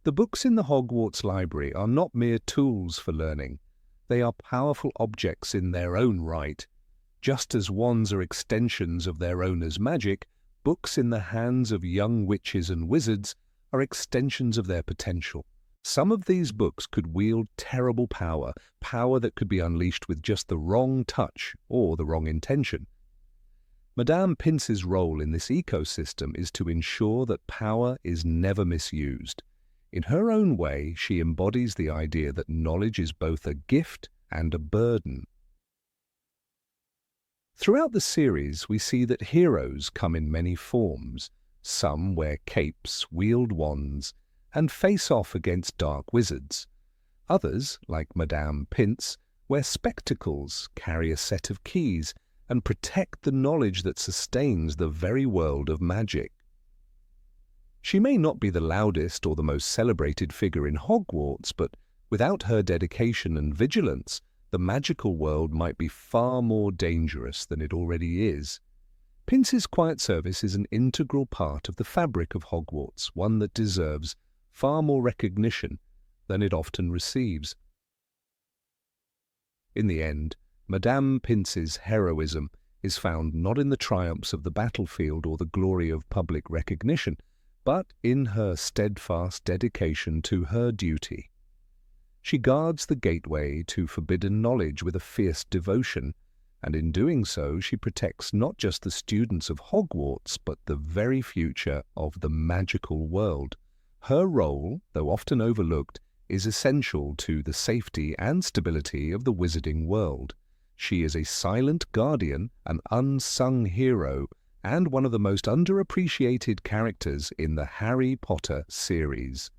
The books in the Hogwarts library are not mere tools for learning. They are powerful objects in their own right. Just as wands are extensions of their owner's magic, books in the hands of young witches and wizards are extensions of their potential. Some of these books could wield terrible power, power that could be unleashed with just the wrong touch or the wrong intention. Madame Pince's role in this ecosystem is to ensure that power is never misused. In her own way, she embodies the idea that knowledge is both a gift and a burden. Throughout the series, we see that heroes come in many forms. Some wear capes, wield wands, and face off against dark wizards. Others, like Madame Pince, wear spectacles, carry a set of keys, and protect the knowledge that sustains the very world of magic. She may not be the loudest or the most celebrated figure in Hogwarts, but without her dedication and vigilance, the magical world might be far more dangerous than it already is. Pince's quiet service is an integral part of the fabric of Hogwarts, one that deserves far more recognition than it often receives. In the end, Madame Pince's heroism is found not in the triumphs of the battlefield or the glory of public recognition, but in her steadfast dedication to her duty. She guards the gateway to forbidden knowledge with a fierce devotion, and in doing so she protects not just the students of Hogwarts, but the very future of the magical world. Her role, though often overlooked, is essential to the safety and stability of the wizarding world. She is a silent guardian, an unsung hero, and one of the most underappreciated characters in the Harry Potter series.